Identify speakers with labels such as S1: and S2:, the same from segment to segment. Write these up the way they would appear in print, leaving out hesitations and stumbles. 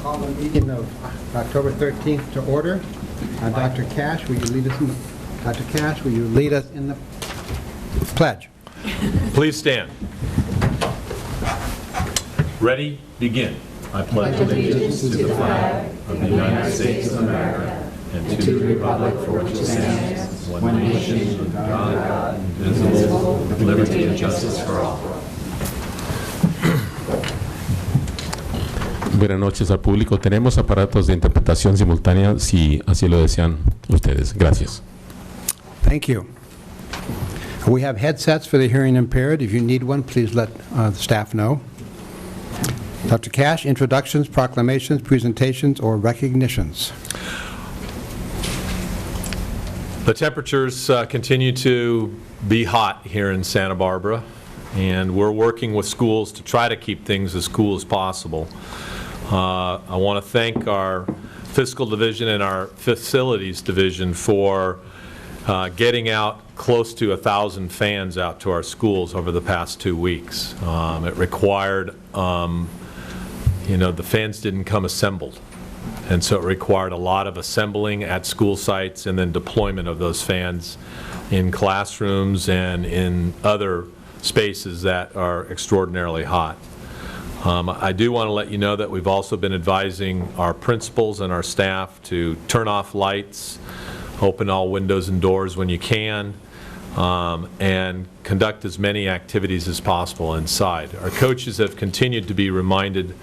S1: Call the meeting of October 13th to order. Dr. Cash, will you lead us in the pledge?
S2: Please stand. Ready, begin. I pledge allegiance to the flag of the United States of America and to the republic for which it stands, one nation, under God, indivisible, with liberty and justice for all.
S3: Buenas noches al público. Tenemos aparatos de interpretación simultánea si así lo desean ustedes. Gracias.
S1: Thank you. We have headsets for the hearing impaired. If you need one, please let the staff know. Dr. Cash, introductions, proclamations, presentations, or recognitions.
S2: The temperatures continue to be hot here in Santa Barbara, and we're working with schools to try to keep things as cool as possible. I want to thank our fiscal division and our facilities division for getting out close to 1,000 fans out to our schools over the past 2 weeks. It required, the fans didn't come assembled. And so it required a lot of assembling at school sites and then deployment of those fans in classrooms and in other spaces that are extraordinarily hot. I do want to let you know that we've also been advising our principals and our staff to turn off lights, open all windows and doors when you can, and conduct as many activities as possible inside. Our coaches have continued to be reminded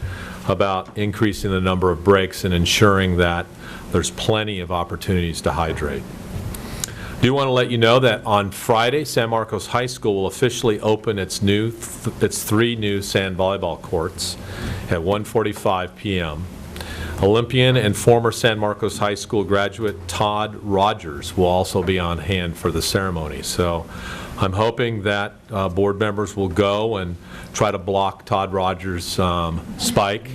S2: about increasing the number of breaks and ensuring that there's plenty of opportunities to hydrate. I do want to let you know that on Friday, San Marcos High School will officially open its 3 new sand volleyball courts at 1:45 p.m. Olympian and former San Marcos High School graduate Todd Rogers will also be on hand for the ceremony. So I'm hoping that board members will go and try to block Todd Rogers' spike.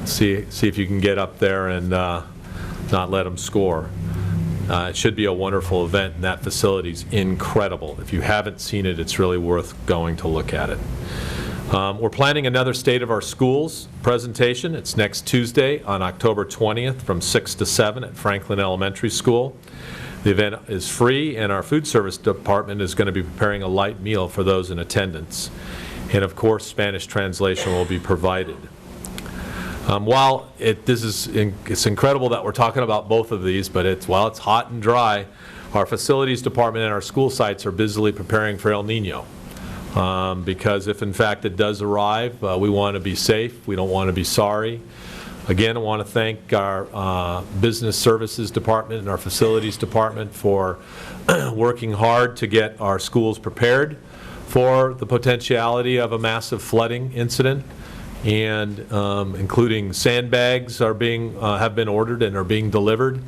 S2: See if you can get up there and not let him score. It should be a wonderful event, and that facility's incredible. If you haven't seen it, it's really worth going to look at it. We're planning another State of Our Schools presentation. It's next Tuesday on October 20th from 6 to 7 at Franklin Elementary School. The event is free, and our food service department is going to be preparing a light meal for those in attendance. And of course, Spanish translation will be provided. While it's incredible that we're talking about both of these, but while it's hot and dry, our facilities department and our school sites are busily preparing for El Nino. Because if in fact it does arrive, we want to be safe. We don't want to be sorry. Again, I want to thank our business services department and our facilities department for working hard to get our schools prepared for the potentiality of a massive flooding incident, and including sandbags have been ordered and are being delivered.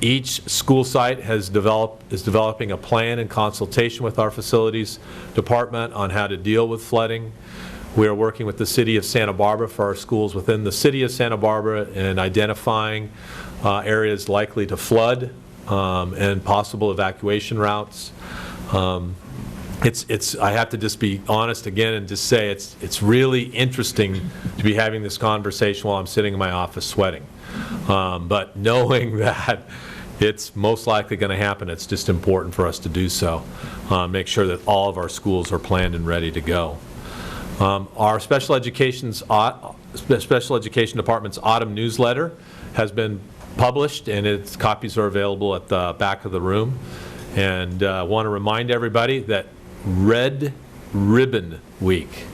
S2: Each school site is developing a plan in consultation with our facilities department on how to deal with flooding. We are working with the City of Santa Barbara for our schools within the City of Santa Barbara and identifying areas likely to flood and possible evacuation routes. I have to just be honest again and just say it's really interesting to be having this conversation while I'm sitting in my office sweating. But knowing that it's most likely going to happen, it's just important for us to do so. Make sure that all of our schools are planned and ready to go. Our special education department's autumn newsletter has been published, and its copies are available at the back of the room. And I want to remind everybody that Red Ribbon Week,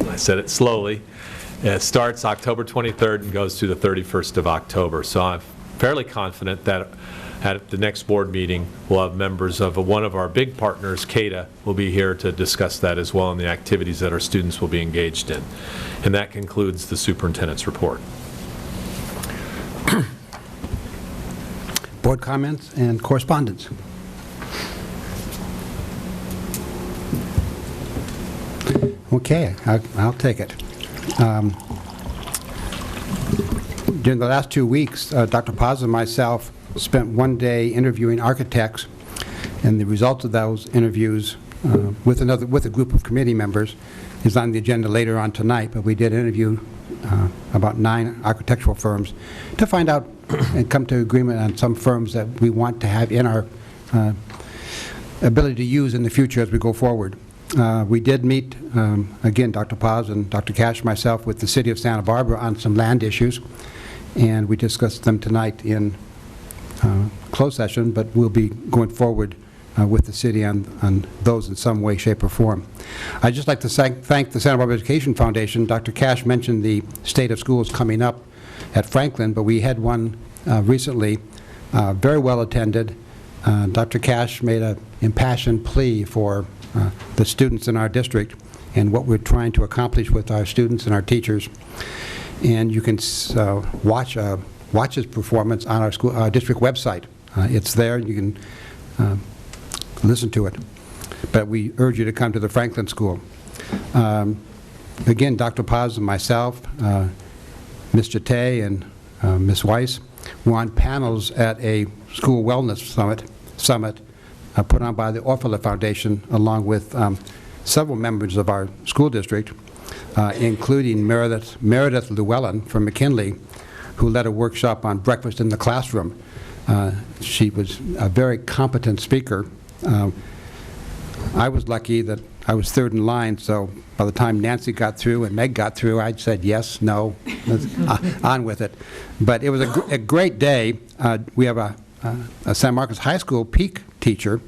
S2: I said it slowly, it starts October 23rd and goes through the 31st of October. So I'm fairly confident that at the next board meeting we'll have members of one of our big partners, CADA, will be here to discuss that as well and the activities that our students will be engaged in. And that concludes the superintendent's report.
S1: Board comments and correspondence. Okay, I'll take it. During the last 2 weeks, Dr. Paz and myself spent one day interviewing architects, and the results of those interviews with a group of committee members is on the agenda later on tonight, but we did interview about 9 architectural firms to find out and come to agreement on some firms that we want to have in our ability to use in the future as we go forward. We did meet, again, Dr. Paz and Dr. Cash and myself with the City of Santa Barbara on some land issues, and we discussed them tonight in closed session, but we'll be going forward with the city on those in some way, shape, or form. I'd just like to thank the Santa Barbara Education Foundation. Dr. Cash mentioned the state of schools coming up at Franklin, but we had one recently, very well attended. Dr. Cash made an impassioned plea for the students in our district and what we're trying to accomplish with our students and our teachers. And you can watch his performance on our district website. It's there. You can listen to it. But we urge you to come to the Franklin School. Again, Dr. Paz and myself, Ms. Jate and Ms. Weiss, were on panels at a school wellness summit put on by the Orfalea Foundation, along with several members of our school district, including Meredith Llewellyn from McKinley, who led a workshop on breakfast in the classroom. She was a very competent speaker. I was lucky that I was third in line, so by the time Nancy got through and Meg got through, I said yes, no, on with it. But it was a great day. We have a San Marcos High School peak teacher,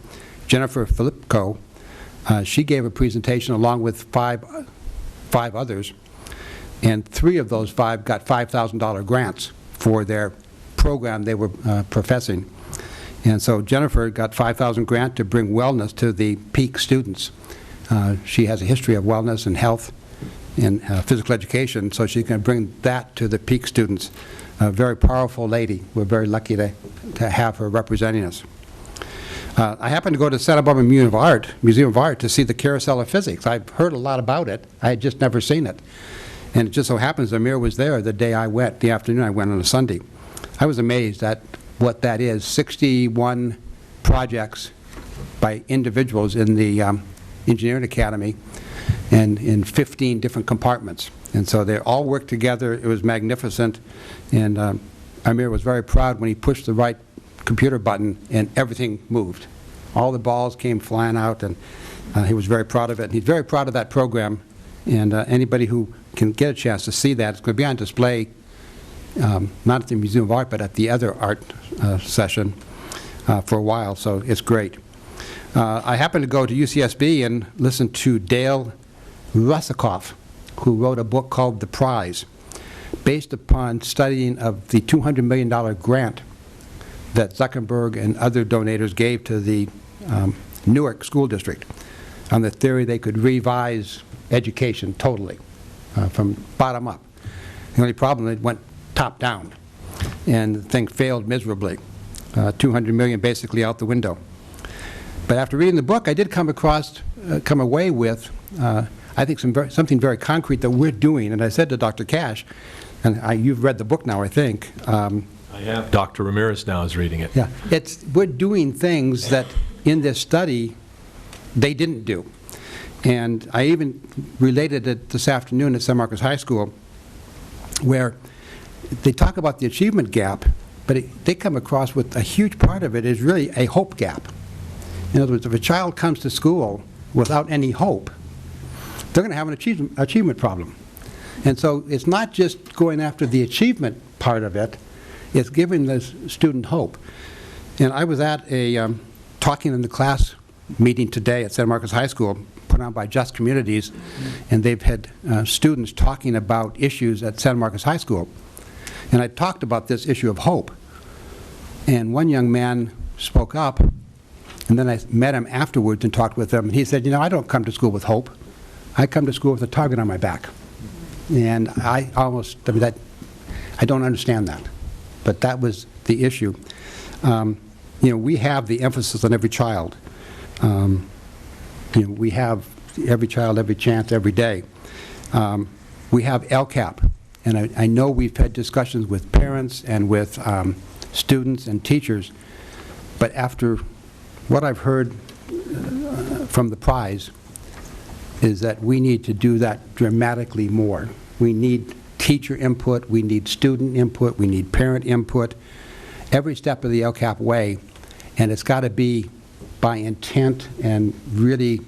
S1: Jennifer Filipko. She gave a presentation along with five others, and 3 of those 5 got $5,000 grants for their program they were professing. And so Jennifer got $5,000 grant to bring wellness to the peak students. She has a history of wellness and health and physical education, so she can bring that to the peak students. A very powerful lady. We're very lucky to have her representing us. I happened to go to Santa Barbara Museum of Art to see the Carousel of Physics. I've heard a lot about it. I had just never seen it. And it just so happens Amir was there the day I went, the afternoon I went on a Sunday. I was amazed at what that is, 61 projects by individuals in the Engineering Academy and in 15 different compartments. And so they all worked together. It was magnificent. And Amir was very proud when he pushed the right computer button and everything moved. All the balls came flying out, and he was very proud of it. And he's very proud of that program. And anybody who can get a chance to see that, it's going to be on display not at the Museum of Art, but at the other art session for a while, so it's great. I happened to go to UCSB and listen to Dale Russakoff, who wrote a book called The Prize, based upon studying of the $200 million grant that Zuckerberg and other donors gave to the Newark School District on the theory they could revise education totally from bottom up. The only problem, it went top down, and the thing failed miserably. $200 million basically out the window. But after reading the book, I did come away with, I think, something very concrete that we're doing. And I said to Dr. Cash, and you've read the book now, I think.
S2: I have. Dr. Ramirez now is reading it.
S1: Yeah, we're doing things that in this study they didn't do. And I even related it this afternoon at San Marcos High School, where they talk about the achievement gap, but they come across with a huge part of it is really a hope gap. In other words, if a child comes to school without any hope, they're going to have an achievement problem. And so it's not just going after the achievement part of it, it's giving the student hope. And I was at a talking in the class meeting today at San Marcos High School, put on by Just Communities, and they've had students talking about issues at San Marcos High School. And I talked about this issue of hope. And one young man spoke up, and then I met him afterwards and talked with him, and he said, you know, I don't come to school with hope. I come to school with a target on my back. And I don't understand that. But that was the issue. You know, we have the emphasis on every child. You know, we have every child, every chance, every day. We have LCAP. And I know we've had discussions with parents and with students and teachers, but after what I've heard from the prize is that we need to do that dramatically more. We need teacher input, we need student input, we need parent input, every step of the LCAP way, and it's got to be by intent and really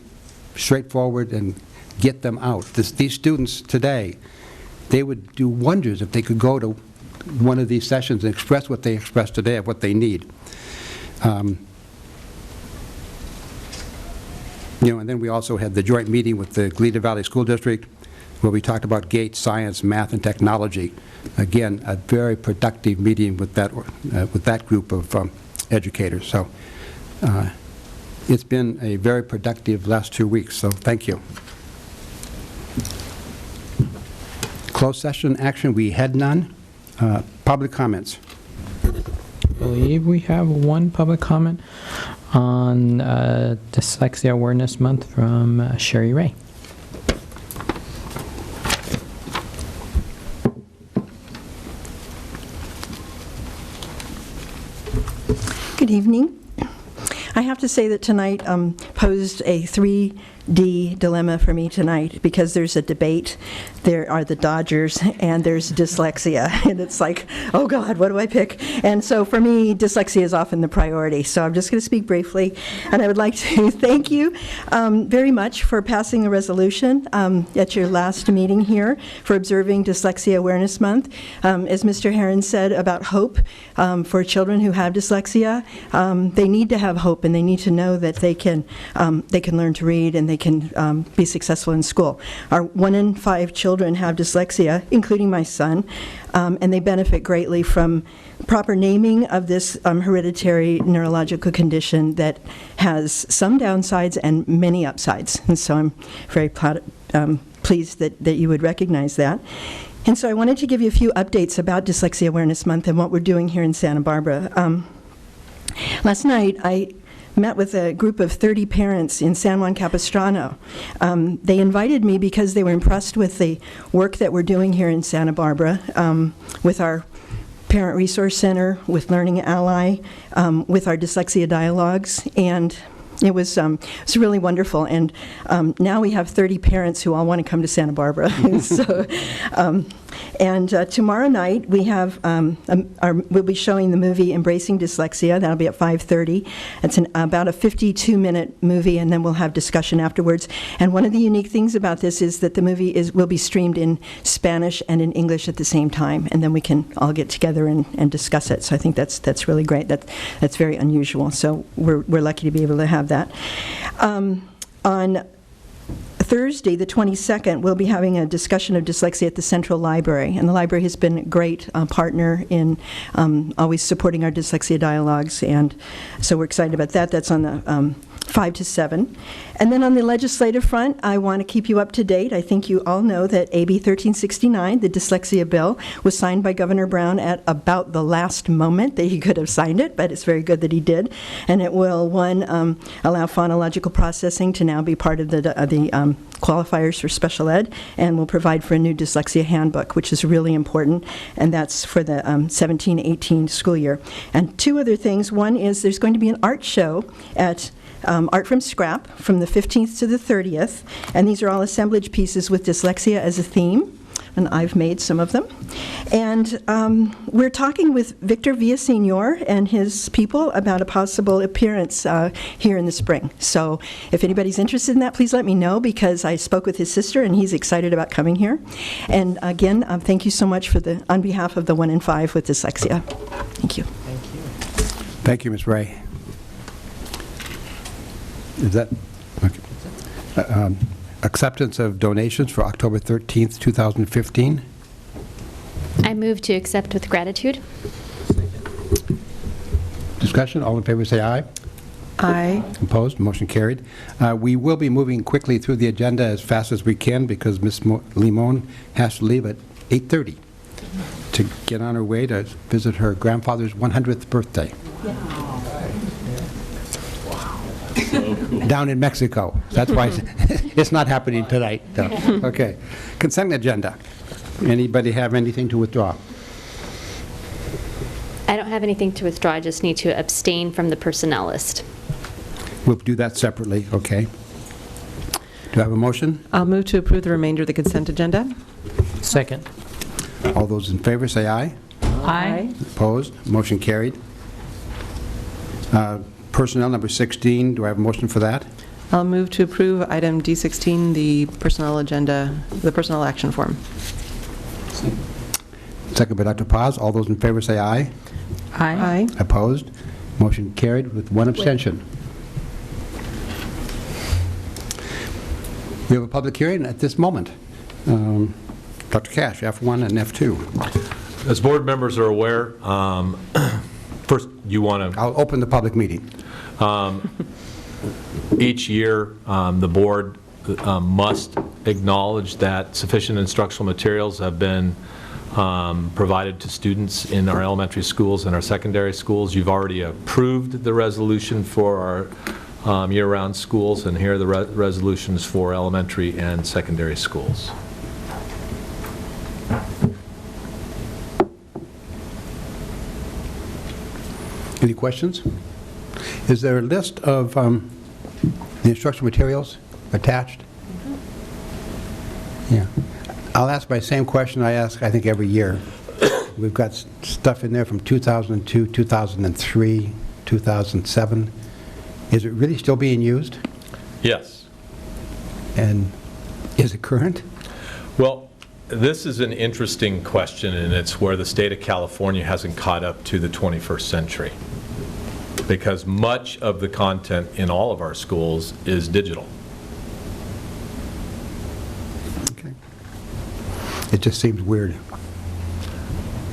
S1: straightforward and get them out. These students today, they would do wonders if they could go to one of these sessions and express what they expressed today of what they need. And then we also had the joint meeting with the Glida Valley School District where we talked about GATE, science, math, and technology. Again, a very productive meeting with that group of educators. So it's been a very productive last 2 weeks, so thank you. Closed session action, we had none. Public comments.
S4: I believe we have one public comment on Dyslexia Awareness Month from Sherry Ray.
S5: Good evening. I have to say that tonight posed a 3D dilemma for me tonight because there's a debate. There are the Dodgers and there's dyslexia. And it's like, oh God, what do I pick? And so for me, dyslexia is often the priority. So I'm just going to speak briefly. And I would like to thank you very much for passing a resolution at your last meeting here for observing Dyslexia Awareness Month. As Mr. Herron said about hope for children who have dyslexia, they need to have hope and they need to know that they can learn to read and they can be successful in school. Our 1 in 5 children have dyslexia, including my son, and they benefit greatly from proper naming of this hereditary neurological condition that has some downsides and many upsides. And so I'm very pleased that you would recognize that. And so I wanted to give you a few updates about Dyslexia Awareness Month and what we're doing here in Santa Barbara. Last night, I met with a group of 30 parents in San Juan Capistrano. They invited me because they were impressed with the work that we're doing here in Santa Barbara with our Parent Resource Center, with Learning Ally, with our dyslexia dialogues, and it was really wonderful. And now we have 30 parents who all want to come to Santa Barbara. So, tomorrow night we have we'll be showing the movie Embracing Dyslexia. That'll be at 5:30. It's about a 52-minute movie, and then we'll have discussion afterwards. And one of the unique things about this is that the movie will be streamed in Spanish and in English at the same time, and then we can all get together and discuss it. So I think that's really great. That's very unusual. So we're lucky to be able to have that. On Thursday, the 22nd, we'll be having a discussion of dyslexia at the Central Library, and the library has been a great partner in always supporting our dyslexia dialogues, and so we're excited about that. That's on the 5 to 7. And then on the legislative front, I want to keep you up to date. I think you all know that AB 1369, the dyslexia bill, was signed by Governor Brown at about the last moment that he could have signed it, but it's very good that he did. And it will, one, allow phonological processing to now be part of the qualifiers for special ed, and will provide for a new dyslexia handbook, which is really important, and that's for the 17-18 school year. And two other things. One is there's going to be an art show at Art from Scrap from the 15th to the 30th, and these are all assemblage pieces with dyslexia as a theme, and I've made some of them. And we're talking with Victor Villaseñor and his people about a possible appearance here in the spring. So if anybody's interested in that, please let me know, because I spoke with his sister and he's excited about coming here. And again, thank you so much on behalf of the 1 in 5 with dyslexia. Thank you.
S1: Thank you, Ms. Ray. Is that okay? Acceptance of donations for October 13th, 2015.
S6: I move to accept with gratitude.
S1: Discussion, all in favor say aye.
S5: Aye.
S1: Opposed, motion carried. We will be moving quickly through the agenda as fast as we can because Ms. Limon has to leave at 8:30 to get on her way to visit her grandfather's 100th birthday. Yeah. Down in Mexico. That's why it's not happening tonight. No. Okay. Consent agenda. Anybody have anything to withdraw?
S6: I don't have anything to withdraw. I just need to abstain from the personnel list.
S1: We'll do that separately. Okay. Do I have a motion?
S7: I'll move to approve the remainder of the consent agenda.
S4: Second.
S1: All those in favor say aye.
S7: Aye.
S1: Opposed? Motion carried. Personnel number 16, do I have a motion for that?
S7: I'll move to approve item D16, the personnel agenda, the personnel action form.
S1: Second by Dr. Paz. All those in favor say aye.
S7: Aye.
S1: Opposed? Motion carried with one abstention. We have a public hearing at this moment. Dr. Cash, F1 and F2.
S2: As board members are aware, first, you want to...
S1: I'll open the public meeting.
S2: Each year, the board must acknowledge that sufficient instructional materials have been provided to students in our elementary schools and our secondary schools. You've already approved the resolution for our year-round schools, and here are the resolutions for elementary and secondary schools.
S1: Any questions? Is there a list of the instructional materials attached? Yeah. I'll ask my same question I ask, I think, every year. We've got stuff in there from 2002, 2003, 2007. Is it really still being used?
S2: Yes.
S1: And is it current?
S2: Well, this is an interesting question, and it's where the state of California hasn't caught up to the 21st century, because much of the content in all of our schools is digital.
S1: Okay. It just seems weird.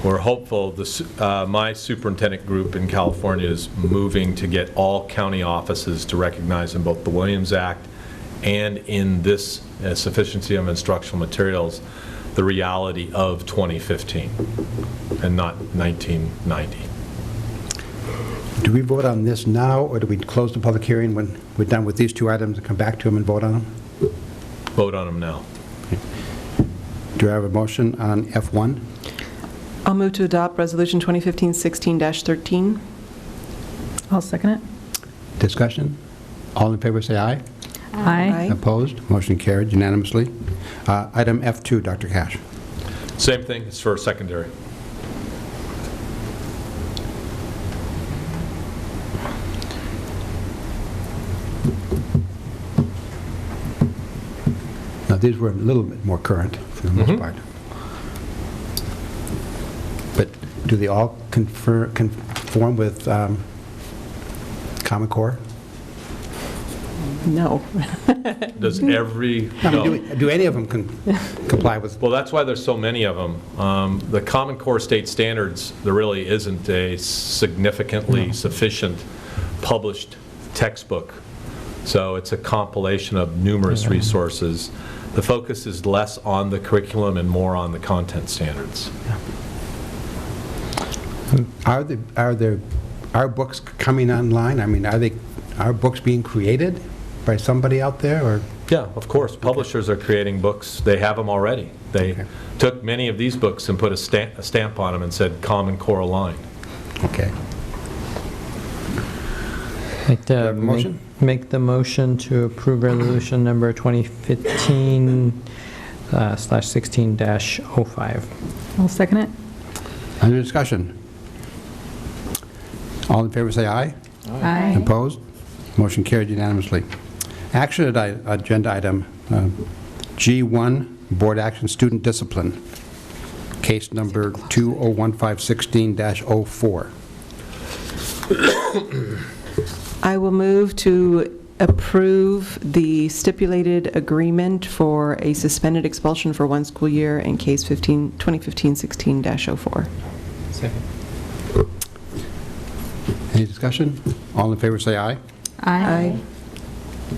S2: We're hopeful, my superintendent group in California is moving to get all county offices to recognize in both the Williams Act and in this sufficiency of instructional materials the reality of 2015 and not 1990.
S1: Do we vote on this now, or do we close the public hearing when we're done with these two items and come back to them and vote on them?
S2: Vote on them now.
S1: Do I have a motion on F1?
S7: I'll move to adopt Resolution 2015-16-13.
S8: I'll second it.
S1: Discussion? All in favor say aye.
S8: Aye.
S1: Opposed? Motion carried unanimously. Item F2, Dr. Cash.
S2: Same thing, it's for secondary.
S1: Now, these were a little bit more current for the most part. But do they all conform with Common Core?
S7: No.
S2: Does every...
S1: I
S2: no.
S1: mean, do any of them comply with?
S2: Well, that's why there's so many of them. The Common Core state standards, there really isn't a significantly sufficient published textbook. So it's a compilation of numerous resources. The focus is less on the curriculum and more on the content standards.
S1: Are books coming online? I mean, are books being created by somebody out there, or?
S2: Yeah, of course. Publishers are creating books. They have them already. They took many of these books and put a stamp on them and said Common Core aligned.
S1: Okay.
S4: Make the motion to approve resolution number 2015/16-05.
S8: I'll second it.
S1: Under discussion? All in favor say aye.
S8: Aye.
S1: Opposed? Motion carried unanimously. Action agenda item G1, Board Action Student Discipline, case number 201516-04.
S7: I will move to approve the stipulated agreement for a suspended expulsion for one school year in case 2015-16-04.
S4: Second.
S1: Any discussion? All in favor say aye.
S7: Aye.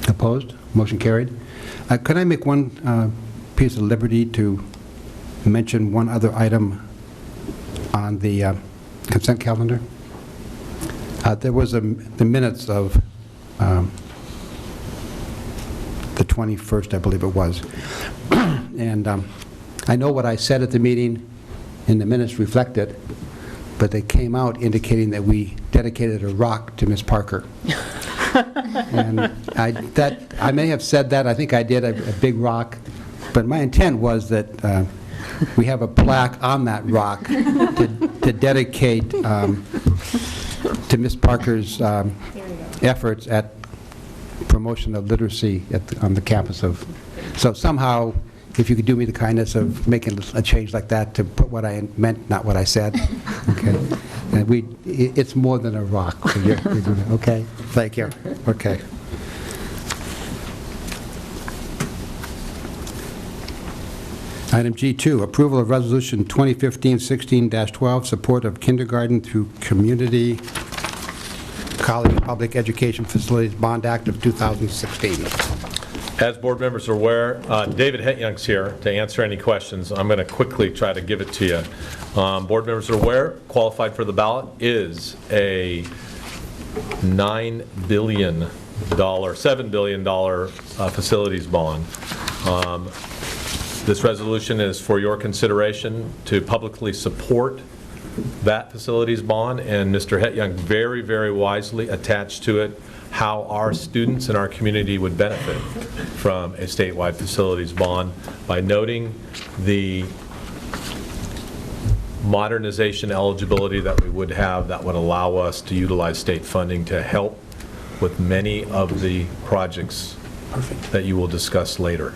S1: Opposed? Motion carried. Could I make one piece of liberty to mention one other item on the consent calendar? There was the minutes of the 21st, I believe it was. And I know what I said at the meeting in the minutes reflect it, but they came out indicating that we dedicated a rock to Miss Parker. And I may have said that, I think I did, a big rock, but my intent was that we have a plaque on that rock to dedicate to Ms. Parker's efforts at promotion of literacy on the campus of. So somehow, if you could do me the kindness of making a change like that to put what I meant, not what I said. Okay. And it's more than a rock. Okay. Thank you. Okay. Item G2, approval of Resolution 2015-16-12, support of kindergarten through community college public education facilities bond act of 2016.
S2: As board members are aware, David Hetyoung's here to answer any questions. I'm going to quickly try to give it to you. Board members are aware, qualified for the ballot is a $7 billion facilities bond. This resolution is for your consideration to publicly support that facilities bond, and Mr. Hetyoung very, very wisely attached to it how our students in our community would benefit from a statewide facilities bond by noting the modernization eligibility that we would have that would allow us to utilize state funding to help with many of the projects that you will discuss later.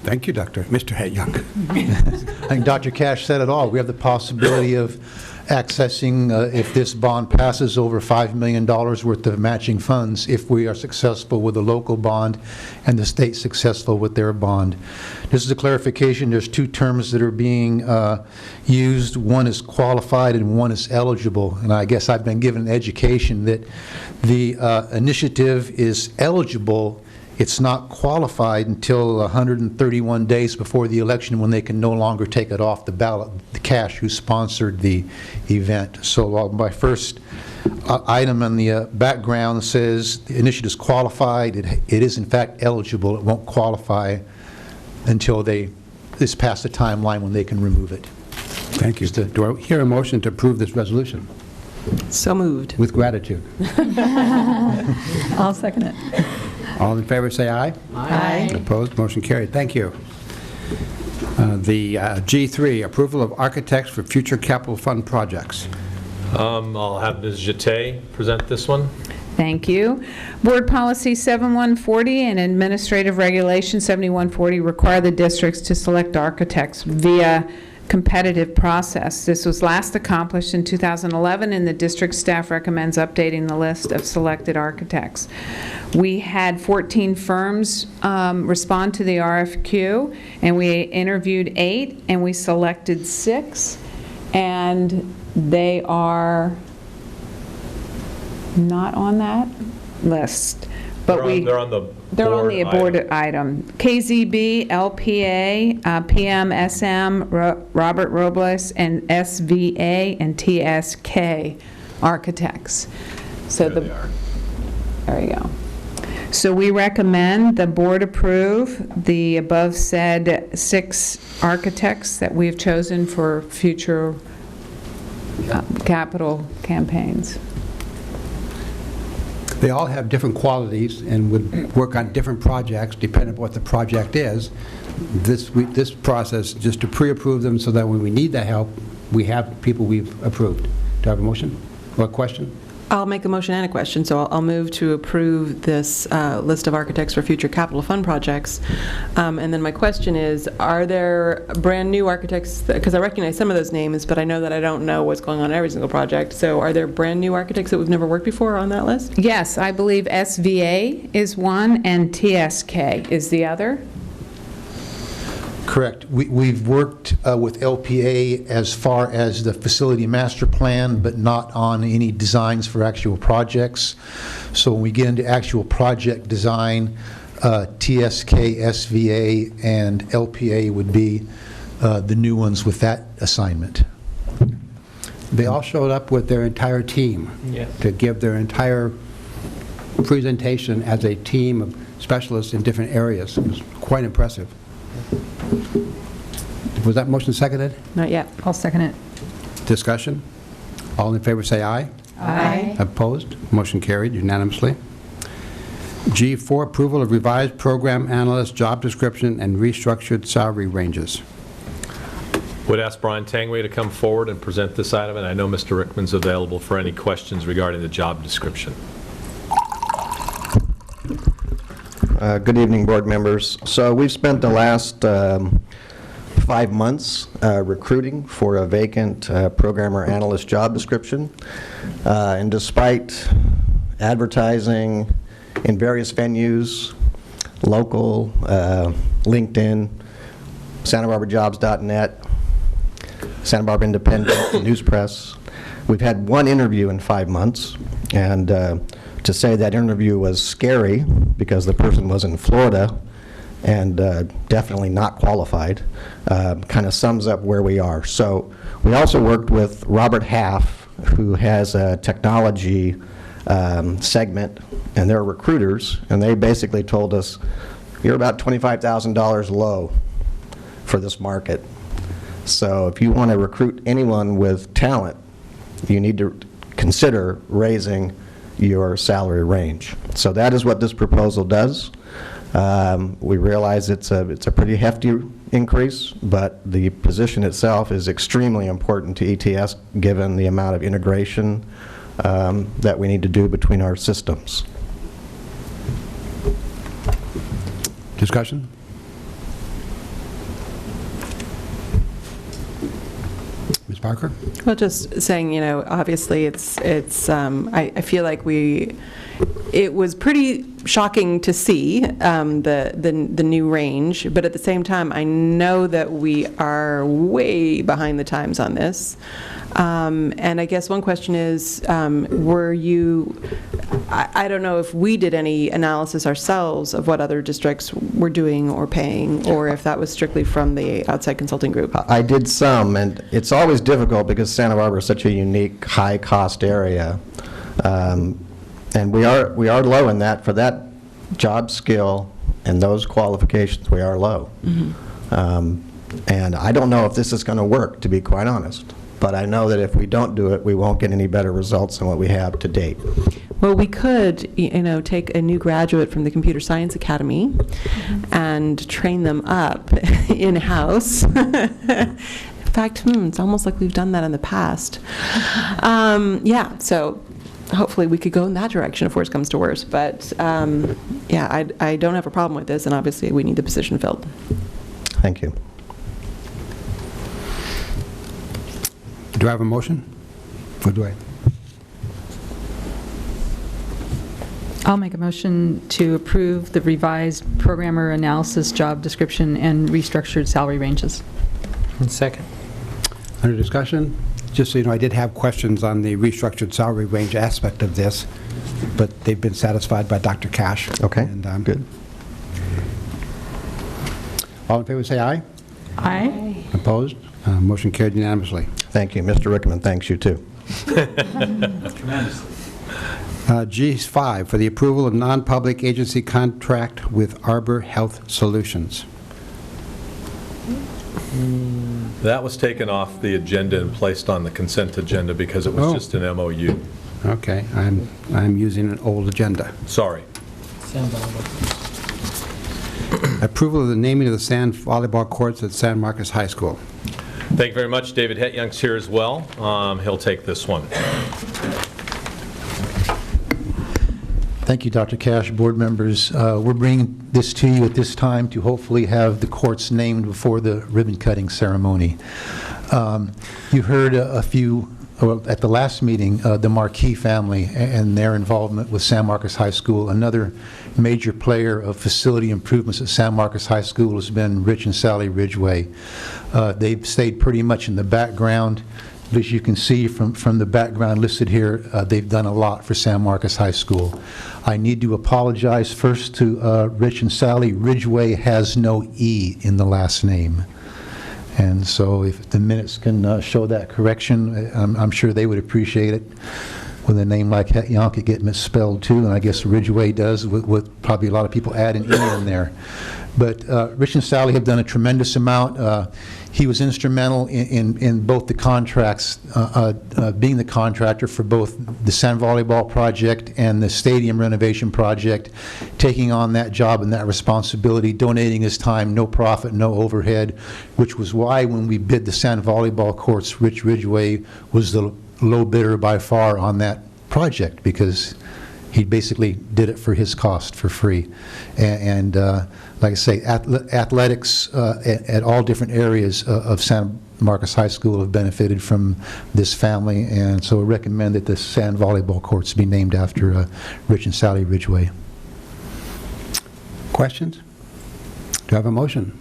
S1: Thank you, Mr. Hetyoung.
S9: I think Dr. Cash said it all. We have the possibility of accessing, if this bond passes, over $5 million worth of matching funds if we are successful with the local bond and the state successful with their bond. This is a clarification. There's two terms that are being used. One is qualified and one is eligible. And I guess I've been given an education that the initiative is eligible. It's not qualified until 131 days before the election when they can no longer take it off the ballot, the Cash who sponsored the event. So my first item on the background says the initiative is qualified. It is in fact eligible. It won't qualify until it's past the timeline when they can remove it.
S1: Thank you. Do I hear a motion to approve this resolution?
S7: So moved.
S1: With gratitude.
S8: I'll second it.
S1: All in favor say aye.
S8: Aye.
S1: Opposed? Motion carried. Thank you. The G3, approval of architects for future capital fund projects.
S2: I'll have Ms. Jeté present this one.
S10: Thank you. Board Policy 7140 and Administrative Regulation 7140 require the districts to select architects via competitive process. This was last accomplished in 2011, and the district staff recommends updating the list of selected architects. We had 14 firms respond to the RFQ, and we interviewed 8, and we selected 6, and they are not on that list. But
S2: They're on the
S10: board item. KZB, LPA, PMSM, Robert Robles, and SVA and TSK architects. So there you go. So we recommend the board approve the above said 6 architects that we've chosen for future capital campaigns.
S1: They all have different qualities and would work on different projects depending on what the project is. This process, just to pre-approve them so that when we need the help, we have people we've approved. Do I have a motion or a question?
S7: I'll make a motion and a question, so I'll move to approve this list of architects for future capital fund projects. And then my question is, are there brand new architects, because I recognize some of those names, but I know that I don't know what's going on in every single project, so are there brand new architects that we've never worked before on that list?
S10: Yes, I believe SVA is one and TSK is the other.
S9: Correct. We've worked with LPA as far as the facility master plan, but not on any designs for actual projects. So when we get into actual project design, TSK, SVA, and LPA would be the new ones with that assignment.
S1: They all showed up with their entire team to give their entire presentation as a team of specialists in different areas. It was quite impressive. Was that motion seconded?
S7: Not yet.
S8: I'll second it.
S1: Discussion? All in favor say aye.
S8: Aye.
S1: Opposed? Motion carried unanimously. G4, approval of revised program analyst job description and restructured salary ranges.
S2: Would ask Brian Tangway to come forward and present this item, and I know Mr. Rickman's available for any questions regarding the job description.
S11: Good evening, board members. So we've spent the last 5 months recruiting for a vacant programmer analyst job description. And despite advertising in various venues, local, LinkedIn, SantaBarbaraJobs.net, Santa Barbara Independent, News Press, we've had one interview in 5 months, and to say that interview was scary because the person was in Florida and definitely not qualified, kind of sums up where we are. So we also worked with Robert Half, who has a technology segment, and they're recruiters, and they basically told us, you're about $25,000 low for this market. So if you want to recruit anyone with talent, you need to consider raising your salary range. So that is what this proposal does. We realize it's a pretty hefty increase, but the position itself is extremely important to ETS given the amount of integration that we need to do between our systems.
S1: Discussion? Ms. Parker?
S7: Well, just saying, you know, obviously I feel like it was pretty shocking to see the new range, but at the same time, I know that we are way behind the times on this. And I guess one question is, were you, I don't know if we did any analysis ourselves of what other districts were doing or paying, or if that was strictly from the outside consulting group.
S11: I did some, and it's always difficult because Santa Barbara is such a unique, high-cost area. And we are low in that. For that job skill and those qualifications, we are low. Mm-hmm. And I don't know if this is going to work, to be quite honest. But I know that if we don't do it, we won't get any better results than what we have to date.
S7: Well, we could, you know, take a new graduate from the Computer Science Academy and train them up in-house. In fact, it's almost like we've done that in the past. Yeah, so hopefully we could go in that direction if worse comes to worse. But yeah, I don't have a problem with this, and obviously we need the position filled.
S11: Thank you.
S1: Do I have a motion? Or do I?
S8: I'll make a motion to approve the revised programmer analysis job description and restructured salary ranges.
S4: Second.
S1: Under discussion? Just so you know, I did have questions on the restructured salary range aspect of this, but they've been satisfied by Dr. Cash.
S11: Okay,
S1: And,
S11: good.
S1: All in favor, say aye.
S8: Aye.
S1: Opposed? Motion carried unanimously.
S11: Thank you. Mr. Rickman thanks you, too.
S1: G5, for the approval of non-public agency contract with Arbor Health Solutions.
S2: That was taken off the agenda and placed on the consent agenda because it was just an MOU.
S1: Okay, I'm using an old agenda.
S2: Sorry.
S1: Approval of the naming of the sand volleyball courts at San Marcos High School.
S2: Thank you very much. David Hetyoung's here as well. He'll take this one.
S9: Thank you, Dr. Cash, board members. We're bringing this to you at this time to hopefully have the courts named before the ribbon-cutting ceremony. You heard a few, well, at the last meeting, the Marquis family and their involvement with San Marcos High School. Another major player of facility improvements at San Marcos High School has been Rich and Sally Ridgway. They've stayed pretty much in the background. But as you can see from the background listed here, they've done a lot for San Marcos High School. I need to apologize first to Rich and Sally. Ridgway has no E in the last name. And so if the minutes can show that correction, I'm sure they would appreciate it. With a name like Hetyoung, it get misspelled too, and I guess Ridgway does, with probably a lot of people add an E in there. But Rich and Sally have done a tremendous amount. He was instrumental in both the contracts, being the contractor for both the sand volleyball project and the stadium renovation project, taking on that job and that responsibility, donating his time, no profit, no overhead, which was why when we bid the sand volleyball courts, Rich Ridgway was the low bidder by far on that project, because he basically did it for his cost, for free. And like I say, athletics at all different areas of San Marcos High School have benefited from this family, and so I recommend that the sand volleyball courts be named after Rich and Sally Ridgway. Questions? Do I have a motion?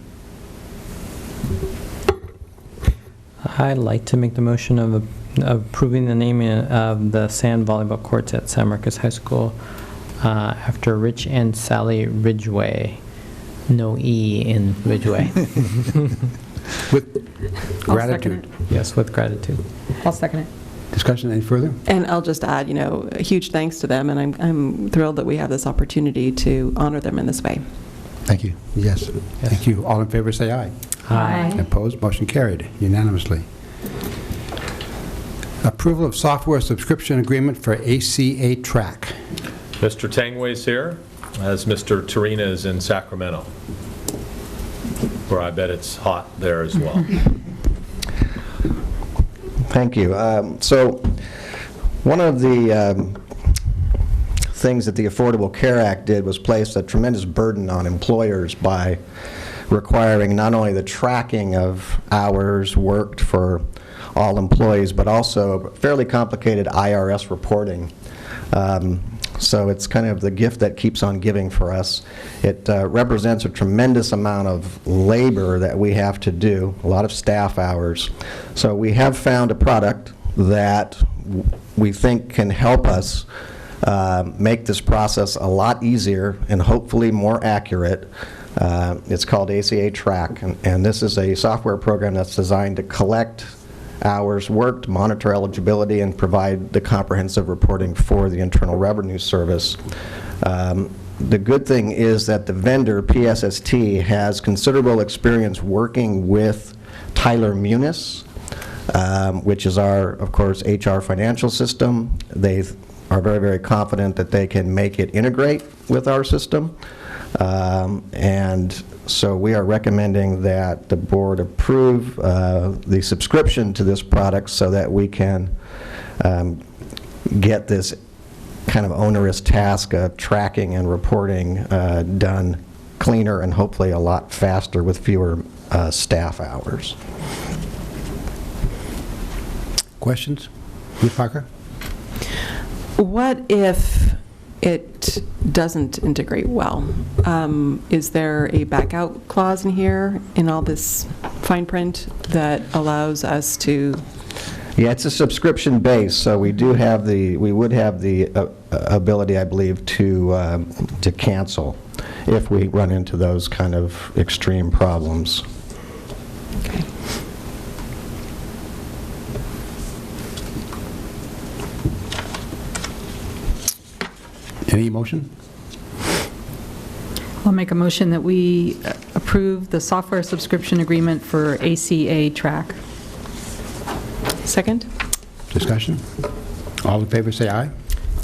S4: I'd like to make the motion of approving the naming of the sand volleyball courts at San Marcos High School after Rich and Sally Ridgway. No E in Ridgway.
S1: With
S8: I'll
S1: gratitude.
S8: second
S4: Yes, with gratitude.
S8: I'll second it.
S1: Discussion any further?
S7: And I'll just add, a huge thanks to them, and I'm thrilled that we have this opportunity to honor them in this way.
S1: Thank you. Yes. Thank you. All in favor say aye.
S8: Aye.
S1: Opposed? Motion carried unanimously. Approval of software subscription agreement for ACA Track.
S2: Mr. Tangway's here, as Mr. Torina is in Sacramento, where I bet it's hot there as well.
S11: Thank you. So one of the things that the Affordable Care Act did was place a tremendous burden on employers by requiring not only the tracking of hours worked for all employees, but also fairly complicated IRS reporting. So it's kind of the gift that keeps on giving for us. It represents a tremendous amount of labor that we have to do, a lot of staff hours. So we have found a product that we think can help us make this process a lot easier and hopefully more accurate. It's called ACA Track, and this is a software program that's designed to collect hours worked, monitor eligibility, and provide the comprehensive reporting for the Internal Revenue Service. The good thing is that the vendor, PSST, has considerable experience working with Tyler Munis, which is our, of course, HR financial system. They are very, very confident that they can make it integrate with our system. And so we are recommending that the board approve the subscription to this product so that we can get this kind of onerous task of tracking and reporting done cleaner and hopefully a lot faster with fewer staff hours.
S1: Questions? Ms. Parker?
S7: What if it doesn't integrate well? Is there a back-out clause in here, in all this fine print, that allows us to?
S11: Yeah, it's a subscription base, so we do have we would have the ability, I believe, to cancel if we run into those kind of extreme problems.
S7: Okay.
S1: Any motion?
S8: I'll make a motion that we approve the software subscription agreement for ACA Track.
S7: Second?
S1: Discussion? All in favor say aye.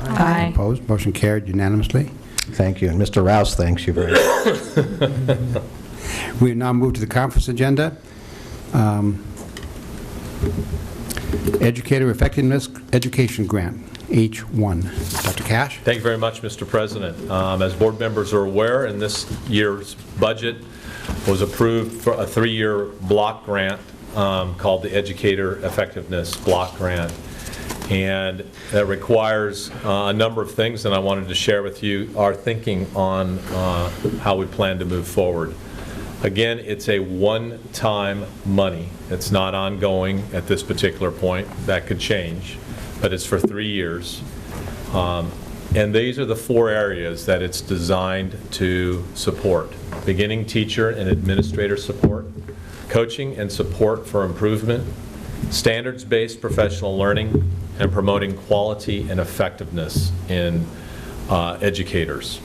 S8: Aye.
S1: Opposed? Motion carried unanimously.
S11: Thank you, and Mr. Rouse thanks you very much.
S1: We now move to the conference agenda. Educator Effectiveness Education Grant, H1. Dr. Cash?
S2: Thank you very much, Mr. President. As board members are aware, in this year's budget was approved for a 3-year block grant called the Educator Effectiveness Block Grant. And that requires a number of things, and I wanted to share with you our thinking on how we plan to move forward. Again, it's a one-time money. It's not ongoing at this particular point. That could change, but it's for 3 years. And these are the 4 areas that it's designed to support: beginning teacher and administrator support, coaching and support for improvement, standards-based professional learning, and promoting quality and effectiveness in educators.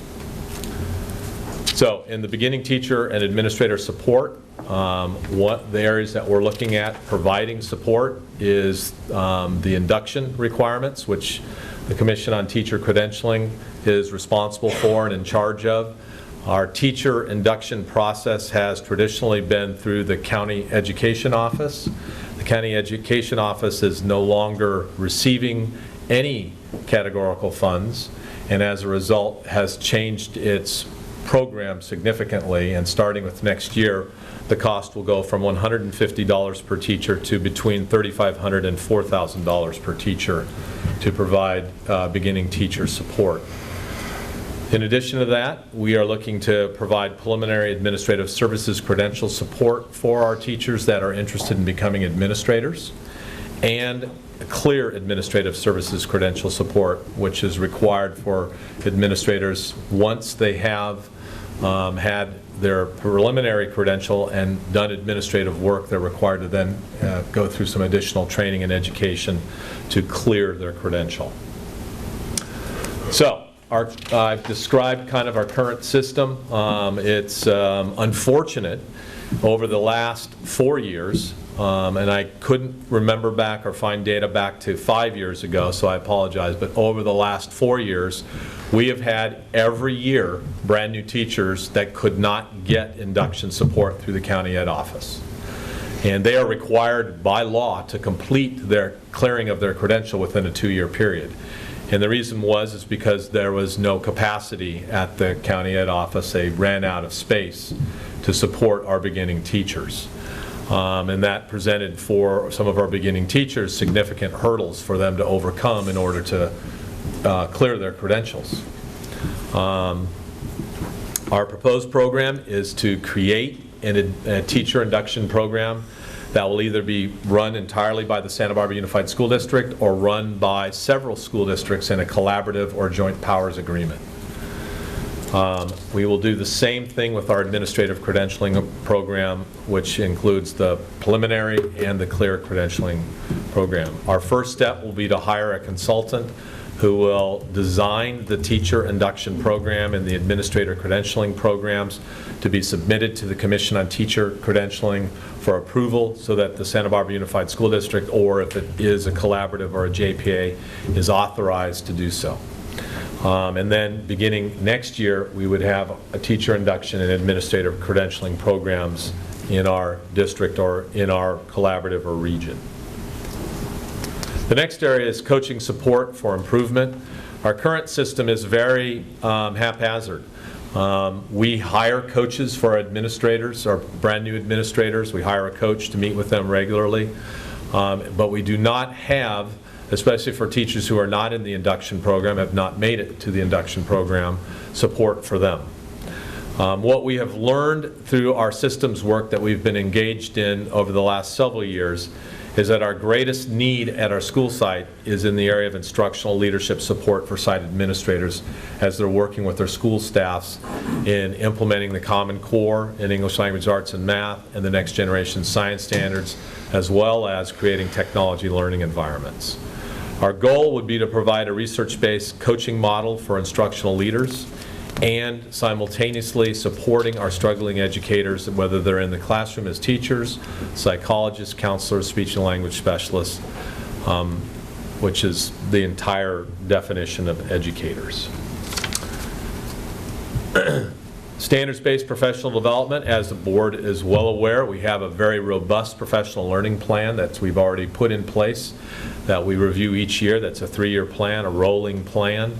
S2: So in the beginning teacher and administrator support, what the areas that we're looking at providing support is the induction requirements, which the Commission on Teacher Credentialing is responsible for and in charge of. Our teacher induction process has traditionally been through the County Education Office. The County Education Office is no longer receiving any categorical funds, and as a result has changed its program significantly, and starting with next year, the cost will go from $150 per teacher to between $3,500 and $4,000 per teacher to provide beginning teacher support. In addition to that, we are looking to provide preliminary administrative services credential support for our teachers that are interested in becoming administrators, and clear administrative services credential support, which is required for administrators once they have had their preliminary credential and done administrative work. They're required to then go through some additional training and education to clear their credential. So I've described kind of our current system. It's unfortunate over the last 4 years, and I couldn't remember back or find data back to 5 years ago, so I apologize, but over the last 4 years, we have had every year brand new teachers that could not get induction support through the county ed office. And they are required by law to complete their clearing of their credential within a 2-year period. And the reason is because there was no capacity at the county ed office. They ran out of space to support our beginning teachers. And that presented for some of our beginning teachers significant hurdles for them to overcome in order to clear their credentials. Our proposed program is to create a teacher induction program that will either be run entirely by the Santa Barbara Unified School District or run by several school districts in a collaborative or joint powers agreement. We will do the same thing with our administrative credentialing program, which includes the preliminary and the clear credentialing program. Our first step will be to hire a consultant who will design the teacher induction program and the administrator credentialing programs to be submitted to the Commission on Teacher Credentialing for approval, so that the Santa Barbara Unified School District, or if it is a collaborative or a JPA, is authorized to do so. And then beginning next year, we would have a teacher induction and administrative credentialing programs in our district or in our collaborative or region. The next area is coaching support for improvement. Our current system is very haphazard. We hire coaches for our administrators, our brand new administrators. We hire a coach to meet with them regularly. But we do not have, especially for teachers who are not in the induction program, have not made it to the induction program, support for them. What we have learned through our systems work that we've been engaged in over the last several years is that our greatest need at our school site is in the area of instructional leadership support for site administrators as they're working with their school staffs in implementing the Common Core in English Language Arts and Math and the Next Generation Science Standards, as well as creating technology learning environments. Our goal would be to provide a research-based coaching model for instructional leaders and simultaneously supporting our struggling educators, whether they're in the classroom as teachers, psychologists, counselors, speech and language specialists, which is the entire definition of educators. Standards-based professional development, as the board is well aware, we have a very robust professional learning plan that we've already put in place that we review each year. That's a 3-year plan, a rolling plan.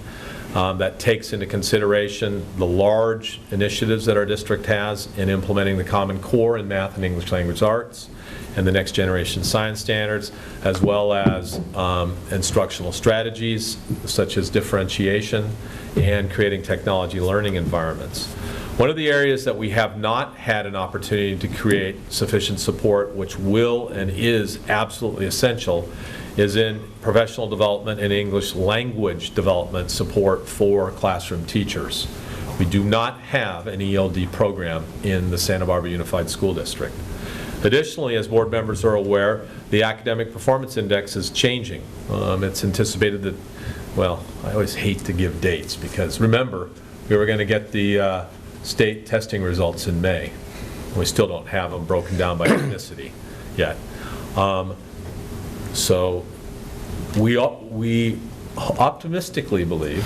S2: That takes into consideration the large initiatives that our district has in implementing the Common Core in Math and English Language Arts and the Next Generation Science Standards, as well as instructional strategies such as differentiation and creating technology learning environments. One of the areas that we have not had an opportunity to create sufficient support, which will and is absolutely essential, is in professional development and English language development support for classroom teachers. We do not have an ELD program in the Santa Barbara Unified School District. Additionally, as board members are aware, the Academic Performance Index is changing. It's anticipated that, well, I always hate to give dates because remember, we were going to get the state testing results in May. We still don't have them broken down by ethnicity yet. So we optimistically believe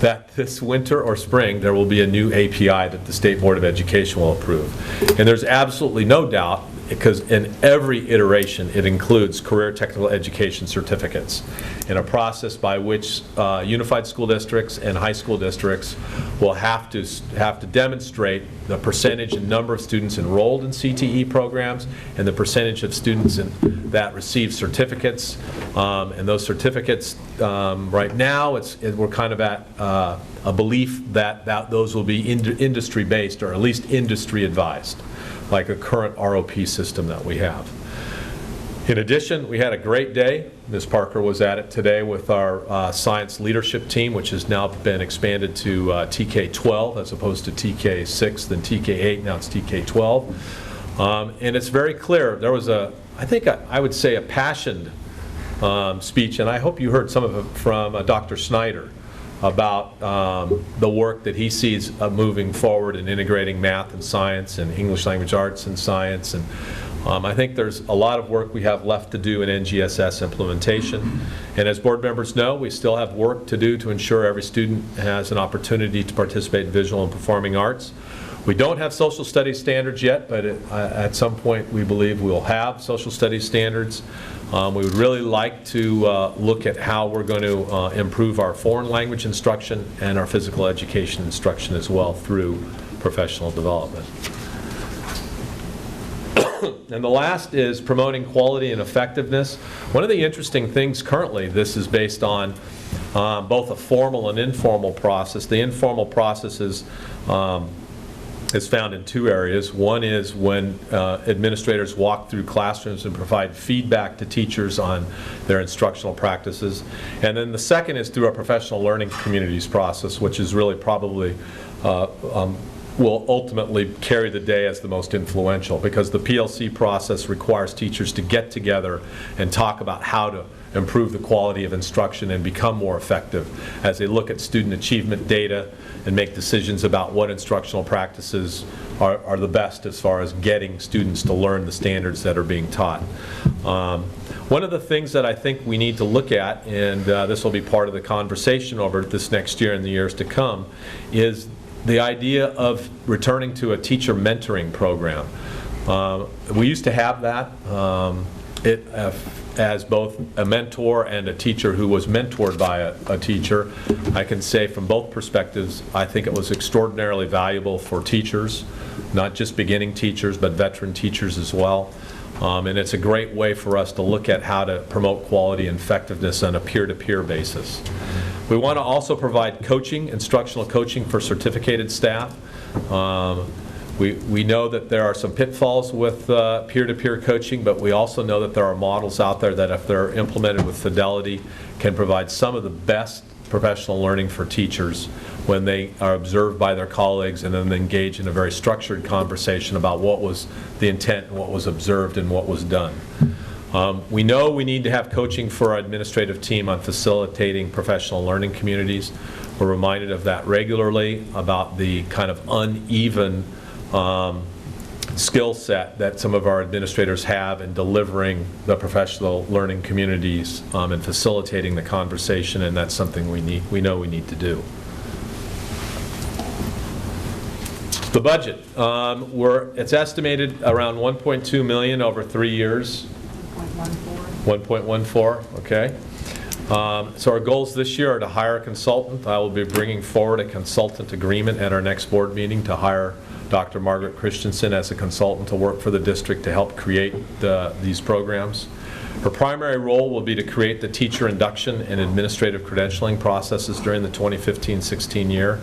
S2: that this winter or spring there will be a new API that the State Board of Education will approve. And there's absolutely no doubt, because in every iteration it includes career technical education certificates in a process by which unified school districts and high school districts will have to demonstrate the percentage and number of students enrolled in CTE programs and the percentage of students that receive certificates. And those certificates, right now, we're kind of at a belief that those will be industry-based, or at least industry-advised, like a current ROP system that we have. In addition, we had a great day. Ms. Parker was at it today with our science leadership team, which has now been expanded to TK-12 as opposed to TK-6, then TK-8, now it's TK-12. And it's very clear. There was I would say a passioned speech, and I hope you heard some of it from Dr. Snyder about the work that he sees moving forward in integrating math and science and English language arts and science. And I think there's a lot of work we have left to do in NGSS implementation. And as board members know, we still have work to do to ensure every student has an opportunity to participate in visual and performing arts. We don't have social studies standards yet, but at some point we believe we'll have social studies standards. We would really like to look at how we're going to improve our foreign language instruction and our physical education instruction as well through professional development. And the last is promoting quality and effectiveness. One of the interesting things currently, this is based on both a formal and informal process. The informal process is found in two areas. One is when administrators walk through classrooms and provide feedback to teachers on their instructional practices. And then the second is through our professional learning communities process, which is really probably will ultimately carry the day as the most influential, because the PLC process requires teachers to get together and talk about how to improve the quality of instruction and become more effective as they look at student achievement data and make decisions about what instructional practices are the best as far as getting students to learn the standards that are being taught. One of the things that I think we need to look at, and this will be part of the conversation over this next year and the years to come, is the idea of returning to a teacher mentoring program. We used to have that. As both a mentor and a teacher who was mentored by a teacher, I can say from both perspectives, I think it was extraordinarily valuable for teachers, not just beginning teachers, but veteran teachers as well. And it's a great way for us to look at how to promote quality and effectiveness on a peer-to-peer basis. We want to also provide coaching, instructional coaching for certificated staff. We know that there are some pitfalls with peer-to-peer coaching, but we also know that there are models out there that, if they're implemented with fidelity, can provide some of the best professional learning for teachers when they are observed by their colleagues and then engage in a very structured conversation about what was the intent and what was observed and what was done. We know we need to have coaching for our administrative team on facilitating professional learning communities. We're reminded of that regularly, about the kind of uneven skill set that some of our administrators have in delivering the professional learning communities and facilitating the conversation, and that's something we know we need to do. The budget, it's estimated around $1.2 million over 3 years. 1.14, okay. So our goals this year are to hire a consultant. I will be bringing forward a consultant agreement at our next board meeting to hire Dr. Margaret Christensen as a consultant to work for the district to help create these programs. Her primary role will be to create the teacher induction and administrative credentialing processes during the 2015-16 year,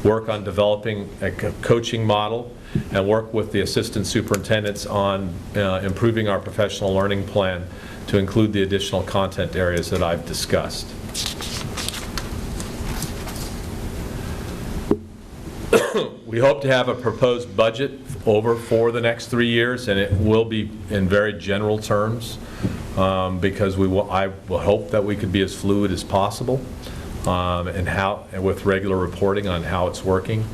S2: work on developing a coaching model, and work with the assistant superintendents on improving our professional learning plan to include the additional content areas that I've discussed. We hope to have a proposed budget for the next 3 years, and it will be in very general terms, because I will hope that we could be as fluid as possible and with regular reporting on how it's working.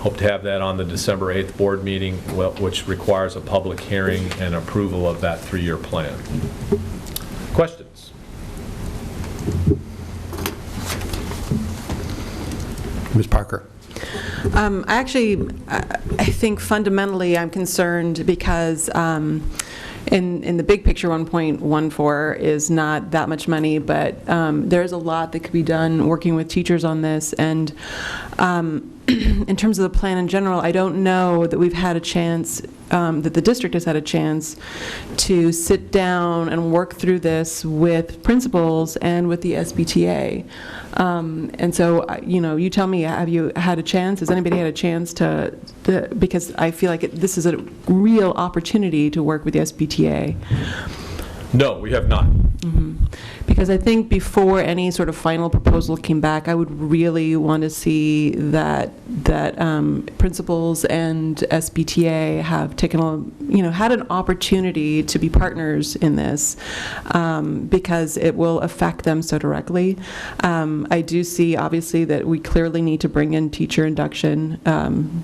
S2: Hope to have that on the December 8th board meeting, which requires a public hearing and approval of that 3-year plan. Questions?
S1: Ms. Parker.
S7: I think fundamentally I'm concerned because in the big picture, 1.14 is not that much money, but there's a lot that could be done working with teachers on this. And in terms of the plan in general, I don't know that we've had a chance, that the district has had a chance to sit down and work through this with principals and with the SBTA. And so, you tell me, have you had a chance? Has anybody had a chance to because I feel like this is a real opportunity to work with the SBTA.
S2: No, we have not.
S7: Because I think before any sort of final proposal came back, I would really want to see that principals and SBTA have taken had an opportunity to be partners in this, because it will affect them so directly. I do see, obviously, that we clearly need to bring in teacher induction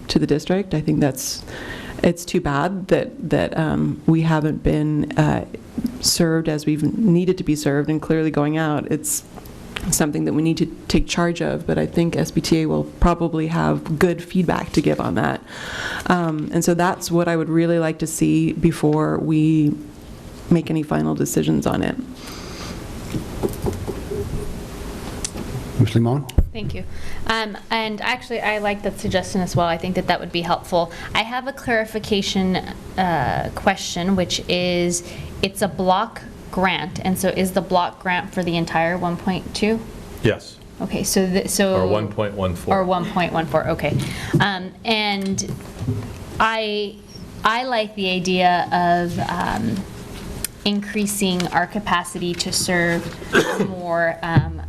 S7: to the district. I think it's too bad that we haven't been served as we've needed to be served, and clearly going out, it's something that we need to take charge of, but I think SBTA will probably have good feedback to give on that. And so that's what I would really like to see before we make any final decisions on it.
S1: Ms. Limon?
S6: Thank you. And actually, I like that suggestion as well. I think that would be helpful. I have a clarification question, which is, it's a block grant, and so is the block grant for the entire 1.2?
S2: Yes.
S6: Okay, so
S2: Or 1.14.
S6: Or 1.14, okay. And I like the idea of increasing our capacity to serve more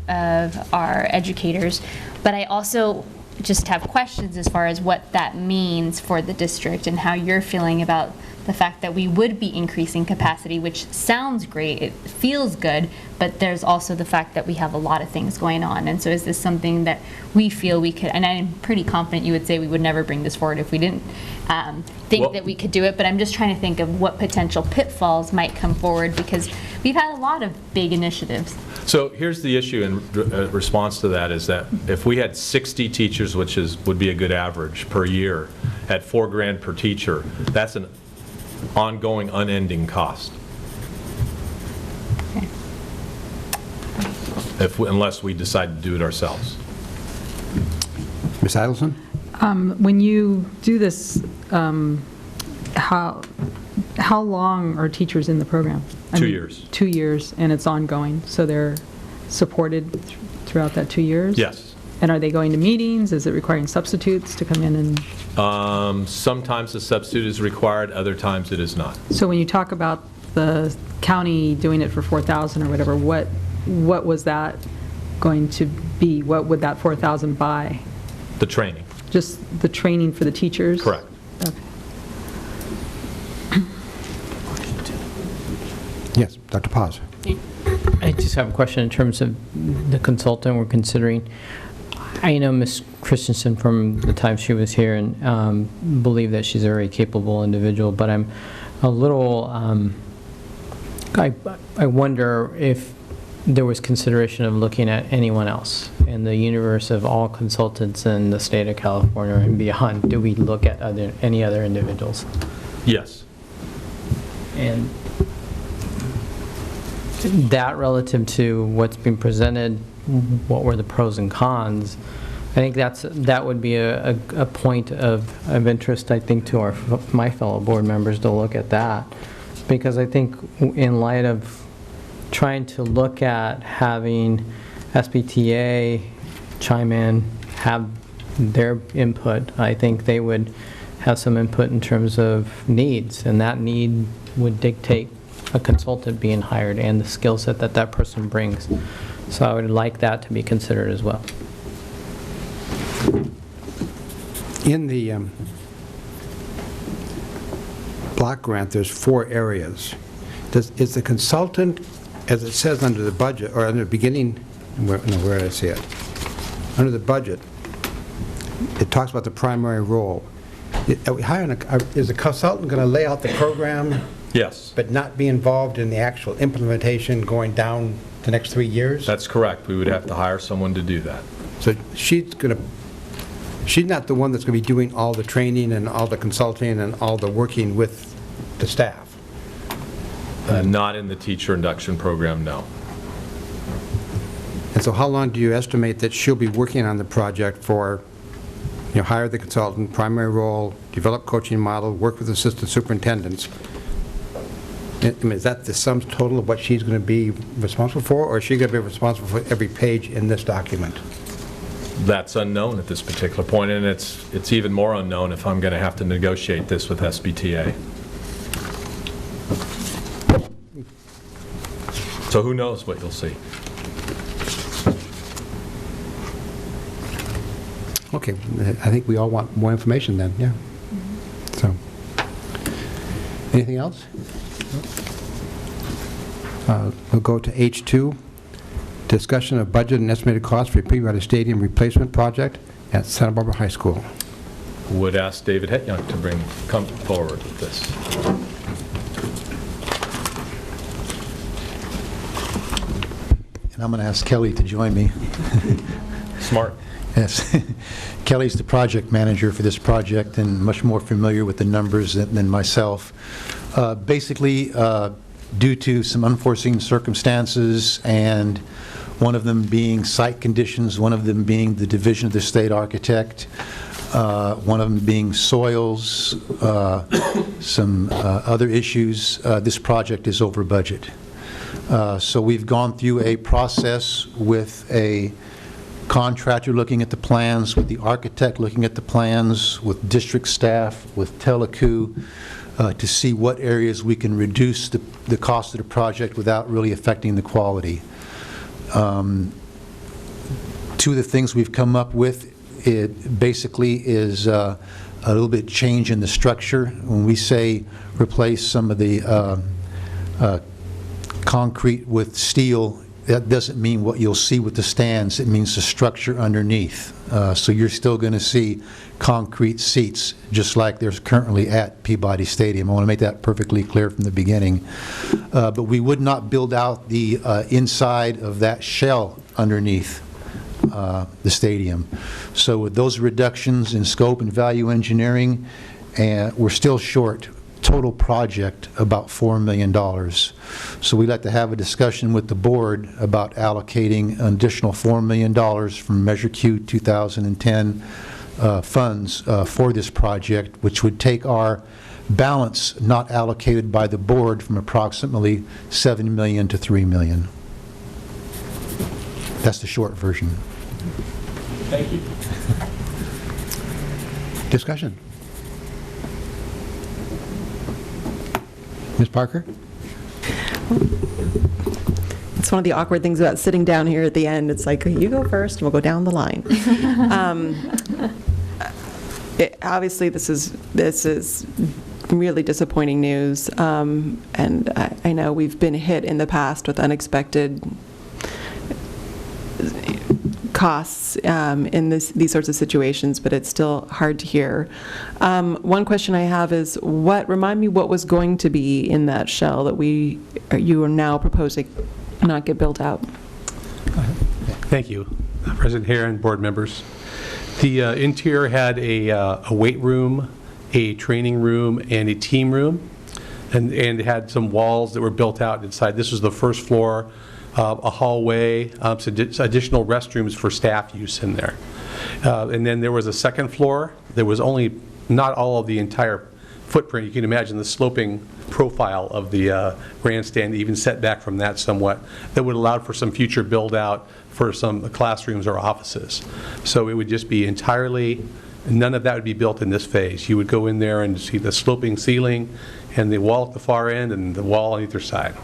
S6: of our educators, but I also just have questions as far as what that means for the district and how you're feeling about the fact that we would be increasing capacity, which sounds great, it feels good, but there's also the fact that we have a lot of things going on. And so is this something that we feel we could, and I'm pretty confident you would say we would never bring this forward if we didn't think that we could do it, but I'm just trying to think of what potential pitfalls might come forward, because we've had a lot of big initiatives.
S2: So here's the issue in response to that, is that if we had 60 teachers, which would be a good average per year, at $4 grand per teacher, that's an ongoing, unending cost.
S6: Okay.
S2: Unless we decide to do it ourselves.
S1: Ms. Adelson?
S8: When you do this, how long are teachers in the program?
S2: 2 years.
S8: 2 years, and it's ongoing, so they're supported throughout that 2 years?
S2: Yes.
S8: And are they going to meetings? Is it requiring substitutes to come in and?
S2: Sometimes a substitute is required, other times it is not.
S8: So when you talk about the county doing it for $4,000 or whatever, what was that going to be? What would that $4,000 buy?
S2: The training.
S8: Just the training for the teachers?
S2: Correct.
S8: Okay.
S1: Yes, Dr. Paz.
S4: I just have a question in terms of the consultant we're considering. I know Ms. Christensen from the time she was here, and believe that she's a very capable individual, but I'm a little, I wonder if there was consideration of looking at anyone else in the universe of all consultants in the state of California and beyond. Do we look at any other individuals?
S2: Yes.
S4: And that relative to what's been presented, what were the pros and cons, I think that would be a point of interest, I think, to my fellow board members to look at that. Because I think in light of trying to look at having SBTA chime in, have their input, I think they would have some input in terms of needs, and that need would dictate a consultant being hired and the skill set that that person brings. So I would like that to be considered as well.
S1: In the block grant, there's 4 areas. Is the consultant, as it says under the budget, or under the beginning, where did I see it? Under the budget, it talks about the primary role. Are we hiring is the consultant going to lay out the program
S2: Yes,
S1: but not be involved in the actual implementation going down the next 3 years?
S2: that's correct. We would have to hire someone to do that.
S1: So she's not the one that's going to be doing all the training and all the consulting and all the working with the staff?
S2: Not in the teacher induction program, no.
S1: And so how long do you estimate that she'll be working on the project for, hire the consultant, primary role, develop coaching model, work with assistant superintendents? I mean, is that the sum total of what she's going to be responsible for, or is she going to be responsible for every page in this document?
S2: That's unknown at this particular point, and it's even more unknown if I'm going to have to negotiate this with SBTA. So who knows what you'll see.
S1: Okay, I think we all want more information then, yeah. So, anything else? We'll go to H2, discussion of budget and estimated cost for Peabody Stadium replacement project at Santa Barbara High School.
S2: Would ask David Hetyoung to come forward with this.
S9: And I'm going to ask Kelly to join me.
S2: Smart.
S9: Yes. Kelly's the project manager for this project and much more familiar with the numbers than myself. Basically, due to some unforeseen circumstances, and one of them being site conditions, one of them being the division of the state architect, one of them being soils, some other issues, this project is over budget. So we've gone through a process with a contractor looking at the plans, with the architect looking at the plans, with district staff, with Telecu, to see what areas we can reduce the cost of the project without really affecting the quality. Two of the things we've come up with, it basically is a little bit change in the structure. When we say replace some of the concrete with steel, that doesn't mean what you'll see with the stands. It means the structure underneath. So you're still going to see concrete seats, just like there's currently at Peabody Stadium. I want to make that perfectly clear from the beginning. But we would not build out the inside of that shell underneath the stadium. So with those reductions in scope and value engineering, we're still short total project about $4 million. So we'd like to have a discussion with the board about allocating an additional $4 million from Measure Q 2010 funds for this project, which would take our balance not allocated by the board from approximately $7 million to $3 million. That's the short version.
S2: Thank you.
S1: Discussion. Ms. Parker?
S7: It's one of the awkward things about sitting down here at the end. It's like, you go first, and we'll go down the line. Obviously, this is really disappointing news, and I know we've been hit in the past with unexpected costs in these sorts of situations, but it's still hard to hear. One question I have is, remind me what was going to be in that shell that you are now proposing not get built out?
S12: Thank you, President Hare and board members. The interior had a weight room, a training room, and a team room, and it had some walls that were built out inside. This was the first floor. A hallway, some additional restrooms for staff use in there. And then there was a second floor. There was only not all of the entire footprint. You can imagine the sloping profile of the grandstand, even set back from that somewhat, that would allow for some future build out for some classrooms or offices. So it would just be entirely, none of that would be built in this phase. You would go in there and see the sloping ceiling and the wall at the far end and the wall on either side.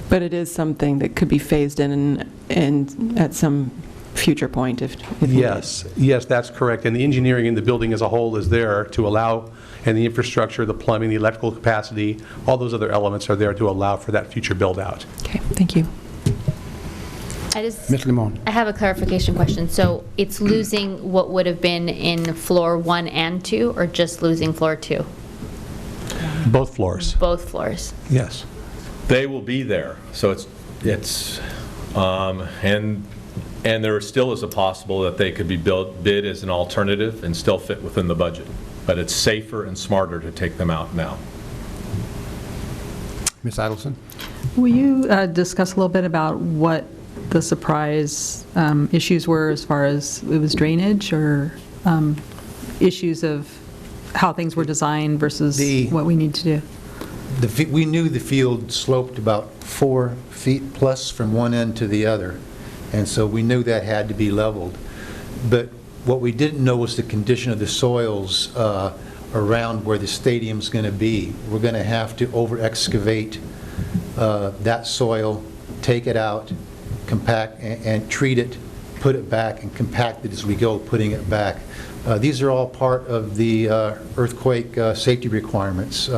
S7: But it is something that could be phased in at some future point if
S12: Yes, yes, that's correct. And the engineering in the building as a whole is there to allow, and the infrastructure, the plumbing, the electrical capacity, all those other elements are there to allow for that future build out.
S7: Okay, thank you.
S1: Ms. Limon?
S6: I have a clarification question. So it's losing what would have been in floor 1 and 2, or just losing floor 2?
S12: Both floors.
S6: Both floors.
S12: Yes.
S2: They will be there, so and there still is a possible that they could be bid as an alternative and still fit within the budget. But it's safer and smarter to take them out now.
S1: Ms. Adelson?
S8: Will you discuss a little bit about what the surprise issues were as far as it was drainage or issues of how things were designed versus what we need to do?
S9: We knew the field sloped about 4 feet plus from one end to the other, and so we knew that had to be leveled. But what we didn't know was the condition of the soils around where the stadium's going to be. We're going to have to over-excavate that soil, take it out, compact, and treat it, put it back, and compact it as we go, putting it back. These are all part of the earthquake safety requirements.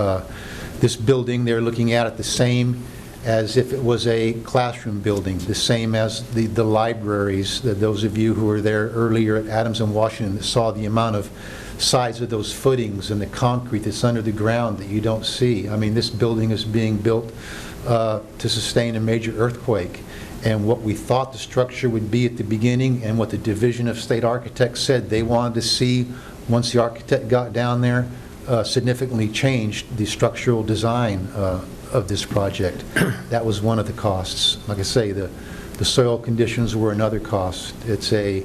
S9: This building, they're looking at it the same as if it was a classroom building, the same as the libraries. Those of you who were there earlier at Adams and Washington that saw the amount of size of those footings and the concrete that's under the ground that you don't see. I mean, this building is being built to sustain a major earthquake. And what we thought the structure would be at the beginning and what the Division of State Architects said they wanted to see once the architect got down there significantly changed the structural design of this project. That was one of the costs. Like I say, the soil conditions were another cost. It's a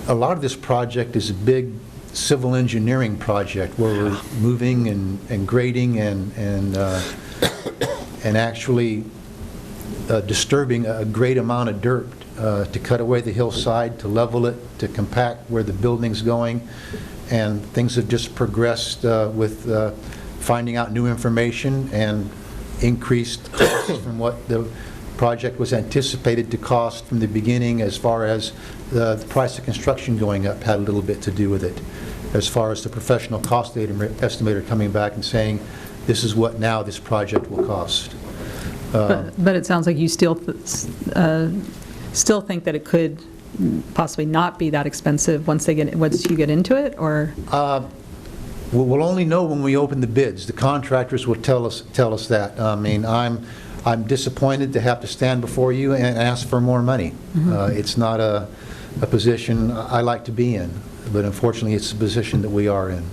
S9: lot of this project is a big civil engineering project where we're moving and grading and actually disturbing a great amount of dirt to cut away the hillside, to level it, to compact where the building's going. And things have just progressed with finding out new information and increased costs from what the project was anticipated to cost from the beginning, as far as the price of construction going up had a little bit to do with it. As far as the professional cost estimator coming back and saying, this is what now this project will cost.
S8: But it sounds like you still think that it could possibly not be that expensive once you get into it, or?
S9: We'll only know when we open the bids. The contractors will tell us that. I mean, I'm disappointed to have to stand before you and ask for more money. It's not a position I like to be in, but unfortunately it's the position that we are in.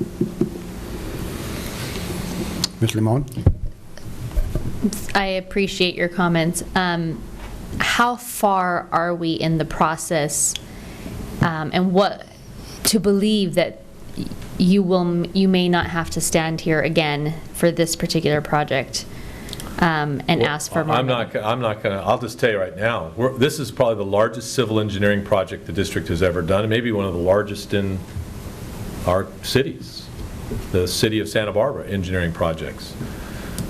S1: Ms. Limon?
S6: I appreciate your comments. How far are we in the process, and what to believe that you may not have to stand here again for this particular project and ask for more?
S2: I'm not going to. I'll just tell you right now. This is probably the largest civil engineering project the district has ever done, and maybe one of the largest in our cities, the city of Santa Barbara engineering projects.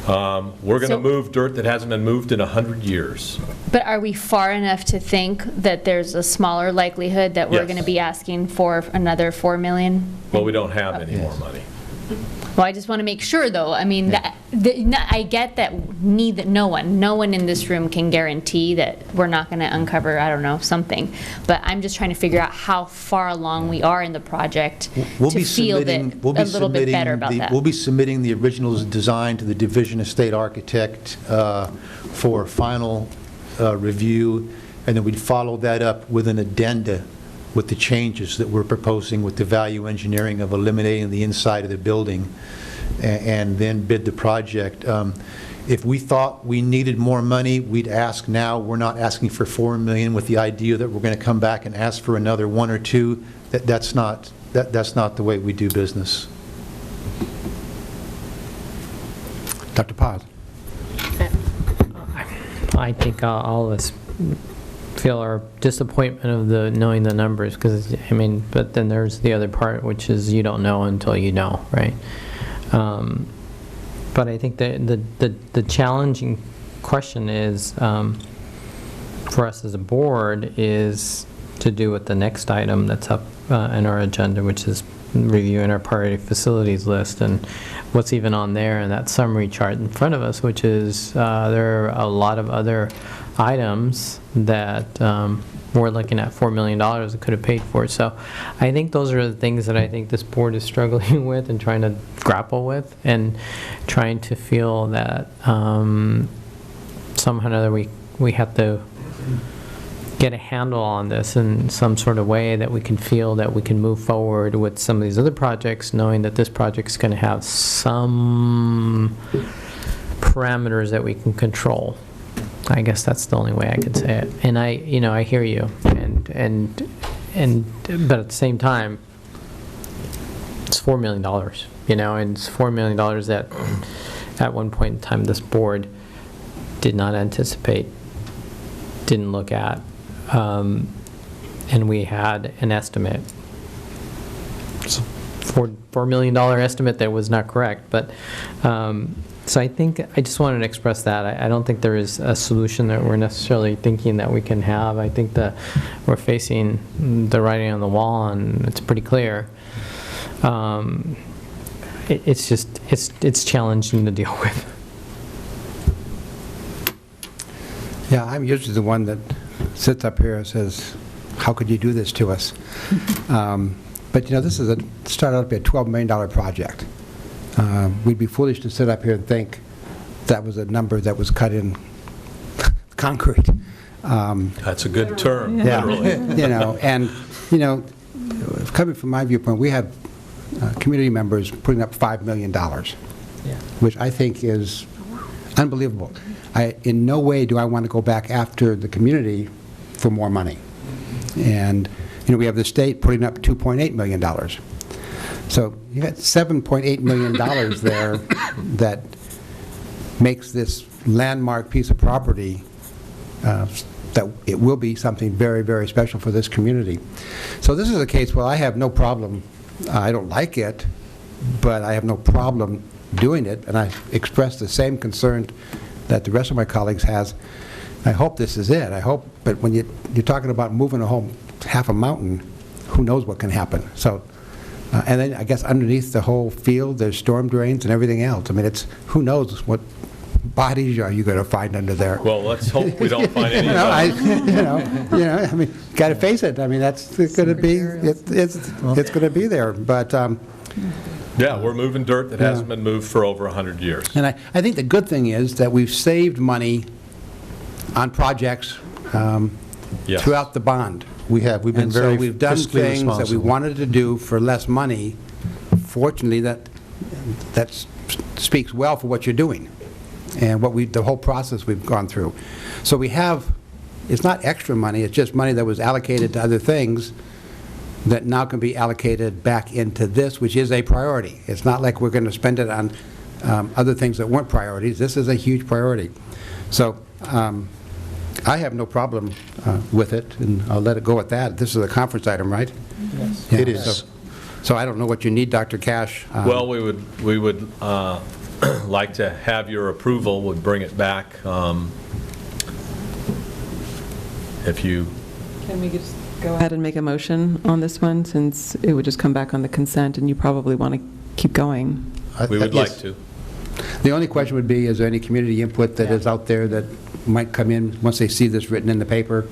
S2: We're going to move dirt that hasn't been moved in 100 years.
S6: But are we far enough to think that there's a smaller likelihood that we're going to be asking for another $4 million?
S2: Well, we don't have any more money.
S6: Well, I just want to make sure, though. I mean, I get that no one in this room can guarantee that we're not going to uncover, I don't know, something. But I'm just trying to figure out how far along we are in the project to feel a little bit better about that.
S9: We'll be submitting the original design to the Division of State Architect for final review, and then we'd follow that up with an addenda with the changes that we're proposing with the value engineering of eliminating the inside of the building, and then bid the project. If we thought we needed more money, we'd ask now. We're not asking for $4 million with the idea that we're going to come back and ask for another 1 or 2. That's not the way we do business.
S1: Dr. Paz?
S4: I think all of us feel our disappointment of knowing the numbers, because I mean, but then there's the other part, which is you don't know until you know, right? But I think the challenging question is for us as a board is to do with the next item that's up in our agenda, which is reviewing our priority facilities list and what's even on there in that summary chart in front of us, which is there are a lot of other items that we're looking at $4 million that could have paid for it. So I think those are the things that I think this board is struggling with and trying to grapple with, and trying to feel that somehow or another we have to get a handle on this in some sort of way that we can feel that we can move forward with some of these other projects, knowing that this project's going to have some parameters that we can control. I guess that's the only way I could say it. And I hear you, but at the same time, it's $4 million, and it's $4 million that at one point in time this board did not anticipate, didn't look at, and we had an estimate. It's a $4 million estimate that was not correct, but so I think I just wanted to express that. I don't think there is a solution that we're necessarily thinking that we can have. I think that we're facing the writing on the wall, and it's pretty clear. It's challenging to deal with.
S1: Yeah, I'm usually the one that sits up here and says, how could you do this to us? But this started out to be a $12 million project. We'd be foolish to sit up here and think that was a number that was cut in concrete.
S2: That's a good term,
S1: Yeah,
S2: literally.
S1: coming from my viewpoint, we have community members putting up $5 million, which I think is unbelievable. In no way do I want to go back after the community for more money. And, we have the state putting up $2.8 million. So you got $7.8 million there that makes this landmark piece of property that it will be something very, very special for this community. So this is a case where I have no problem. I don't like it, but I have no problem doing it, and I express the same concern that the rest of my colleagues has. I hope this is it. I hope, but when you're talking about moving a whole half a mountain, who knows what can happen. So, and then I guess underneath the whole field, there's storm drains and everything else. I mean, who knows what bodies are you going to find under there?
S2: Well, let's hope we don't find any.
S1: I mean, got to face it. I mean, that's going to be it's going to be there. But
S2: yeah, we're moving dirt that hasn't been moved for over 100 years.
S1: And I think the good thing is that we've saved money on projects throughout the bond.
S9: We've been
S1: And
S9: very
S1: so we've done
S9: fiscally
S1: things that we
S9: responsible.
S1: wanted to do for less money. Fortunately, that speaks well for what you're doing and the whole process we've gone through. So we have, it's not extra money, it's just money that was allocated to other things that now can be allocated back into this, which is a priority. It's not like we're going to spend it on other things that weren't priorities. This is a huge priority. So I have no problem with it, and I'll let it go at that. This is a conference item, right?
S4: Yes.
S1: Yeah,
S9: It is.
S1: So I don't know what you need, Dr. Cash.
S2: Well, we would like to have your approval, would bring it back if you...
S7: Can we just go ahead and make a motion on this one, since it would just come back on the consent, and you probably want to keep going?
S2: We would
S1: Yes.
S2: like to.
S1: The only question would be, is there any community input that is out there that might come in once they see this written in the paper?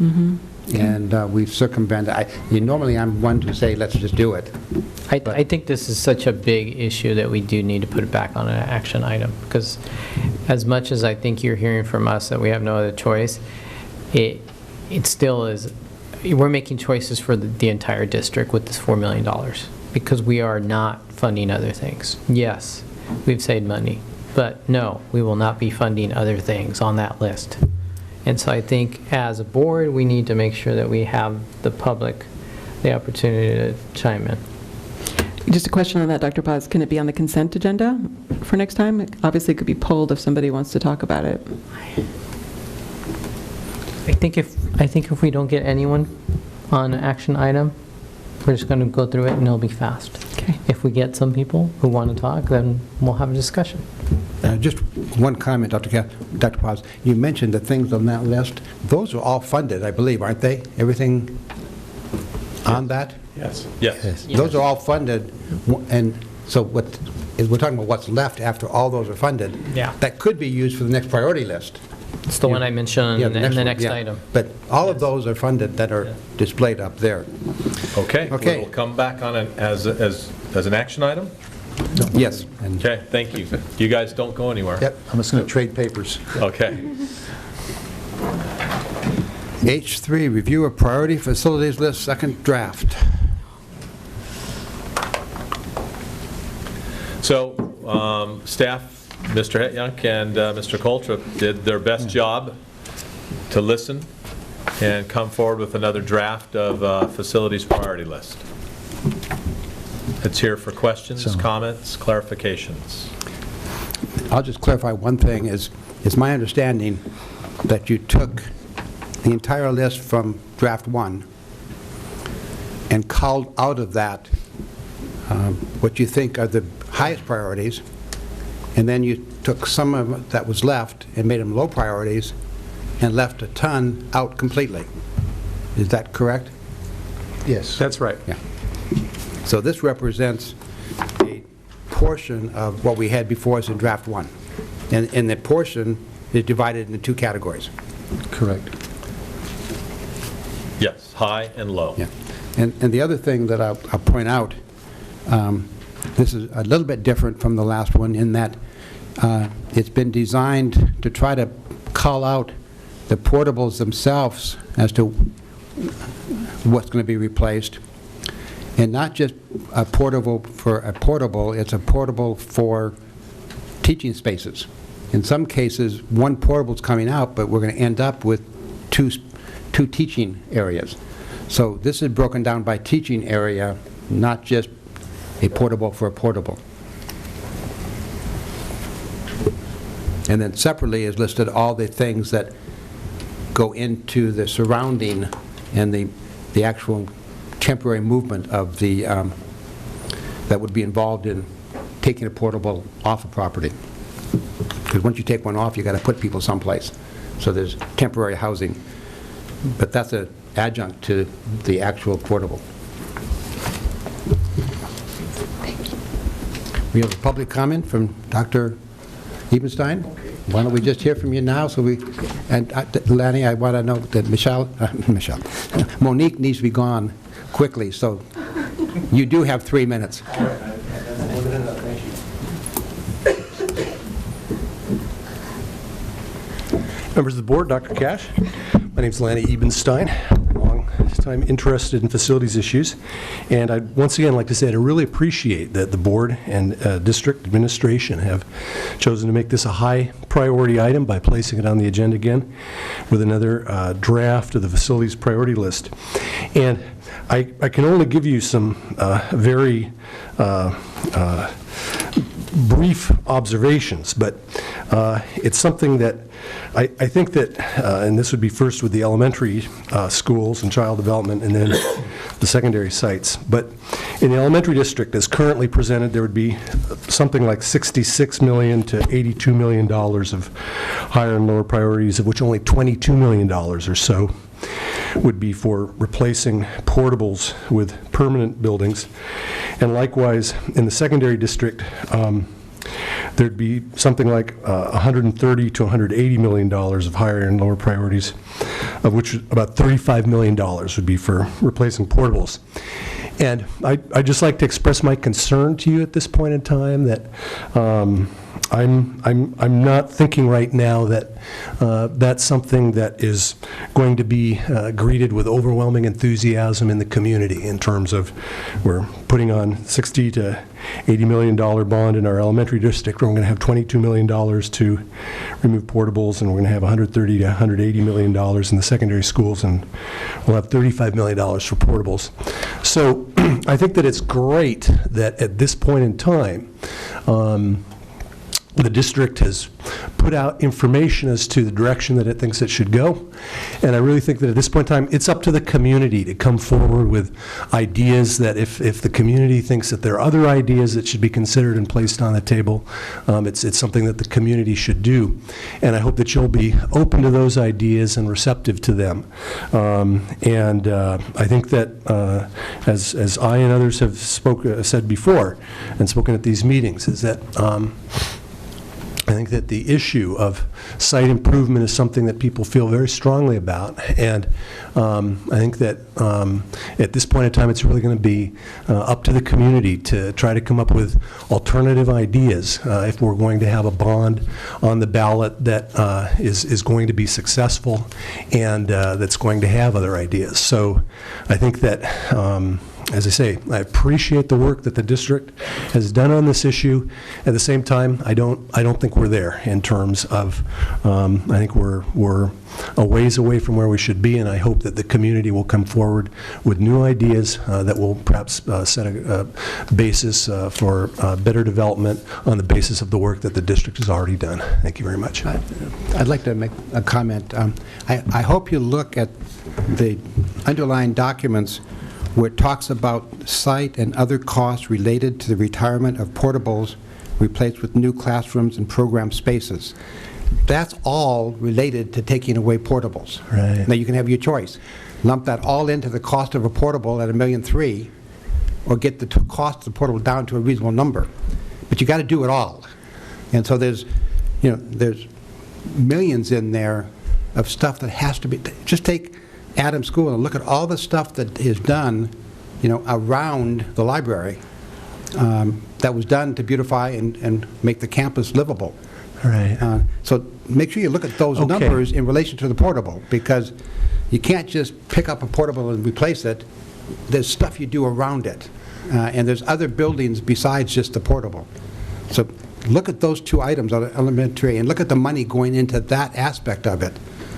S1: And we've circumvented, normally I'm one to say, let's just do it.
S4: I think this is such a big issue that we do need to put it back on an action item, because as much as I think you're hearing from us that we have no other choice, it still is, we're making choices for the entire district with this $4 million, because we are not funding other things. Yes, we've saved money, but no, we will not be funding other things on that list. And so I think as a board, we need to make sure that we have the public the opportunity to chime in.
S7: Just a question on that, Dr. Paz. Can it be on the consent agenda for next time? Obviously, it could be pulled if somebody wants to talk about it.
S4: I think if we don't get anyone on an action item, we're just going to go through it and it'll be fast.
S7: Okay.
S4: If we get some people who want to talk, then we'll have a discussion.
S1: Just one comment, Dr. Paz. You mentioned the things on that list. Those are all funded, I believe, aren't they? Everything? on that?
S2: Yes.
S1: Those are all funded, and so what, we're talking about what's left after all those are funded.
S4: Yeah.
S1: That could be used for the next priority list.
S4: It's the one I mentioned
S1: Yeah,
S4: in the
S1: one,
S4: next
S1: yeah.
S4: item.
S1: But all of those are funded that are displayed up there.
S2: Okay.
S1: Okay.
S2: We'll come back on it as an action item?
S1: Yes. And
S2: Okay, thank you. You guys don't go anywhere.
S9: Yep, I'm just going to trade papers.
S2: Okay.
S1: H3, review of priority facilities list, second draft.
S2: So, staff, Mr. Hetjunk and Mr. Coltrip did their best job to listen and come forward with another draft of facilities priority list. It's here for questions, comments, clarifications.
S1: I'll just clarify one thing. Is my understanding that you took the entire list from draft 1 and culled out of that what you think are the highest priorities, and then you took some of it that was left and made them low priorities and left a ton out completely. Is that correct?
S9: Yes.
S12: That's right.
S1: Yeah. So this represents a portion of what we had before us in draft 1. And the portion is divided into 2 categories.
S9: Correct.
S2: Yes, high and low.
S1: Yeah. And the other thing that I'll point out, this is a little bit different from the last one in that it's been designed to try to call out the portables themselves as to what's going to be replaced. And not just a portable for a portable, it's a portable for teaching spaces. In some cases, one portable is coming out, but we're going to end up with two teaching areas. So this is broken down by teaching area, not just a portable for a portable. And then separately is listed all the things that go into the surrounding and the actual temporary movement of the, that would be involved in taking a portable off a property. Because once you take one off, you got to put people someplace. So there's temporary housing. But that's an adjunct to the actual portable. We have a public comment from Dr. Ebenstein. Why don't we just hear from you now? So we, and Lanny, I want to know that Monique needs to be gone quickly, so you do have 3 minutes.
S13: Members of the board, Dr. Cash. My name is Lanny Ebenstein. Long time interested in facilities issues. And I'd once again like to say I really appreciate that the board and district administration have chosen to make this a high priority item by placing it on the agenda again with another draft of the facilities priority list. And I can only give you some very brief observations, but it's something that I think that, and this would be first with the elementary schools and child development and then the secondary sites, but in the elementary district as currently presented, there would be something like $66 million to $82 million of higher and lower priorities, of which only $22 million or so would be for replacing portables with permanent buildings. And likewise, in the secondary district, there'd be something like $130 to $180 million of higher and lower priorities, of which about $35 million would be for replacing portables. And I'd just like to express my concern to you at this point in time that I'm not thinking right now that that's something that is going to be greeted with overwhelming enthusiasm in the community in terms of we're putting on $60 to $80 million bond in our elementary district, we're going to have $22 million to remove portables, and we're going to have $130 to $180 million in the secondary schools, and we'll have $35 million for portables. So I think that it's great that at this point in time, The district has put out information as to the direction that it thinks it should go, and I really think that at this point in time, it's up to the community to come forward with ideas that if the community thinks that there are other ideas that should be considered and placed on the table, it's something that the community should do. And I hope that you'll be open to those ideas and receptive to them. I think that, as I and others have said before and spoken at these meetings, is that I think that the issue of site improvement is something that people feel very strongly about, and I think that at this point in time, it's really going to be up to the community to try to come up with alternative ideas if we're going to have a bond on the ballot that is going to be successful and that's going to have other ideas. So I think that as I say, I appreciate the work that the district has done on this issue. At the same time, I don't think we're there in terms of, I think we're a ways away from where we should be, and I hope that the community will come forward with new ideas that will perhaps set a basis for better development on the basis of the work that the district has already done. Thank you very much.
S1: I'd like to make a comment. I hope you look at the underlying documents where it talks about site and other costs related to the retirement of portables replaced with new classrooms and program spaces. That's all related to taking away portables.
S13: Right.
S1: Now, you can have your choice. Lump that all into the cost of a portable at $1.3 million, or get the cost of the portable down to a reasonable number. But you got to do it all. And so there's millions in there of stuff that has to be, just take Adams School and look at all the stuff that is done, around the library that was done to beautify and make the campus livable.
S13: Right.
S1: So make sure you look at those numbers in relation to the portable, because you can't just pick up a portable and replace it. There's stuff you do around it, and there's other buildings besides just the portable. So look at those two items on elementary and look at the money going into that aspect of it.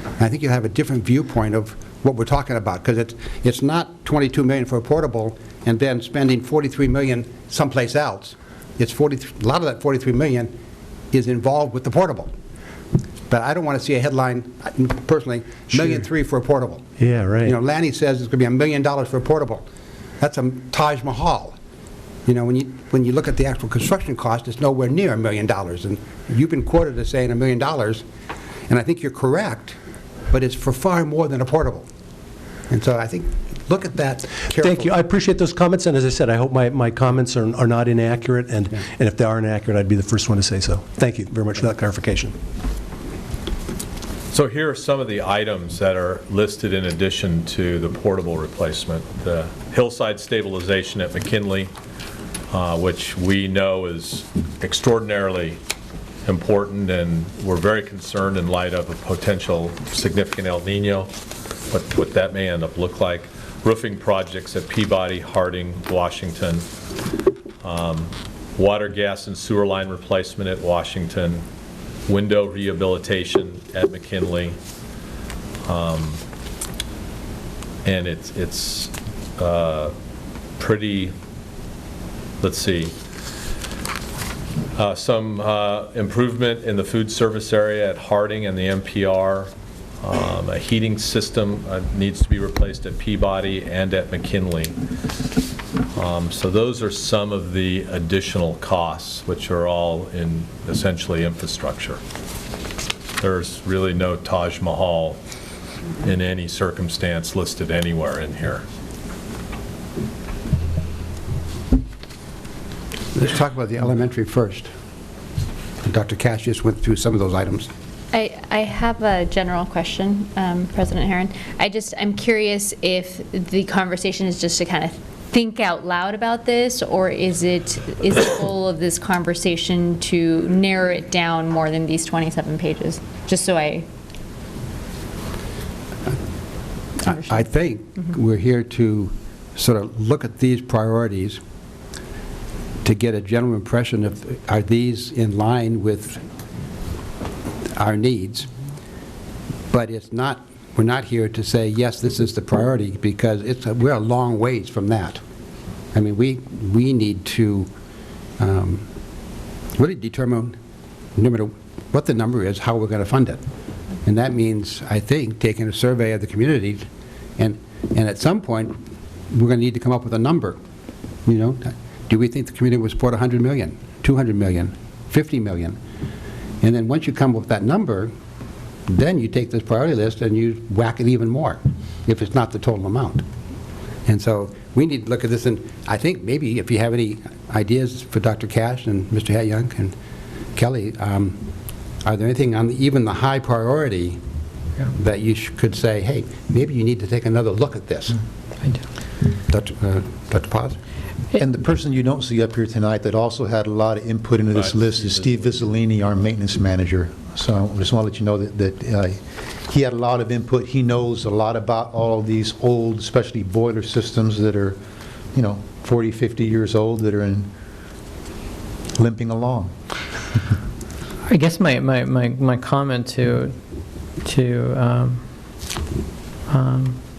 S1: And I think you'll have a different viewpoint of what we're talking about, because it's not $22 million for a portable and then spending $43 million someplace else. It's a lot of that $43 million is involved with the portable. But I don't want to see a headline, personally, $1.3 million for a portable.
S13: Yeah, right.
S1: Lanny says it's going to be $1 million for a portable. That's a Taj Mahal. When you look at the actual construction cost, it's nowhere near $1 million. And you've been quoted as saying $1 million, and I think you're correct, but it's for far more than a portable. And so I think, look at that carefully.
S13: Thank you. I appreciate those comments, and as I said, I hope my comments are not inaccurate, and if they are inaccurate, I'd be the first one to say so. Thank you very much for that clarification.
S2: So here are some of the items that are listed in addition to the portable replacement. The hillside stabilization at McKinley, which we know is extraordinarily important, and we're very concerned in light of a potential significant El Nino, what that may end up look like. Roofing projects at Peabody, Harding, Washington. Water, gas, and sewer line replacement at Washington. Window rehabilitation at McKinley. And it's pretty, let's see, some improvement in the food service area at Harding and the MPR. A heating system needs to be replaced at Peabody and at McKinley. So those are some of the additional costs, which are all in essentially infrastructure. There's really no Taj Mahal in any circumstance listed anywhere in here.
S1: Let's talk about the elementary first. Dr. Cash just went through some of those items.
S6: I have a general question, President Herron. I'm curious if the conversation is just to kind of think out loud about this, or is the goal of this conversation to narrow it down more than these 27 pages? Just so I
S1: I think we're here to sort of look at these priorities to get a general impression of, are these in line with our needs? But we're not here to say, yes, this is the priority, because we're a long ways from that. I mean, we need to really determine no matter what the number is, how we're going to fund it. And that means, I think, taking a survey of the community, and at some point, we're going to need to come up with a number. You know, do we think the community will support 100 million, 200 million, 50 million? And then once you come up with that number, then you take this priority list and you whack it even more, if it's not the total amount. And so we need to look at this, and I think maybe if you have any ideas for Dr. Cash and Mr. Hat-Young and Kelly, are there anything on even the high priority that you could say, hey, maybe you need to take another look at this?
S4: I do.
S1: Dr. Paz?
S9: And the person you don't see up here tonight that also had a lot of input into this list is Steve Vizzolini, our maintenance manager. So I just want to let you know that he had a lot of input. He knows a lot about all of these old, especially boiler systems that are, 40, 50 years old that are limping along.
S4: I guess my comment to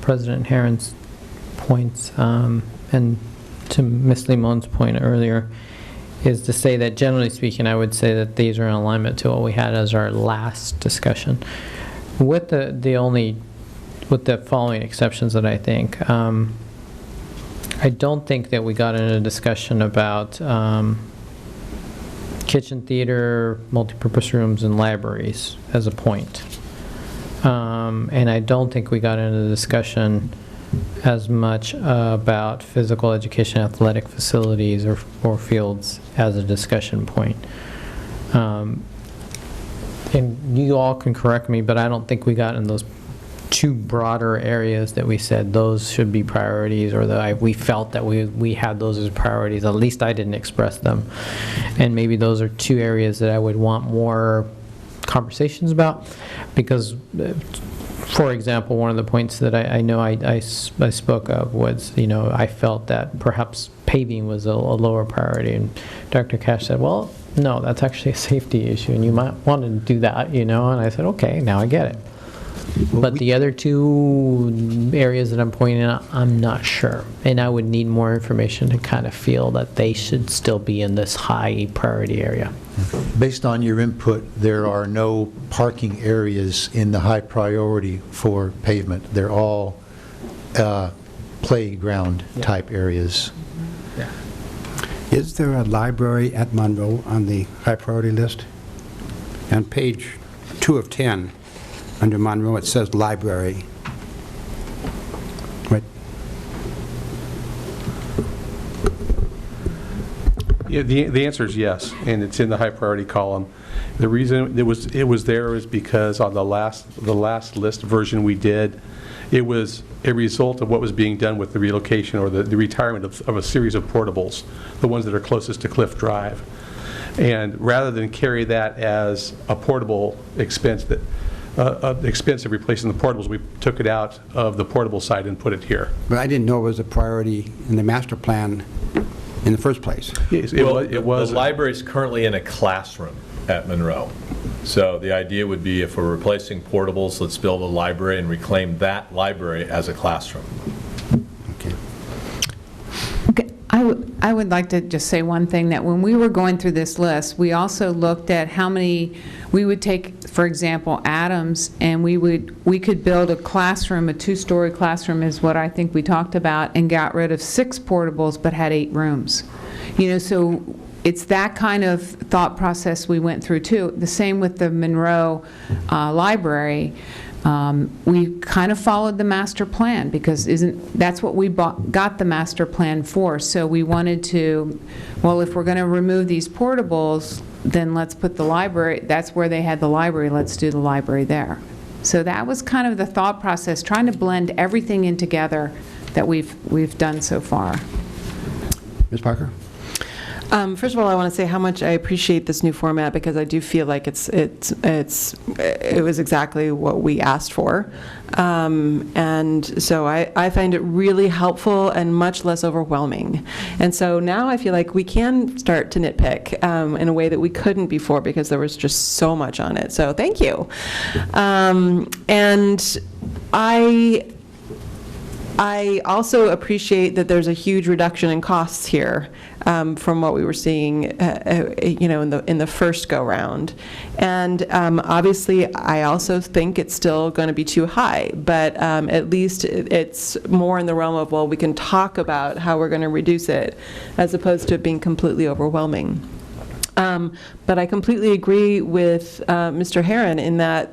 S4: President Herron's points and to Ms. Limon's point earlier is to say that generally speaking, I would say that these are in alignment to what we had as our last discussion, with the following exceptions that I think. I don't think that we got into a discussion about kitchen theater, multipurpose rooms, and libraries as a point. And I don't think we got into the discussion as much about physical education, athletic facilities, or fields as a discussion point. And you all can correct me, but I don't think we got in those two broader areas that we said those should be priorities, or that we felt that we had those as priorities. At least I didn't express them. And maybe those are two areas that I would want more conversations about, because for example, one of the points that I know I spoke of was, I felt that perhaps paving was a lower priority, and Dr. Cash said, well, no, that's actually a safety issue, and you might want to do that, and I said, okay, now I get it. But the other two areas that I'm pointing out, I'm not sure, and I would need more information to kind of feel that they should still be in this high priority area.
S9: Based on your input, there are no parking areas in the high priority for pavement. They're all playground type areas.
S4: Yeah.
S1: Is there a library at Monroe on the high priority list? On page 2 of 10, under Monroe, it says library. Right.
S12: Yeah, the answer is yes, and it's in the high priority column. The reason it was there is because on the last list version we did, it was a result of what was being done with the relocation or the retirement of a series of portables, the ones that are closest to Cliff Drive. And rather than carry that as a portable expense, the expense of replacing the portables, we took it out of the portable side and put it here.
S1: But I didn't know it was a priority in the master plan in the first place.
S12: Yes, it was.
S2: The library is currently in a classroom at Monroe. So the idea would be, if we're replacing portables, let's build a library and reclaim that library as a classroom.
S10: Okay, I would like to just say one thing, that when we were going through this list, we also looked at how many, we would take, for example, Adams, and we could build a classroom, a 2-story classroom is what I think we talked about, and got rid of 6 portables but had 8 rooms. So it's that kind of thought process we went through too. The same with the Monroe Library. We kind of followed the master plan, because that's what we got the master plan for. So we wanted to, well, if we're going to remove these portables, then let's put the library, that's where they had the library, let's do the library there. So that was kind of the thought process, trying to blend everything in together that we've done so far.
S1: Ms. Parker?
S7: First of all, I want to say how much I appreciate this new format, because I do feel like it was exactly what we asked for. And so I find it really helpful and much less overwhelming. And so now I feel like we can start to nitpick in a way that we couldn't before, because there was just so much on it. So thank you. And I also appreciate that there's a huge reduction in costs here from what we were seeing, in the first go-round. And obviously, I also think it's still going to be too high, but at least it's more in the realm of, well, we can talk about how we're going to reduce it, as opposed to it being completely overwhelming. But I completely agree with Mr. Herron in that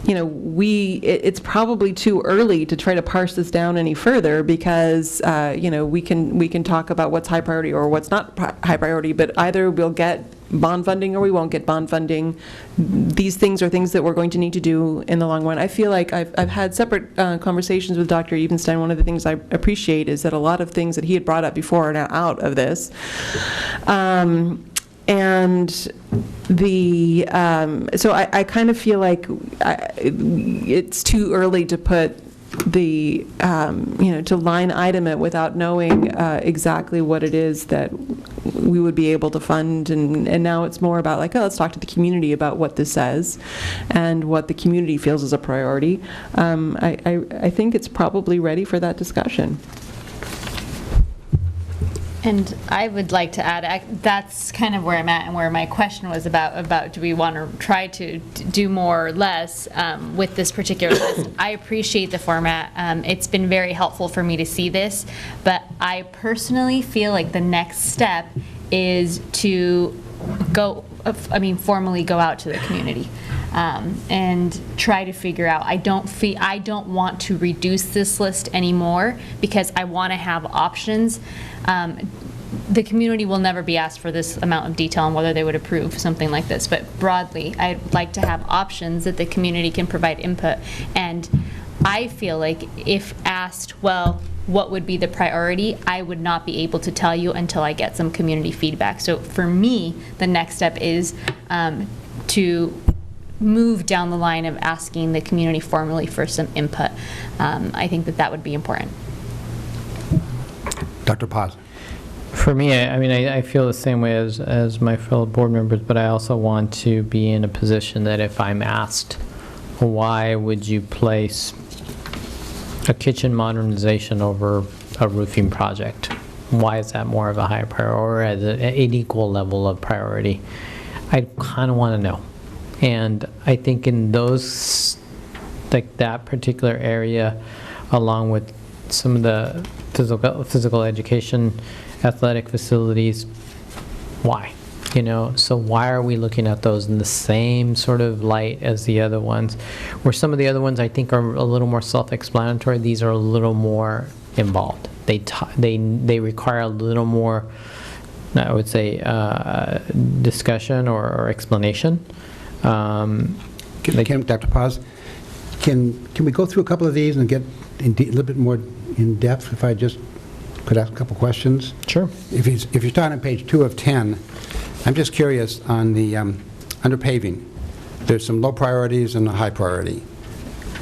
S7: it's probably too early to try to parse this down any further, because we can talk about what's high priority or what's not high priority, but either we'll get bond funding or we won't get bond funding. These things are things that we're going to need to do in the long run. I feel like I've had separate conversations with Dr. Evenstein. One of the things I appreciate is that a lot of things that he had brought up before are now out of this. So I kind of feel like it's too early to put the, to line item it without knowing exactly what it is that we would be able to fund. And now it's more about like, let's talk to the community about what this says and what the community feels is a priority. I think it's probably ready for that discussion.
S6: And I would like to add, that's kind of where I'm at, and where my question was about do we want to try to do more or less with this particular list. I appreciate the format. It's been very helpful for me to see this, but I personally feel like the next step is to formally go out to the community and try to figure out. I don't want to reduce this list anymore, because I want to have options. The community will never be asked for this amount of detail on whether they would approve something like this, but broadly, I'd like to have options that the community can provide input. And I feel like if asked, well, what would be the priority, I would not be able to tell you until I get some community feedback. So for me, the next step is to move down the line of asking the community formally for some input. I think that would be important.
S1: Dr. Paz.
S4: For me, I feel the same way as my fellow board members, but I also want to be in a position that if I'm asked, why would you place a kitchen modernization over a roofing project? Why is that more of a higher priority, or at an equal level of priority? I kind of want to know. And I think in those, like that particular area, along with some of the physical education, athletic facilities, why? So why are we looking at those in the same sort of light as the other ones? Where some of the other ones I think are a little more self-explanatory, these are a little more involved. They require a little more, I would say, discussion or explanation.
S1: Dr. Paz, can we go through a couple of these and get a little bit more in depth, if I just could ask a couple questions?
S4: Sure.
S1: If you start on page 2 of 10, I'm just curious on the under paving. There's some low priorities and a high priority.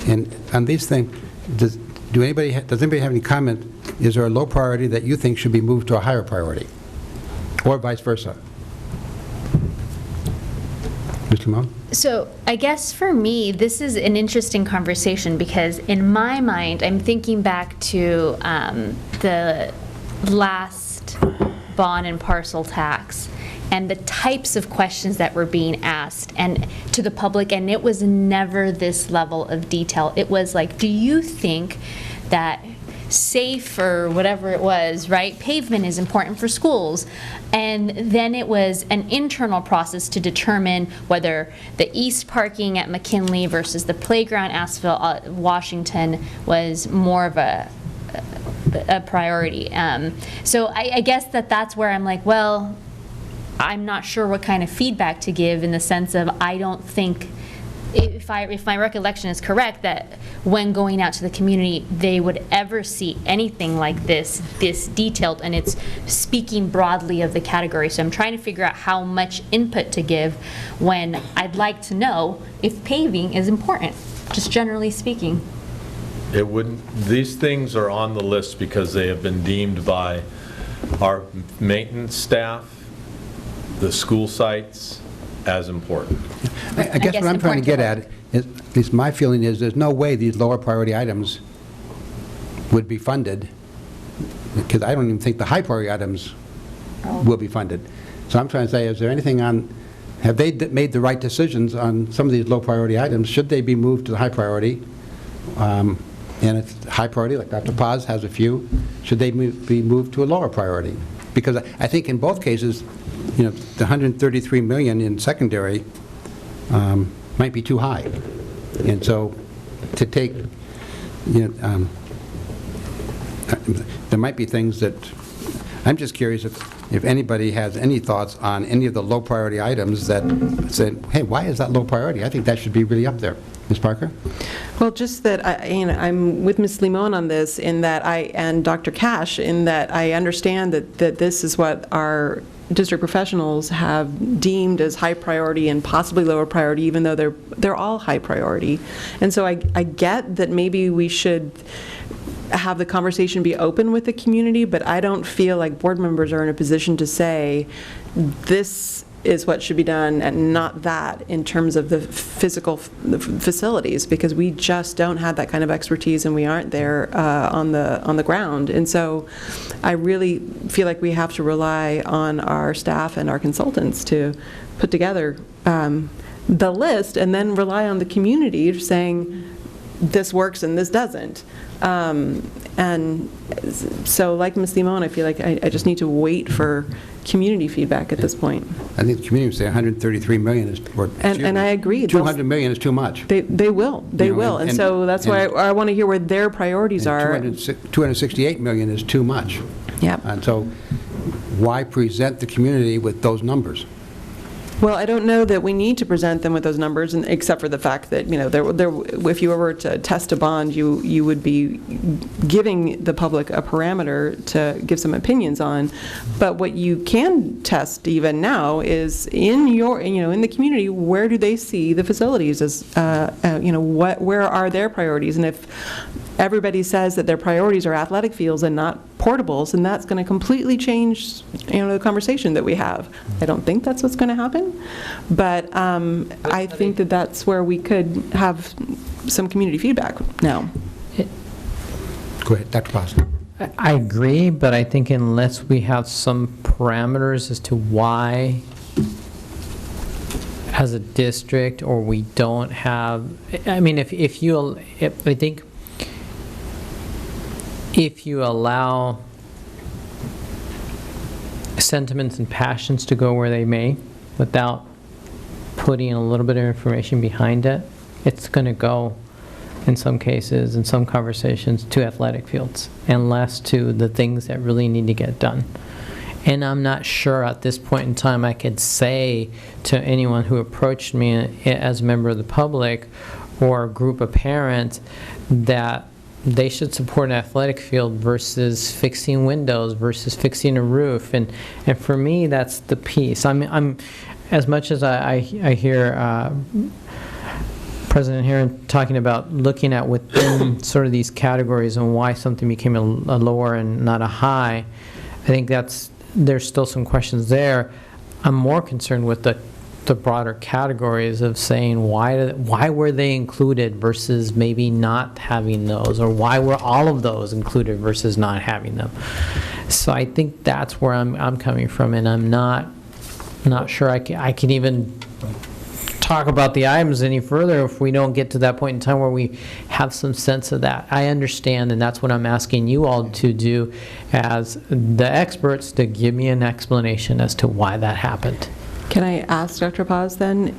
S1: And on these things, does anybody have any comment? Is there a low priority that you think should be moved to a higher priority, or vice versa? Mr. Lamont?
S6: So I guess for me, this is an interesting conversation, because in my mind, I'm thinking back to the last bond and parcel tax and the types of questions that were being asked and to the public, and it was never this level of detail. It was like, do you think that safe or whatever it was, right? Pavement is important for schools. And then it was an internal process to determine whether the east parking at McKinley versus the playground asphalt at Washington was more of a priority. So I guess that's where I'm like, well, I'm not sure what kind of feedback to give, in the sense of, I don't think, if my recollection is correct, that when going out to the community, they would ever see anything like this detailed, and it's speaking broadly of the category. So I'm trying to figure out how much input to give, when I'd like to know if paving is important, just generally speaking.
S2: It wouldn't. These things are on the list because they have been deemed by our maintenance staff, the school sites, as important.
S1: I guess what I'm trying to get at is, at least my feeling is, there's no way these lower priority items would be funded, because I don't even think the high priority items will be funded. So I'm trying to say, is there anything on, have they made the right decisions on some of these low priority items? Should they be moved to the high priority? And it's high priority, like Dr. Paz has a few. Should they be moved to a lower priority? Because I think in both cases, you know, the $133 million in secondary might be too high. And so to take, you know, there might be things that, I'm just curious if anybody has any thoughts on any of the low priority items that say, hey, why is that low priority? I think that should be really up there. Ms. Parker?
S7: Well, just that, I'm with Ms. Limon on this, in that and Dr. Cash, in that I understand that this is what our district professionals have deemed as high priority and possibly lower priority, even though they're all high priority. And so I get that maybe we should have the conversation be open with the community, but I don't feel like board members are in a position to say, this is what should be done and not that, in terms of the physical facilities, because we just don't have that kind of expertise and we aren't there on the ground. And so I really feel like we have to rely on our staff and our consultants to put together the list, and then rely on the community saying this works and this doesn't. And so, like Ms. Limon, I feel like I just need to wait for community feedback at this point.
S1: I think the community would say $133 million is, or
S7: and I agree.
S1: $200 million is too much.
S7: They will. They will. And so that's why I want to hear where their priorities are.
S1: $268 million is too much.
S7: Yep.
S1: And so why present the community with those numbers?
S7: Well, I don't know that we need to present them with those numbers, and except for the fact that, you know, if you were to test a bond, you would be giving the public a parameter to give some opinions on. But what you can test even now is in the community, where do they see the facilities as, where are their priorities? And if everybody says that their priorities are athletic fields and not portables, and that's going to completely change, the conversation that we have. I don't think that's what's going to happen, but I think that that's where we could have some community feedback now.
S1: Go ahead, Dr. Paz.
S4: I agree, but I think unless we have some parameters as to why, as a district, or we don't have, I mean, if you allow sentiments and passions to go where they may, without putting a little bit of information behind it, it's going to go, in some cases, in some conversations, to athletic fields, and less to the things that really need to get done. And I'm not sure at this point in time I could say to anyone who approached me as a member of the public or a group of parents that they should support an athletic field versus fixing windows versus fixing a roof. And for me, that's the piece. I'm as much as I hear President Herron talking about looking at within sort of these categories and why something became a lower and not a high, I think there's still some questions there. I'm more concerned with the broader categories of saying why were they included versus maybe not having those, or why were all of those included versus not having them. So I think that's where I'm coming from, and I'm not sure I can even talk about the items any further if we don't get to that point in time where we have some sense of that. I understand, and that's what I'm asking you all to do as the experts, to give me an explanation as to why that happened.
S7: Can I ask Dr. Paz then,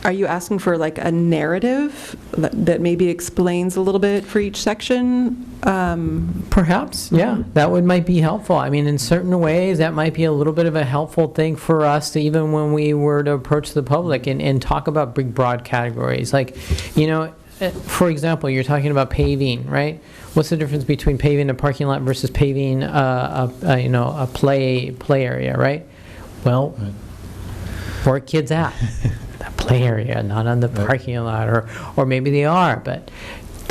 S7: are you asking for like a narrative that maybe explains a little bit for each section?
S4: Perhaps, yeah, that might be helpful. I mean, in certain ways, that might be a little bit of a helpful thing for us to, even when we were to approach the public and talk about big, broad categories. Like, for example, you're talking about paving, right? What's the difference between paving a parking lot versus paving a play area, right? Well, where are kids at? The play area, not on the parking lot, or maybe they are, but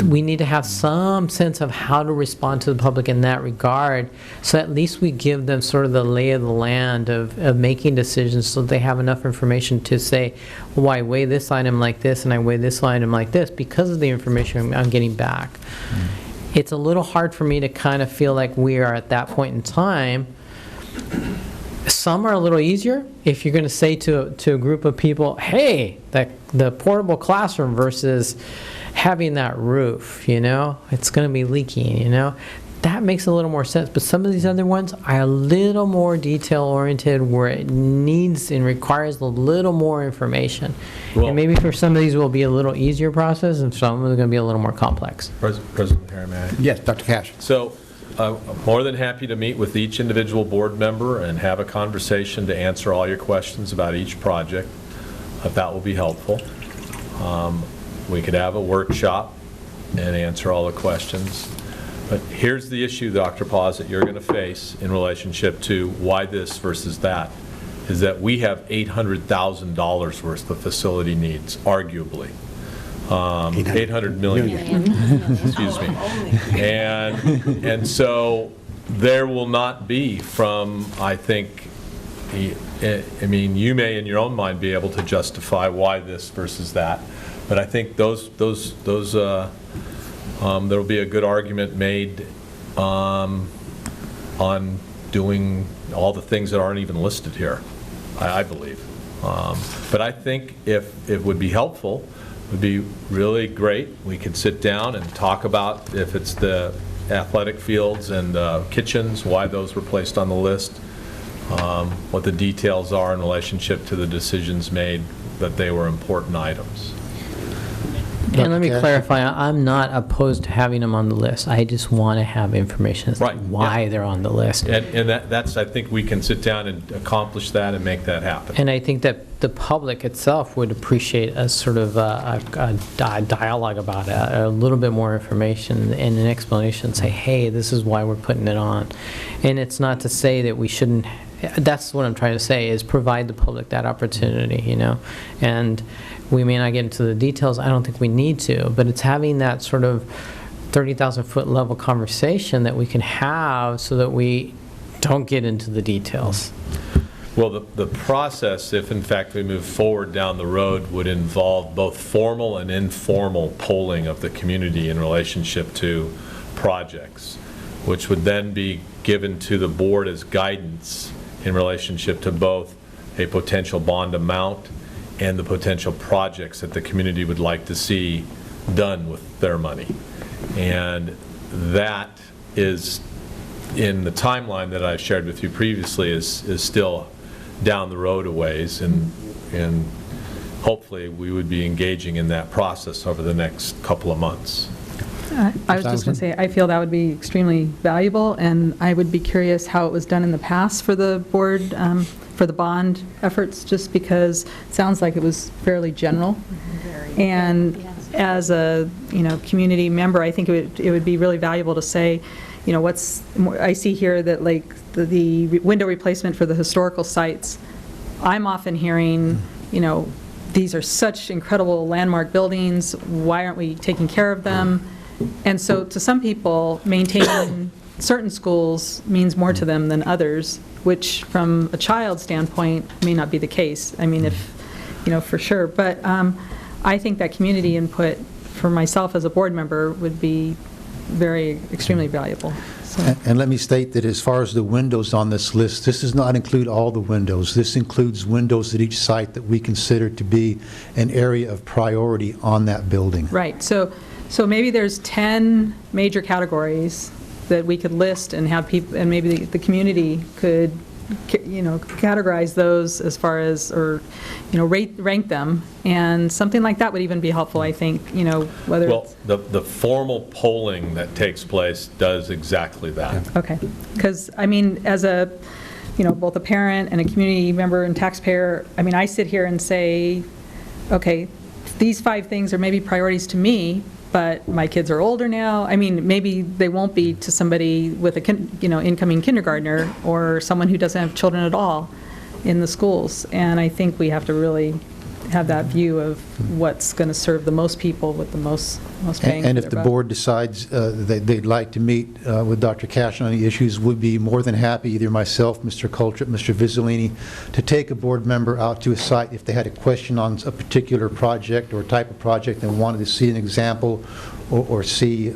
S4: we need to have some sense of how to respond to the public in that regard, so at least we give them sort of the lay of the land of making decisions, so they have enough information to say, well, I weigh this item like this and I weigh this item like this because of the information I'm getting back. it's a little hard for me to kind of feel like we are at that point in time. Some are a little easier. If you're going to say to a group of people, hey, the portable classroom versus having that roof, it's going to be leaking, that makes a little more sense. But some of these other ones are a little more detail-oriented, where it needs and requires a little more information.
S2: Well,
S4: and maybe for some of these it will be a little easier process, and some of them are going to be a little more complex.
S2: President Harry, may I?
S1: Yes, Dr. Cash.
S2: So, I'm more than happy to meet with each individual board member and have a conversation to answer all your questions about each project, if that will be helpful. We could have a workshop and answer all the questions. But here's the issue, Dr. Paz, that you're going to face in relationship to why this versus that, is that we have $800,000 worth of facility needs, arguably. 800 million. Excuse me. And so there will not be from, I think, I mean, you may in your own mind be able to justify why this versus that, but I think there will be a good argument made on doing all the things that aren't even listed here, I believe. But I think if it would be helpful, it would be really great. We could sit down and talk about if it's the athletic fields and kitchens, why those were placed on the list, what the details are in relationship to the decisions made that they were important items.
S4: And let me clarify, I'm not opposed to having them on the list. I just want to have information as to why they're on the list.
S2: And that's, I think we can sit down and accomplish that and make that happen.
S4: And I think that the public itself would appreciate a sort of a dialogue about it, a little bit more information and an explanation, say, hey, this is why we're putting it on. And it's not to say that we shouldn't, that's what I'm trying to say, is provide the public that opportunity, and we may not get into the details. I don't think we need to, but it's having that sort of 30,000-foot level conversation that we can have so that we don't get into the details.
S2: Well, the process, if in fact we move forward down the road, would involve both formal and informal polling of the community in relationship to projects, which would then be given to the board as guidance in relationship to both a potential bond amount and the potential projects that the community would like to see done with their money. And that is, in the timeline that I've shared with you previously, is still down the road a ways, and hopefully we would be engaging in that process over the next couple of months.
S8: I was just going to say, I feel that would be extremely valuable, and I would be curious how it was done in the past for the board, for the bond efforts, just because it sounds like it was fairly general. And as a, community member, I think it would be really valuable to say, I see here that like the window replacement for the historical sites, I'm often hearing, these are such incredible landmark buildings, why aren't we taking care of them? And so to some people, maintaining certain schools means more to them than others, which from a child's standpoint may not be the case. I mean, if, for sure. But I think that community input for myself as a board member would be extremely valuable. So.
S9: And let me state that as far as the windows on this list, this does not include all the windows. This includes windows at each site that we consider to be an area of priority on that building.
S8: Right. So maybe there's 10 major categories that we could list and have people, and maybe the community could, categorize those as far as, or, rank them, and something like that would even be helpful, I think, whether
S2: well, the formal polling that takes place does exactly that.
S8: Okay, because, I mean, as a, both a parent and a community member and taxpayer, I mean, I sit here and say, okay, these 5 things are maybe priorities to me, but my kids are older now. I mean, maybe they won't be to somebody with a incoming kindergartner or someone who doesn't have children at all in the schools. And I think we have to really have that view of what's going to serve the most people with the most bang.
S9: And if the board decides that they'd like to meet with Dr. Cash on the issues, we'd be more than happy, either myself, Mr. Coltrip, Mr. Vizzolini, to take a board member out to a site if they had a question on a particular project or type of project and wanted to see an example or see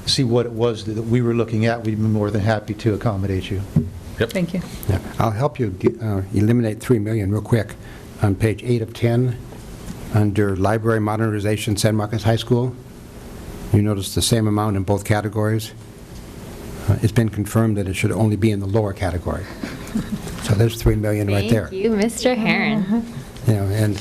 S9: see what it was that we were looking at, we'd be more than happy to accommodate you.
S8: Thank you.
S1: Yeah, I'll help you eliminate 3 million real quick. On page 8 of 10, under library modernization, San Marcos High School, you notice the same amount in both categories. It's been confirmed that it should only be in the lower category. So there's 3 million right there.
S6: Thank you, Mr. Herron.
S1: You know, and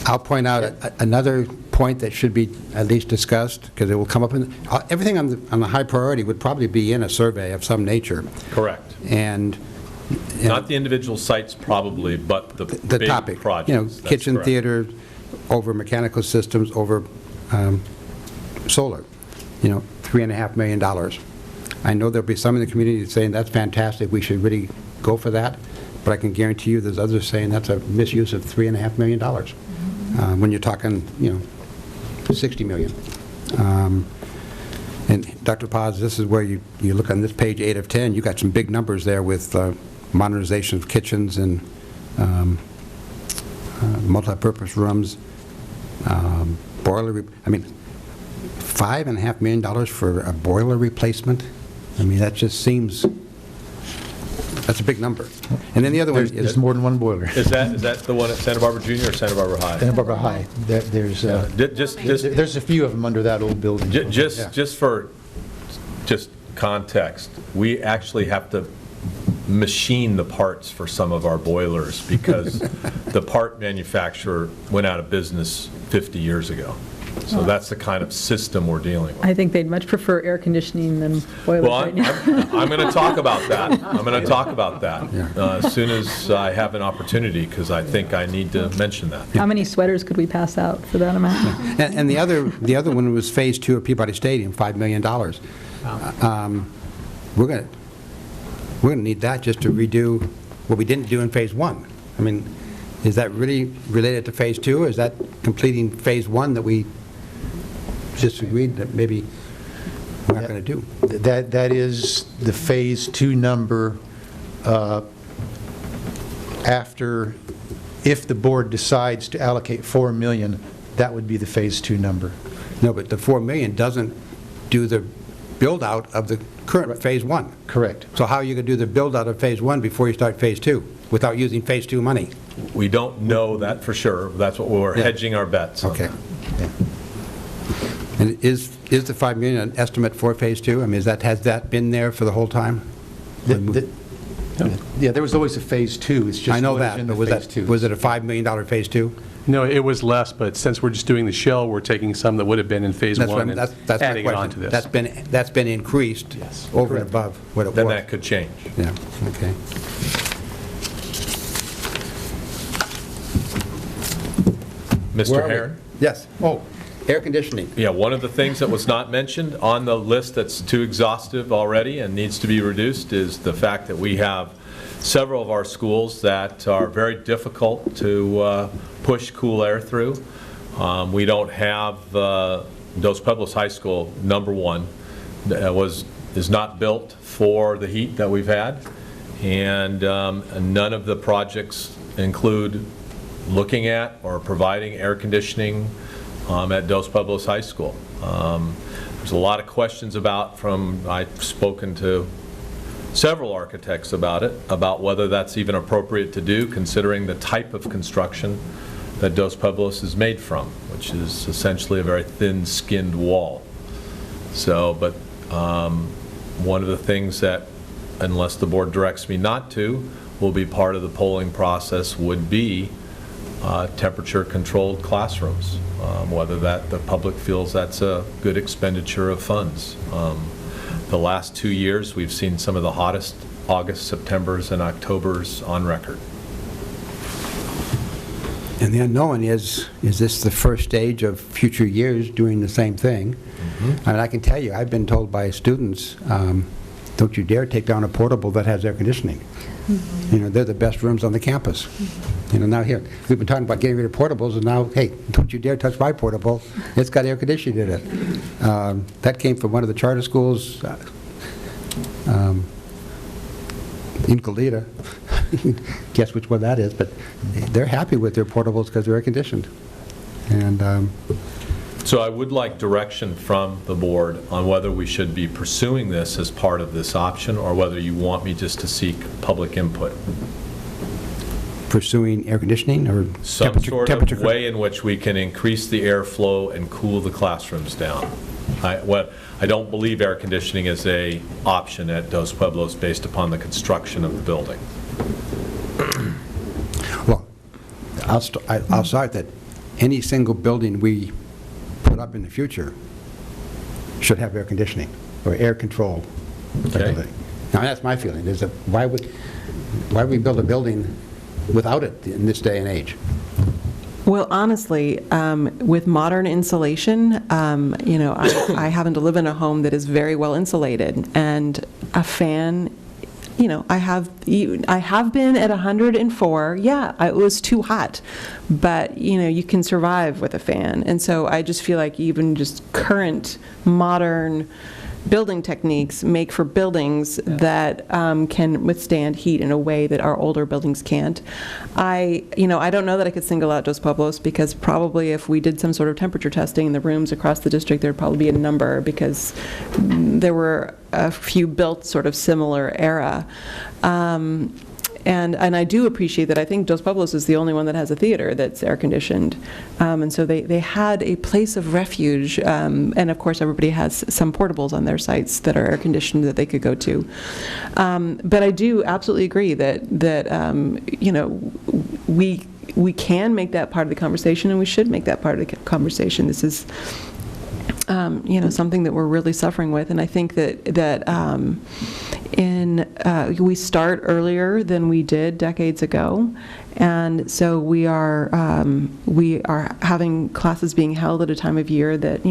S1: I'll point out another point that should be at least discussed, because it will come up in, everything on the high priority would probably be in a survey of some nature.
S2: Correct.
S1: And you know,
S2: Not the individual sites probably, but the big
S1: topic,
S2: projects.
S1: you know,
S2: That's
S1: kitchen,
S2: correct.
S1: theater, over mechanical systems, over solar, you know, $3.5 million. I know there'll be some in the community saying that's fantastic, we should really go for that, but I can guarantee you there's others saying that's a misuse of $3.5 million. When you're talking, you know, 60 million. And Dr. Paz, this is where you look on this page 8 of 10, you got some big numbers there with modernization of kitchens and multi-purpose rooms, boiler, I mean, $5.5 million for a boiler replacement? I mean, that just seems, that's a big number. And then the other one is...
S9: There's more than one boiler.
S2: Is that the one at Santa Barbara Junior or Santa Barbara High?
S9: Santa Barbara High, there's a few of them under that old building.
S2: Just for context, we actually have to machine the parts for some of our boilers because the part manufacturer went out of business 50 years ago. So that's the kind of system we're dealing with.
S8: I think they'd much prefer air conditioning than boilers
S2: Well,
S8: right now.
S2: I'm going to talk about that. I'm going to talk about that as soon as I have an opportunity, because I think I need to mention that.
S8: How many sweaters could we pass out for that amount?
S1: And the other one was Phase 2 of Peabody Stadium, $5 million. We're going to need that just to redo what we didn't do in Phase 1. I mean, is that really related to Phase 2, or is that completing Phase 1 that we just agreed that maybe we're not going to do?
S9: That is the Phase 2 number after, if the board decides to allocate $4 million, that would be the Phase 2 number.
S1: No, but the $4 million doesn't do the build-out of the current Phase 1.
S9: Correct.
S1: So how are you going to do the build-out of Phase 1 before you start Phase 2 without using Phase 2 money?
S2: We don't know that for sure. That's what we're hedging our bets on.
S1: Okay. And is the $5 million an estimate for Phase 2? I mean, has that been there for the whole time?
S9: Yeah, there was always a Phase 2. It's just
S1: I know
S9: what is
S1: that,
S9: in
S1: but
S9: the Phase 2.
S1: was it a $5 million Phase 2?
S12: No, it was less, but since we're just doing the shell, we're taking some that would have been in Phase 1 and
S1: That's my
S12: adding it on to
S1: question.
S12: this.
S1: That's been increased over and above what it was.
S2: Then that could change.
S1: Yeah, okay.
S2: Mr. Herron?
S1: Yes. Oh, air conditioning.
S2: Yeah, one of the things that was not mentioned on the list that's too exhaustive already and needs to be reduced is the fact that we have several of our schools that are very difficult to push cool air through. We don't have Dos Pueblos High School, number one, is not built for the heat that we've had, and none of the projects include looking at or providing air conditioning at Dos Pueblos High School. There's a lot of questions I've spoken to several architects about it, about whether that's even appropriate to do, considering the type of construction that Dos Pueblos is made from, which is essentially a very thin-skinned wall. So, but one of the things that, unless the board directs me not to, will be part of the polling process would be temperature-controlled classrooms, whether the public feels that's a good expenditure of funds. The last 2 years, we've seen some of the hottest August, Septembers, and Octobers on record.
S1: And the unknown is this the first stage of future years doing the same thing? I mean, I can tell you, I've been told by students, don't you dare take down a portable that has air conditioning. You know, they're the best rooms on the campus. You know, now here, we've been talking about getting rid of portables, and now, hey, don't you dare touch my portable. It's got air conditioning in it. That came from one of the charter schools in Goleta. Guess which one that is, but they're happy with their portables because they're air conditioned. And
S2: So I would like direction from the board on whether we should be pursuing this as part of this option, or whether you want me just to seek public input.
S1: Pursuing air conditioning or
S2: Some sort
S1: temperature?
S2: of way in which we can increase the airflow and cool the classrooms down. I don't believe air conditioning is a option at Dos Pueblos based upon the construction of the building.
S1: Well, I'll start that any single building we put up in the future should have air conditioning or air control.
S2: Okay.
S1: Now, that's my feeling, is that why would we build a building without it in this day and age?
S7: Well, honestly, with modern insulation, I happen to live in a home that is very well insulated, and a fan, I have been at 104. Yeah, it was too hot, but you can survive with a fan. And so I just feel like even just current modern building techniques make for buildings that can withstand heat in a way that our older buildings can't. I don't know that I could single out Dos Pueblos, because probably if we did some sort of temperature testing in the rooms across the district, there'd probably be a number, because there were a few built sort of similar era. And I do appreciate that. I think Dos Pueblos is the only one that has a theater that's air-conditioned. And so they had a place of refuge. And of course, everybody has some portables on their sites that are air-conditioned that they could go to. But I do absolutely agree that we can make that part of the conversation, and we should make that part of the conversation. This is something that we're really suffering with, and I think that we start earlier than we did decades ago, and so we are having classes being held at a time of year that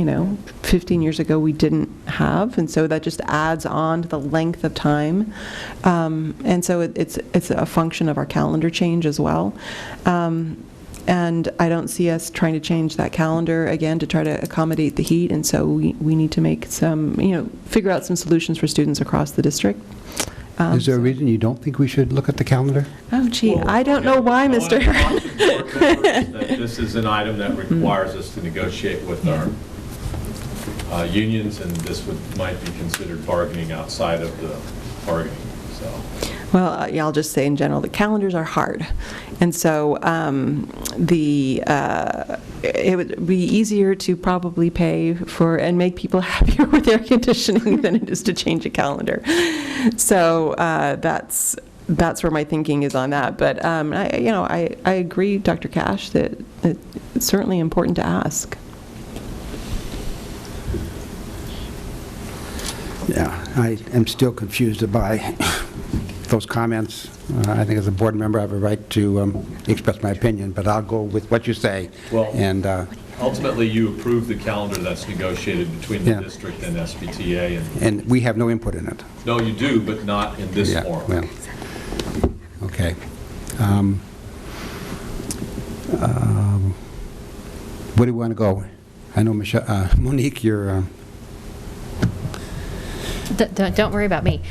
S7: 15 years ago we didn't have, and so that just adds on to the length of time, and so it's a function of our calendar change as well. And I don't see us trying to change that calendar again to try to accommodate the heat, and so we need to make some, figure out some solutions for students across the district.
S1: Is there a reason you don't think we should look at the calendar?
S7: Oh, gee, I don't know why, Mr.
S2: That this is an item that requires us to negotiate with our unions, and this might be considered bargaining outside of the bargaining, so.
S7: Well, I'll just say in general, the calendars are hard. And so it would be easier to probably pay for and make people happier with air conditioning than it is to change a calendar. So that's where my thinking is on that. But I agree, Dr. Cash, that it's certainly important to ask.
S1: Yeah, I am still confused by those comments. I think as a board member I have a right to express my opinion, but I'll go with what you say.
S2: Well,
S1: and
S2: ultimately you approve the calendar that's negotiated between the district and SBTA.
S1: And we have no input in it.
S2: No, you do, but not in this form.
S1: Well, okay. Where do we want to go? I know, Michelle, Monique, you're...
S6: Don't worry about me.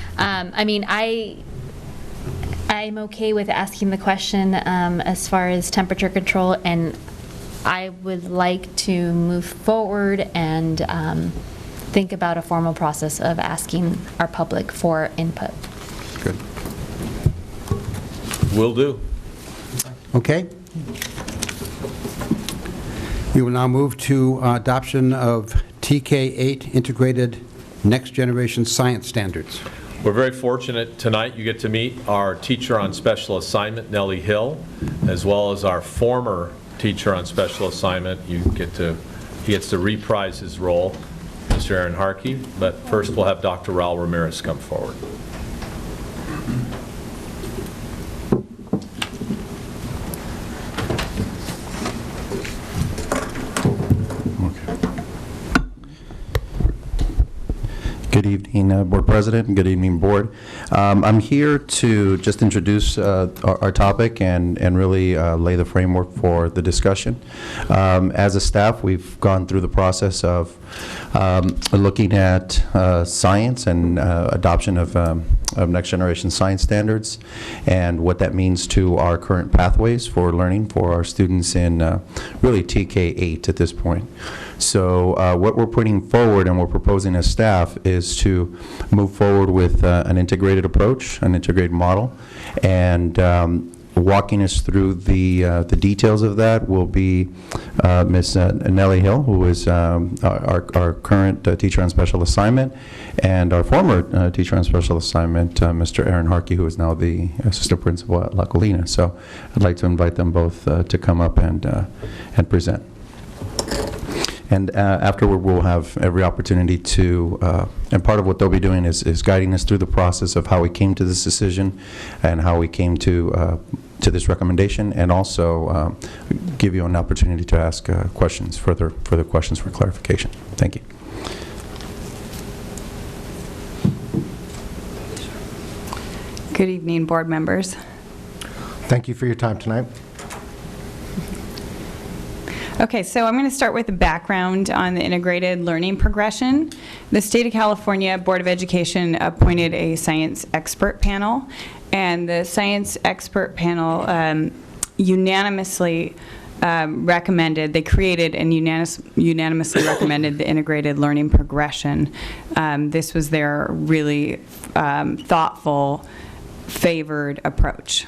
S6: I'm okay with asking the question as far as temperature control, and I would like to move forward and think about a formal process of asking our public for input.
S1: Good.
S2: Will do.
S1: Okay. We will now move to adoption of TK8 Integrated Next Generation Science Standards.
S2: We're very fortunate tonight you get to meet our teacher on special assignment, Nellie Hill, as well as our former teacher on special assignment. He gets to reprise his role, Mr. Aaron Harkey. But first we'll have Dr. Raul Ramirez come forward.
S14: Good evening, Board President, and good evening, Board. I'm here to just introduce our topic and really lay the framework for the discussion. As a staff, we've gone through the process of looking at science and adoption of of next generation science standards and what that means to our current pathways for learning for our students in really TK8 at this point. So what we're putting forward and we're proposing as staff is to move forward with an integrated approach, an integrated model, and walking us through the details of that will be Ms. Nellie Hill, who is our current teacher on special assignment, and our former teacher on special assignment, Mr. Aaron Harkey, who is now the assistant principal at La Colina. So I'd like to invite them both to come up and present. And afterward, we'll have every opportunity to, and part of what they'll be doing is guiding us through the process of how we came to this decision and how we came to this recommendation, and also give you an opportunity to ask questions, further questions for clarification. Thank you.
S15: Good evening, board members.
S11: Thank you for your time tonight.
S15: Okay, so I'm going to start with the background on the integrated learning progression. The State of California Board of Education appointed a science expert panel, and the science expert panel unanimously recommended, they created and unanimously recommended the integrated learning progression. This was their really thoughtful, favored approach.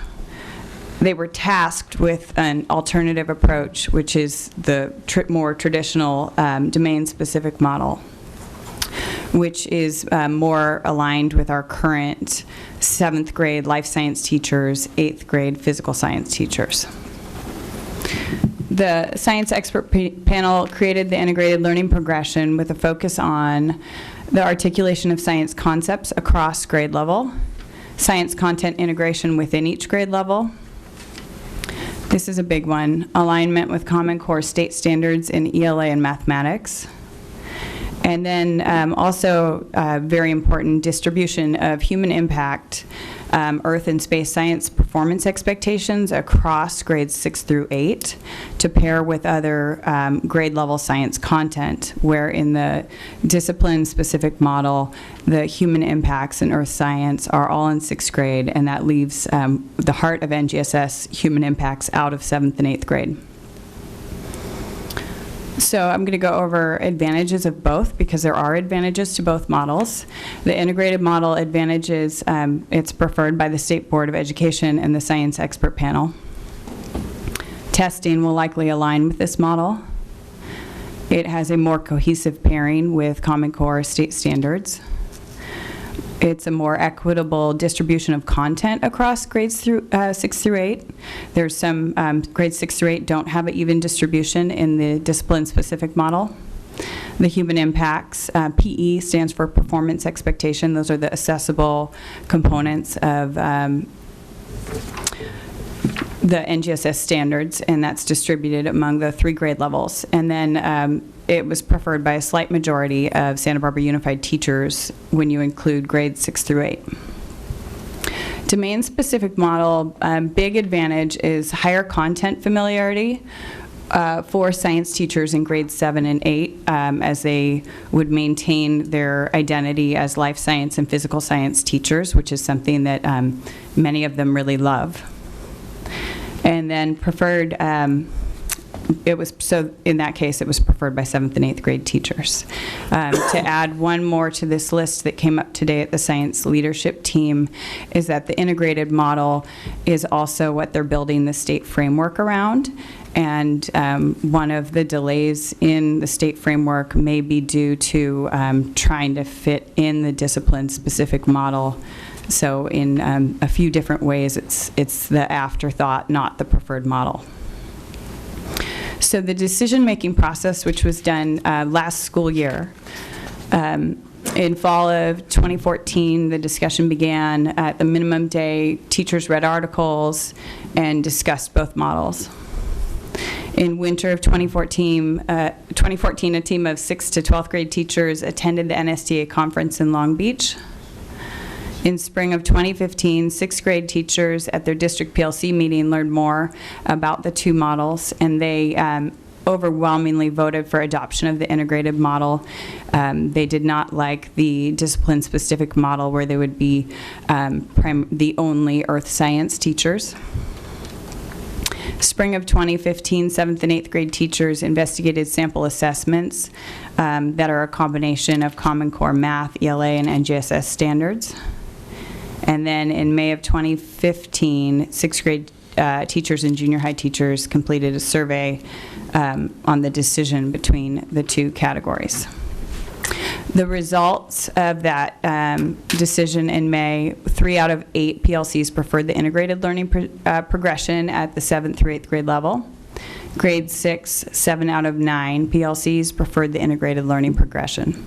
S15: They were tasked with an alternative approach, which is the more traditional domain-specific model, which is more aligned with our current 7th grade life science teachers, 8th grade physical science teachers. The science expert panel created the integrated learning progression with a focus on the articulation of science concepts across grade level, science content integration within each grade level. This is a big one, alignment with Common Core state standards in ELA and mathematics. And then also very important, distribution of human impact, earth and space science performance expectations across grades 6 through 8 to pair with other grade level science content, where in the discipline specific model, the human impacts in earth science are all in 6th grade, and that leaves the heart of NGSS human impacts out of 7th and 8th grade. So I'm going to go over advantages of both, because there are advantages to both models. The integrated model advantages, it's preferred by the State Board of Education and the Science Expert Panel. Testing will likely align with this model. It has a more cohesive pairing with Common Core state standards. It's a more equitable distribution of content across grades through 6 through 8. There's some grades 6 through 8 don't have an even distribution in the discipline-specific model. The human impacts, PE stands for performance expectation. Those are the accessible components of the NGSS standards, and that's distributed among the 3 grade levels. And then it was preferred by a slight majority of Santa Barbara Unified teachers when you include grades 6 through 8. Domain-specific model, big advantage is higher content familiarity for science teachers in grades 7 and 8 as they would maintain their identity as life science and physical science teachers, which is something that many of them really love. And then preferred, so in that case, it was preferred by 7th and 8th grade teachers. To add one more to this list that came up today at the science leadership team is that the integrated model is also what they're building the state framework around. And one of the delays in the state framework may be due to trying to fit in the discipline-specific model. So in a few different ways, it's the afterthought, not the preferred model. So the decision-making process, which was done last school year, in fall of 2014, the discussion began. At the minimum day, teachers read articles and discussed both models. In winter of 2014, a team of 6th to 12th grade teachers attended the NSTA conference in Long Beach. In spring of 2015, 6th grade teachers at their district PLC meeting learned more about the 2 models, and they overwhelmingly voted for adoption of the integrated model. They did not like the discipline-specific model where they would be the only earth science teachers. Spring of 2015, 7th and 8th grade teachers investigated sample assessments that are a combination of Common Core Math, ELA, and NGSS standards. And then in May of 2015, 6th grade teachers and junior high teachers completed a survey on the decision between the two categories. The results of that decision in May, 3 out of 8 PLCs preferred the integrated learning progression at the 7th through 8th grade level. Grade 6, 7 out of 9 PLCs preferred the integrated learning progression.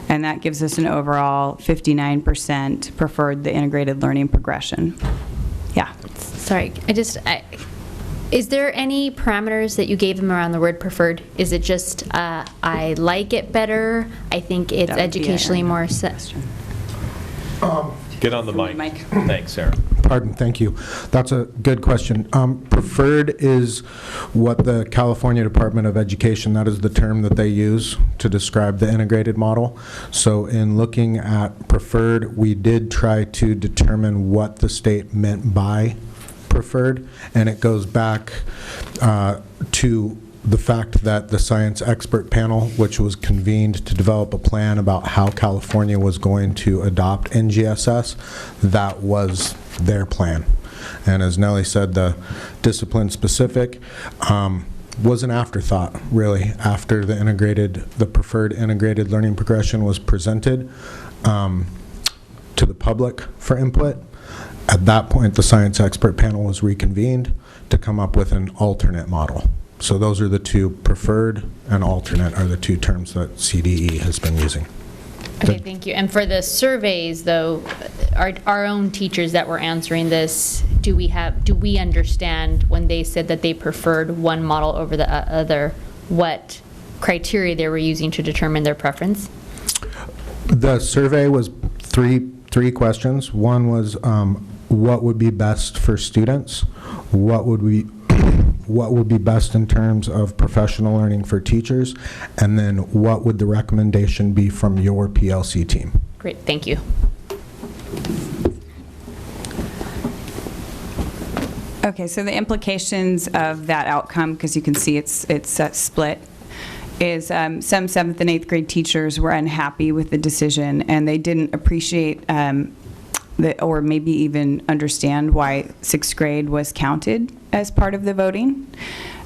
S15: And that gives us an overall 59% preferred the integrated learning progression. Yeah.
S6: Sorry, is there any parameters that you gave them around the word preferred? Is it just, I like it better, I think it's educationally more...
S2: Get on the mic. Thanks, Aaron.
S16: Pardon, thank you. That's a good question. Preferred is what the California Department of Education, that is the term that they use to describe the integrated model. So in looking at preferred, we did try to determine what the state meant by preferred, and it goes back to the fact that the science expert panel, which was convened to develop a plan about how California was going to adopt NGSS, that was their plan. And as Nellie said, the discipline specific was an afterthought, really, after the preferred integrated learning progression was presented to the public for input. At that point, the science expert panel was reconvened to come up with an alternate model. So those are the two, preferred and alternate are the two terms that CDE has been using.
S6: Okay, thank you. And for the surveys, though, our own teachers that were answering this, do we understand when they said that they preferred one model over the other, what criteria they were using to determine their preference?
S16: The survey was three questions. One was what would be best for students, what would be best in terms of professional learning for teachers, and then what would the recommendation be from your PLC team?
S6: Great, thank you.
S15: Okay, so the implications of that outcome, because you can see it's split, is some 7th and 8th grade teachers were unhappy with the decision, and they didn't appreciate or maybe even understand why 6th grade was counted as part of the voting.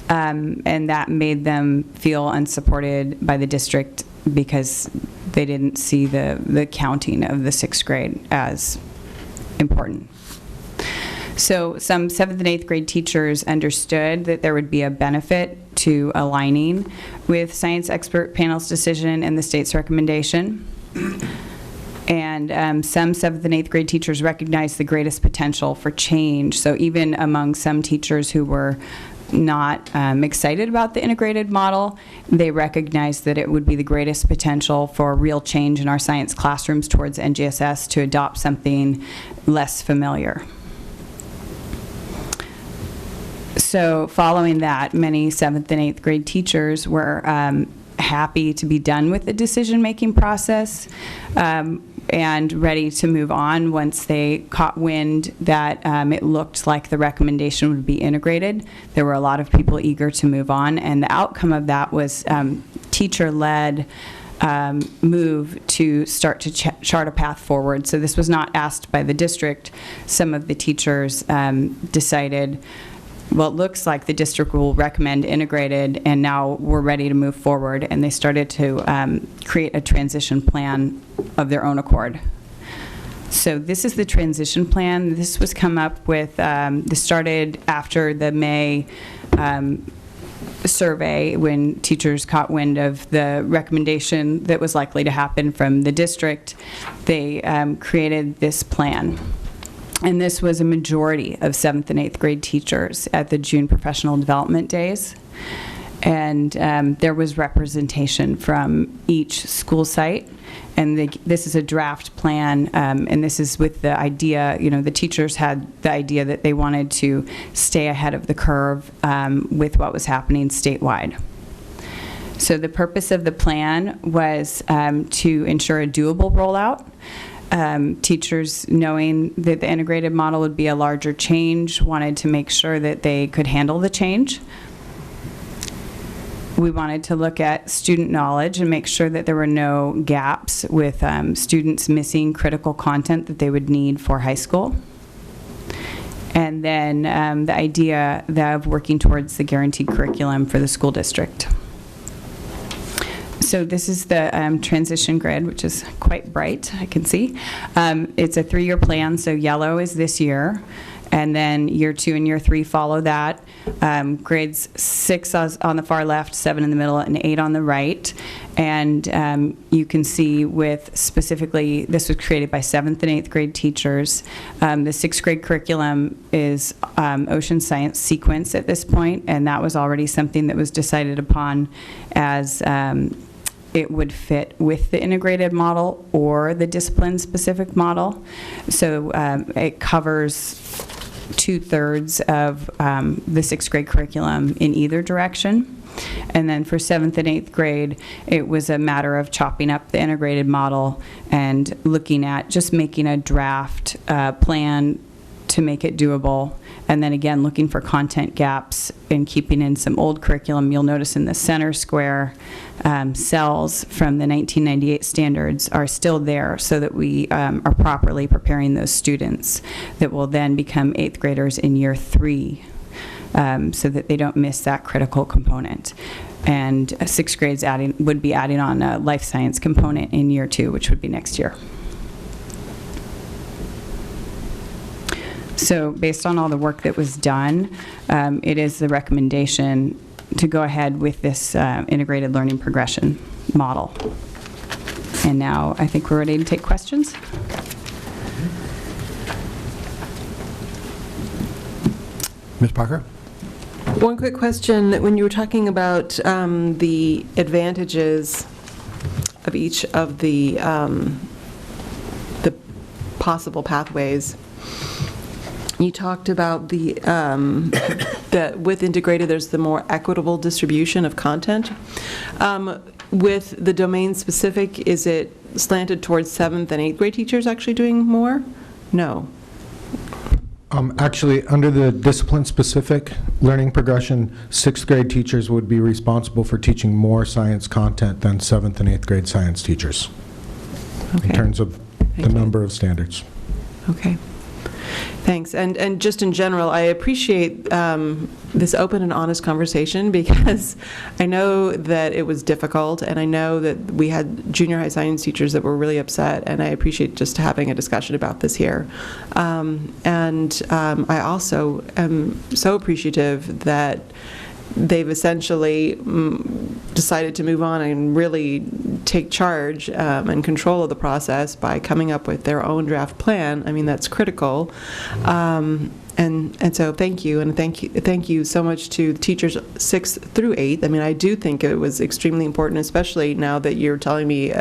S15: And that made them feel unsupported by the district because they didn't see the counting of the 6th grade as important. So some 7th and 8th grade teachers understood that there would be a benefit to aligning with science expert panel's decision and the state's recommendation. And some 7th and 8th grade teachers recognized the greatest potential for change. So even among some teachers who were not excited about the integrated model, they recognized that it would be the greatest potential for real change in our science classrooms towards NGSS to adopt something less familiar. So following that, many 7th and 8th grade teachers were happy to be done with the decision-making process and ready to move on once they caught wind that it looked like the recommendation would be integrated. There were a lot of people eager to move on, and the outcome of that was teacher-led move to start to chart a path forward. So this was not asked by the district. Some of the teachers decided, well, it looks like the district will recommend integrated, and now we're ready to move forward. And they started to create a transition plan of their own accord. So this is the transition plan. This was come up with, this started after the May survey when teachers caught wind of the recommendation that was likely to happen from the district. They created this plan. And this was a majority of 7th and 8th grade teachers at the June Professional Development Days. And there was representation from each school site. And this is a draft plan, and this is with the idea, the teachers had the idea that they wanted to stay ahead of the curve with what was happening statewide. So the purpose of the plan was to ensure a doable rollout. Teachers, knowing that the integrated model would be a larger change, wanted to make sure that they could handle the change. We wanted to look at student knowledge and make sure that there were no gaps with students missing critical content that they would need for high school. And then the idea of working towards the guaranteed curriculum for the school district. So this is the transition grid, which is quite bright, I can see. It's a 3-year plan, so yellow is this year, and then year 2 and year 3 follow that. Grades 6 on the far left, 7 in the middle, and 8 on the right. And you can see with specifically, this was created by 7th and 8th grade teachers. The 6th grade curriculum is ocean science sequence at this point, and that was already something that was decided upon as it would fit with the integrated model or the discipline-specific model. So it covers 2/3 of the 6th grade curriculum in either direction. And then for 7th and 8th grade, it was a matter of chopping up the integrated model and looking at just making a draft plan to make it doable. And then again, looking for content gaps and keeping in some old curriculum. You'll notice in the center square, cells from the 1998 standards are still there so that we are properly preparing those students that will then become 8th graders in year 3 so that they don't miss that critical component. And 6th grades would be adding on a life science component in year 2, which would be next year. So based on all the work that was done, it is the recommendation to go ahead with this integrated learning progression model. And now I think we're ready to take questions.
S1: Ms. Parker?
S7: One quick question. When you were talking about the advantages of each of the possible pathways, you talked about that with integrated, there's the more equitable distribution of content. With the domain specific, is it slanted towards 7th and 8th grade teachers actually doing more? No.
S16: Actually, under the discipline-specific learning progression, 6th grade teachers would be responsible for teaching more science content than 7th and 8th grade science teachers, in terms of the number of standards.
S7: Okay. Thanks. And just in general, I appreciate this open and honest conversation because I know that it was difficult, and I know that we had junior high science teachers that were really upset, and I appreciate just having a discussion about this here. I also am so appreciative that they've essentially decided to move on and really take charge and control of the process by coming up with their own draft plan. I mean, that's critical. And so thank you, and thank you so much to teachers 6th through 8th. I mean, I do think it was extremely important, especially now that you're telling me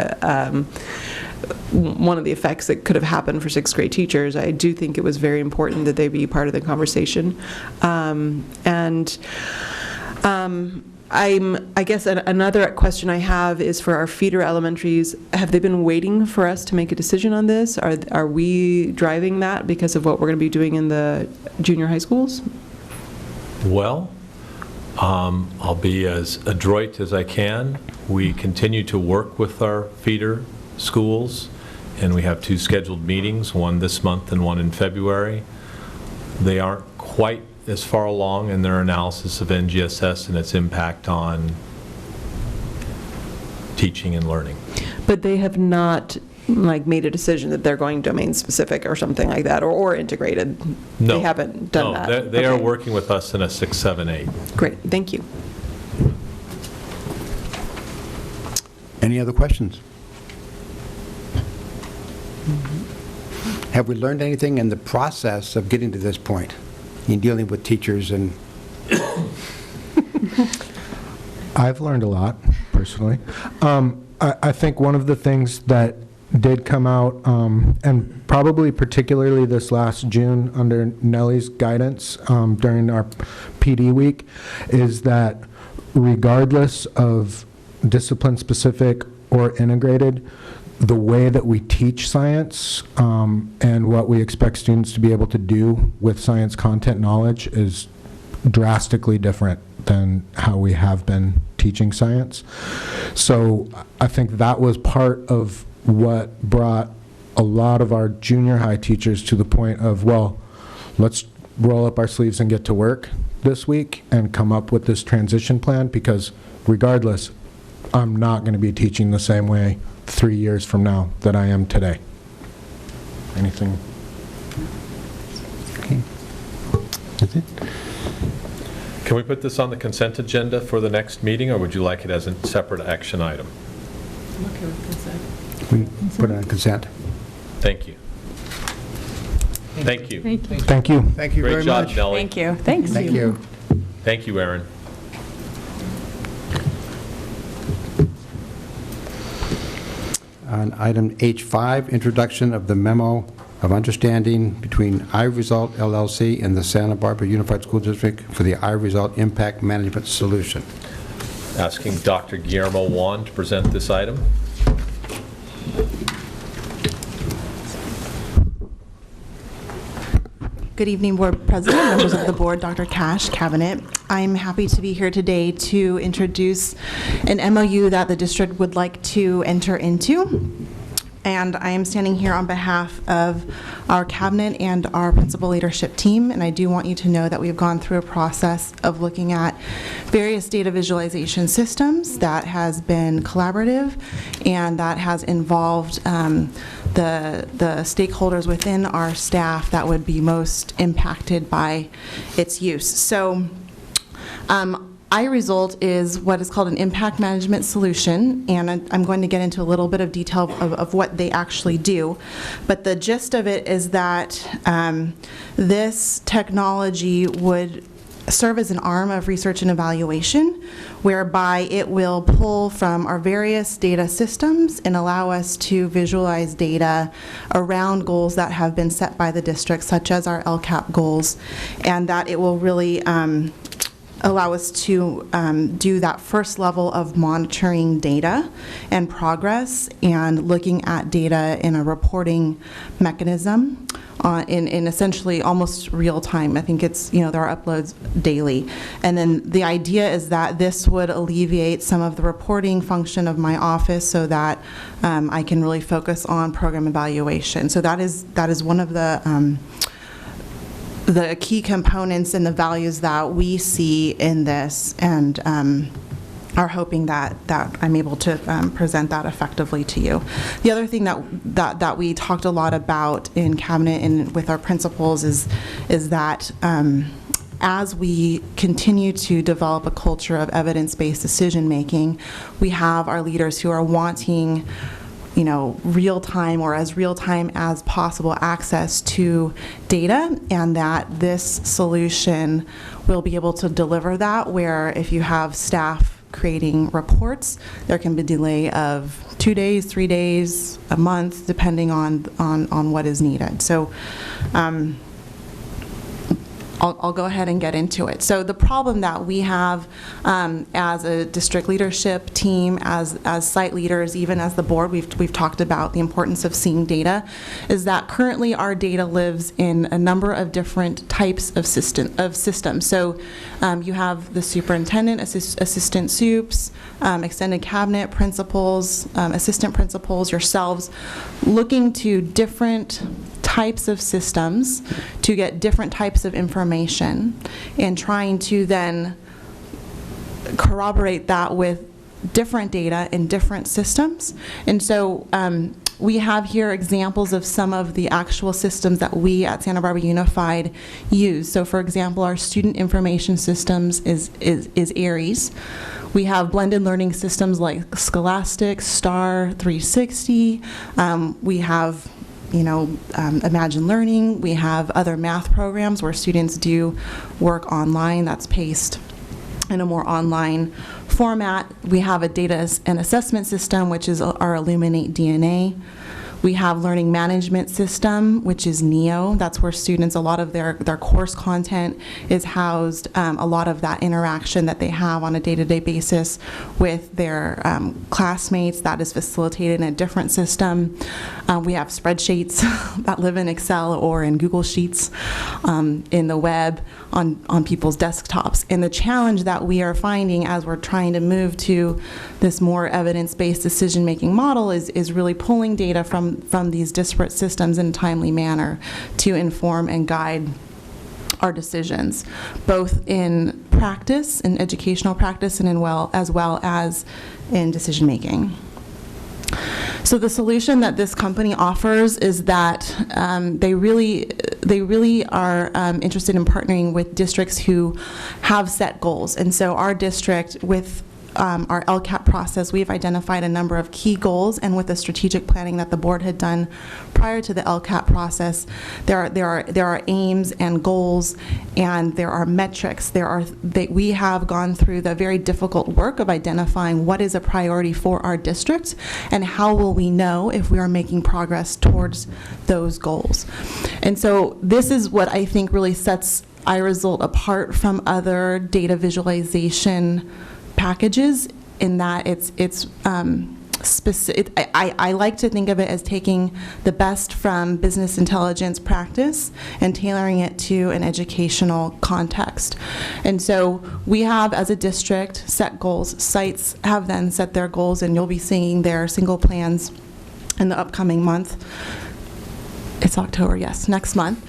S7: one of the effects that could have happened for 6th grade teachers. I do think it was very important that they be part of the conversation. I guess another question I have is for our feeder elementaries. Have they been waiting for us to make a decision on this? Are we driving that because of what we're going to be doing in the junior high schools?
S2: Well, I'll be as adroit as I can. We continue to work with our feeder schools, and we have 2 scheduled meetings, one this month and one in February. They aren't quite as far along in their analysis of NGSS and its impact on teaching and learning.
S7: But they have not made a decision that they're going domain specific or something like that, or integrated?
S2: No.
S7: They haven't done that?
S2: No, they are working with us in a 6, 7, 8.
S7: Great, thank you.
S1: Any other questions? Have we learned anything in the process of getting to this point in dealing with teachers and...
S16: I've learned a lot, personally. I think one of the things that did come out, and probably particularly this last June under Nellie's guidance during our PD week, is that regardless of discipline-specific or integrated, the way that we teach science and what we expect students to be able to do with science content knowledge is drastically different than how we have been teaching science. So I think that was part of what brought a lot of our junior high teachers to the point of, well, let's roll up our sleeves and get to work this week and come up with this transition plan, because regardless, I'm not going to be teaching the same way 3 years from now that I am today. Anything?
S1: Okay. That's it.
S2: Can we put this on the consent agenda for the next meeting, or would you like it as a separate action item?
S7: I'm okay with consent.
S1: We put it on consent.
S2: Thank you. Thank you.
S8: Thank you.
S16: Thank you.
S1: Thank you very
S2: Great job,
S1: much.
S2: Nellie.
S15: Thank you. Thanks.
S1: Thank you.
S2: Thank you, Aaron.
S1: On item H5, introduction of the memo of understanding between iResult LLC and the Santa Barbara Unified School District for the iResult Impact Management Solution.
S2: Asking Dr. Guillermo Juan to present this item.
S17: Good evening, Board President, members of the Board, Dr. Cash, Cabinet. I'm happy to be here today to introduce an MOU that the district would like to enter into. And I am standing here on behalf of our cabinet and our principal leadership team. And I do want you to know that we've gone through a process of looking at various data visualization systems that has been collaborative and that has involved the stakeholders within our staff that would be most impacted by its use. So iResult is what is called an impact management solution, and I'm going to get into a little bit of detail of what they actually do. But the gist of it is that this technology would serve as an arm of research and evaluation, whereby it will pull from our various data systems and allow us to visualize data around goals that have been set by the district, such as our LCAP goals, and that it will really allow us to do that first level of monitoring data and progress and looking at data in a reporting mechanism in essentially almost real time. I think it's, there are uploads daily. And then the idea is that this would alleviate some of the reporting function of my office so that I can really focus on program evaluation. So that is one of the key components and the values that we see in this, and are hoping that I'm able to present that effectively to you. The other thing that we talked a lot about in cabinet and with our principals is that as we continue to develop a culture of evidence-based decision-making, we have our leaders who are wanting real-time or as real-time as possible access to data, and that this solution will be able to deliver that, where if you have staff creating reports, there can be a delay of 2 days, 3 days, a month, depending on what is needed. So I'll go ahead and get into it. So the problem that we have as a district leadership team, as site leaders, even as the board, we've talked about the importance of seeing data, is that currently our data lives in a number of different types of systems. So you have the superintendent, assistant supes, extended cabinet, principals, assistant principals, yourselves, looking to different types of systems to get different types of information and trying to then corroborate that with different data in different systems. And so we have here examples of some of the actual systems that we at Santa Barbara Unified use. So for example, our student information systems is ARIES. We have blended learning systems like Scholastic, STAR 360. We have Imagine Learning. We have other math programs where students do work online that's paced in a more online format. We have a data and assessment system, which is our Illuminate DNA. We have learning management system, which is NEO. That's where students, a lot of their course content is housed, a lot of that interaction that they have on a day-to-day basis with their classmates, that is facilitated in a different system. We have spreadsheets that live in Excel or in Google Sheets, in the web, on people's desktops. And the challenge that we are finding as we're trying to move to this more evidence-based decision-making model is really pulling data from these disparate systems in a timely manner to inform and guide our decisions, both in practice, in educational practice, and as well as in decision-making. So the solution that this company offers is that they really are interested in partnering with districts who have set goals. And so our district, with our LCAP process, we've identified a number of key goals, and with the strategic planning that the board had done prior to the LCAP process, there are aims and goals, and there are metrics. We have gone through the very difficult work of identifying what is a priority for our district, and how will we know if we are making progress towards those goals. And so this is what I think really sets iResult apart from other data visualization packages, in that it's specific. I like to think of it as taking the best from business intelligence practice and tailoring it to an educational context. And so we have, as a district, set goals. Sites have then set their goals, and you'll be seeing their single plans in the upcoming month. It's October, yes, next month.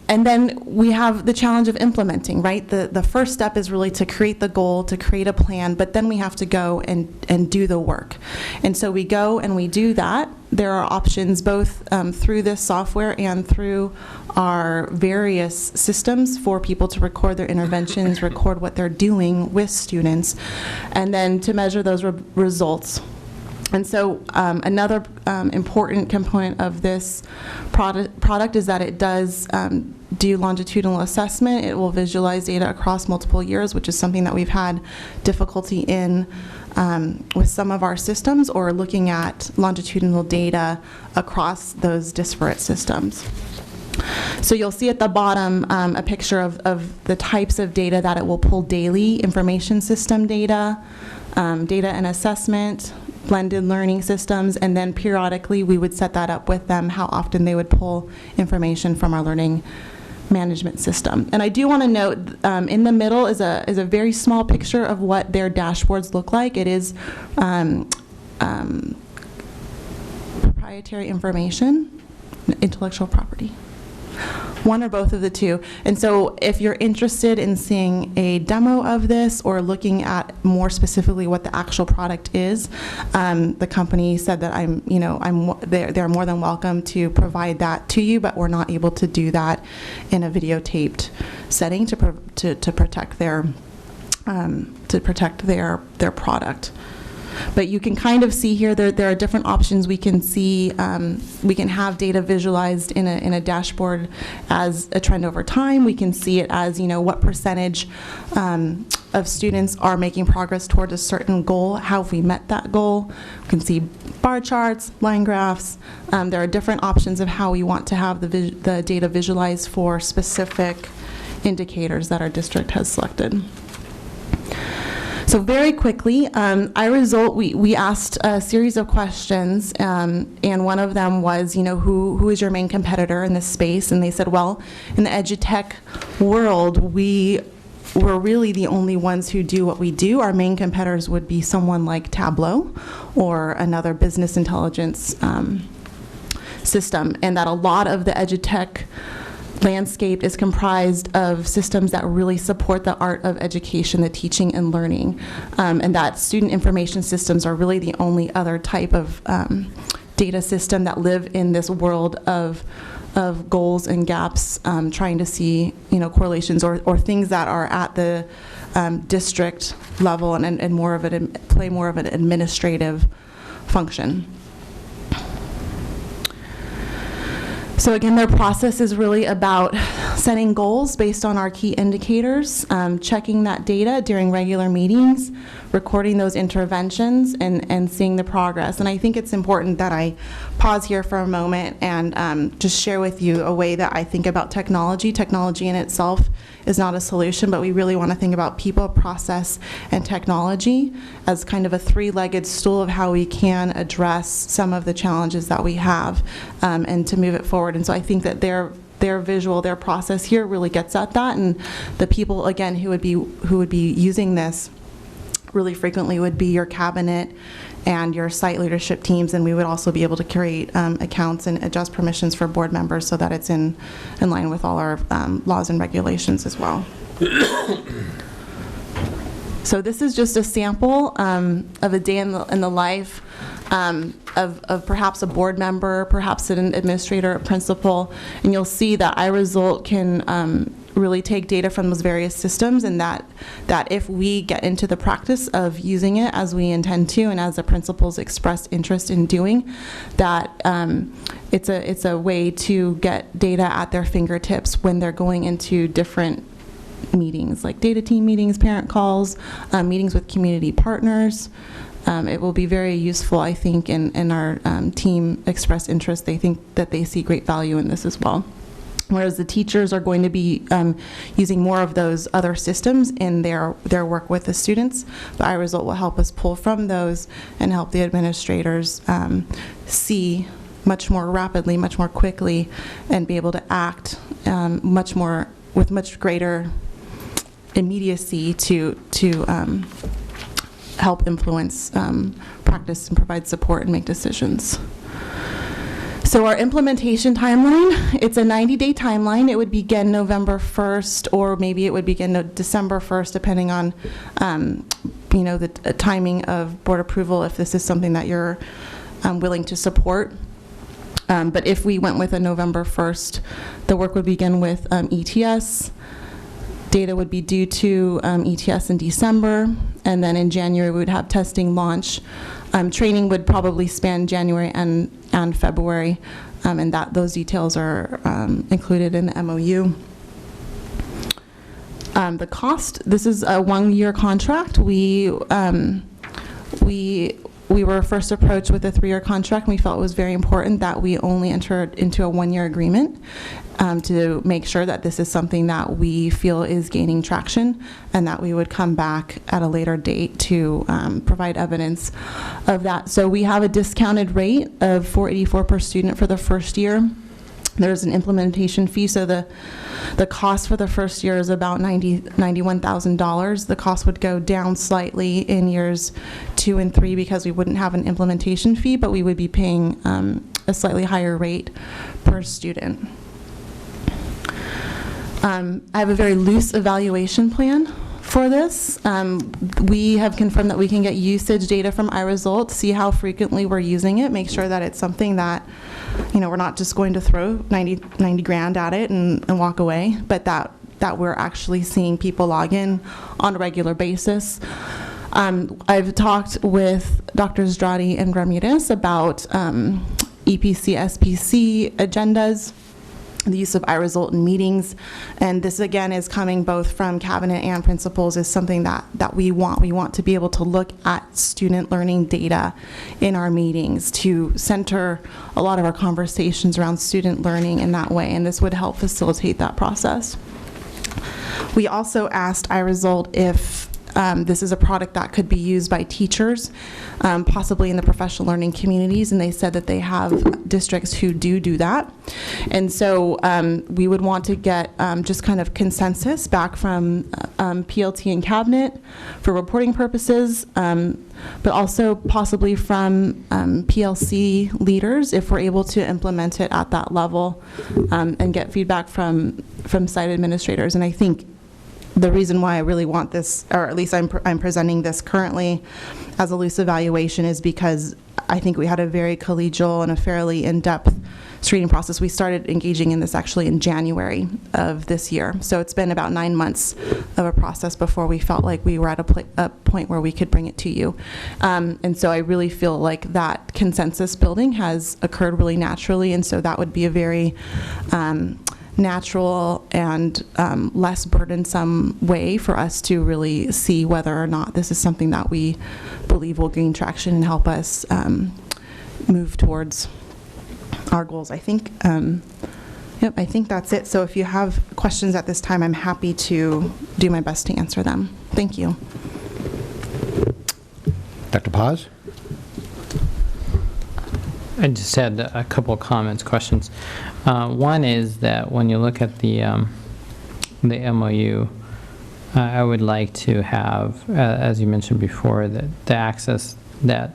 S17: And then we have the challenge of implementing, right? The first step is really to create the goal, to create a plan, but then we have to go and do the work. And so we go and we do that. There are options both through this software and through our various systems for people to record their interventions, record what they're doing with students, and then to measure those results. And so another important component of this product is that it does do longitudinal assessment. It will visualize data across multiple years, which is something that we've had difficulty in with some of our systems, or looking at longitudinal data across those disparate systems. So you'll see at the bottom a picture of the types of data that it will pull daily: information system data, data and assessment, blended learning systems, and then periodically we would set that up with them, how often they would pull information from our learning management system. And I do want to note, in the middle is a very small picture of what their dashboards look like. It is proprietary information, intellectual property. One or both of the two. And so if you're interested in seeing a demo of this, or looking at more specifically what the actual product is, the company said that they're more than welcome to provide that to you, but we're not able to do that in a videotaped setting to protect their product. But you can kind of see here there are different options. We can see, we can have data visualized in a dashboard as a trend over time. We can see it as, what percentage of students are making progress towards a certain goal. How have we met that goal? We can see bar charts, line graphs. There are different options of how we want to have the data visualized for specific indicators that our district has selected. So very quickly, iResult, we asked a series of questions, and one of them was, who is your main competitor in this space? And they said, well, in the edutech world, we're really the only ones who do what we do. Our main competitors would be someone like Tableau or another business intelligence system, and that a lot of the edutech landscape is comprised of systems that really support the art of education, the teaching and learning, and that student information systems are really the only other type of data system that live in this world of goals and gaps, trying to see correlations or things that are at the district level and play more of an administrative function. So again, their process is really about setting goals based on our key indicators, checking that data during regular meetings, recording those interventions, and seeing the progress. And I think it's important that I pause here for a moment and just share with you a way that I think about technology. Technology in itself is not a solution, but we really want to think about people, process, and technology as kind of a three-legged stool of how we can address some of the challenges that we have and to move it forward. And so I think that their visual, their process here really gets at that, and the people, again, who would be using this really frequently would be your cabinet and your site leadership teams, and we would also be able to create accounts and adjust permissions for board members so that it's in line with all our laws and regulations as well. So this is just a sample of a day in the life of perhaps a board member, perhaps an administrator, a principal, and you'll see that iResult can really take data from those various systems, and that if we get into the practice of using it as we intend to, and as the principals express interest in doing, that it's a way to get data at their fingertips when they're going into different meetings, like data team meetings, parent calls, meetings with community partners. It will be very useful, I think, and our team expressed interest. They think that they see great value in this as well. Whereas the teachers are going to be using more of those other systems in their work with the students, but iResult will help us pull from those and help the administrators see much more rapidly, much more quickly, and be able to act with much greater immediacy to help influence practice and provide support and make decisions. So our implementation timeline, it's a 90-day timeline. It would begin November 1st, or maybe it would begin December 1st, depending on the timing of board approval, if this is something that you're willing to support. But if we went with a November 1st, the work would begin with ETS. Data would be due to ETS in December, and then in January we would have testing launch. Training would probably span January and February, and those details are included in the MOU. The cost, this is a one-year contract. We were first approached with a 3-year contract, and we felt it was very important that we only entered into a 1-year agreement to make sure that this is something that we feel is gaining traction, and that we would come back at a later date to provide evidence of that. So we have a discounted rate of $484 per student for the first year. There's an implementation fee, so the cost for the first year is about $91,000. The cost would go down slightly in years 2 and 3 because we wouldn't have an implementation fee, but we would be paying a slightly higher rate per student. I have a very loose evaluation plan for this. We have confirmed that we can get usage data from iResult, see how frequently we're using it, make sure that it's something that, we're not just going to throw 90 grand at it and walk away, but that we're actually seeing people log in on a regular basis. I've talked with Drs. Dradi and Ramirez about EPC, SPC agendas, the use of iResult in meetings, and this again is coming both from cabinet and principals, is something that we want. We want to be able to look at student learning data in our meetings to center a lot of our conversations around student learning in that way, and this would help facilitate that process. We also asked iResult if this is a product that could be used by teachers, possibly in the professional learning communities, and they said that they have districts who do that. And so we would want to get just kind of consensus back from PLT and cabinet for reporting purposes, but also possibly from PLC leaders if we're able to implement it at that level, and get feedback from site administrators. And I think the reason why I really want this, or at least I'm presenting this currently as a loose evaluation, is because I think we had a very collegial and a fairly in-depth screening process. We started engaging in this actually in January of this year. So it's been about 9 months of a process before we felt like we were at a point where we could bring it to you. And so I really feel like that consensus building has occurred really naturally, and so that would be a very natural and less burdensome way for us to really see whether or not this is something that we believe will gain traction and help us move towards our goals. I think, I think that's it. So if you have questions at this time, I'm happy to do my best to answer them. Thank you.
S1: Dr. Paz?
S4: I just had a couple of comments, questions. One is that when you look at the MOU, I would like to have, as you mentioned before, that the access that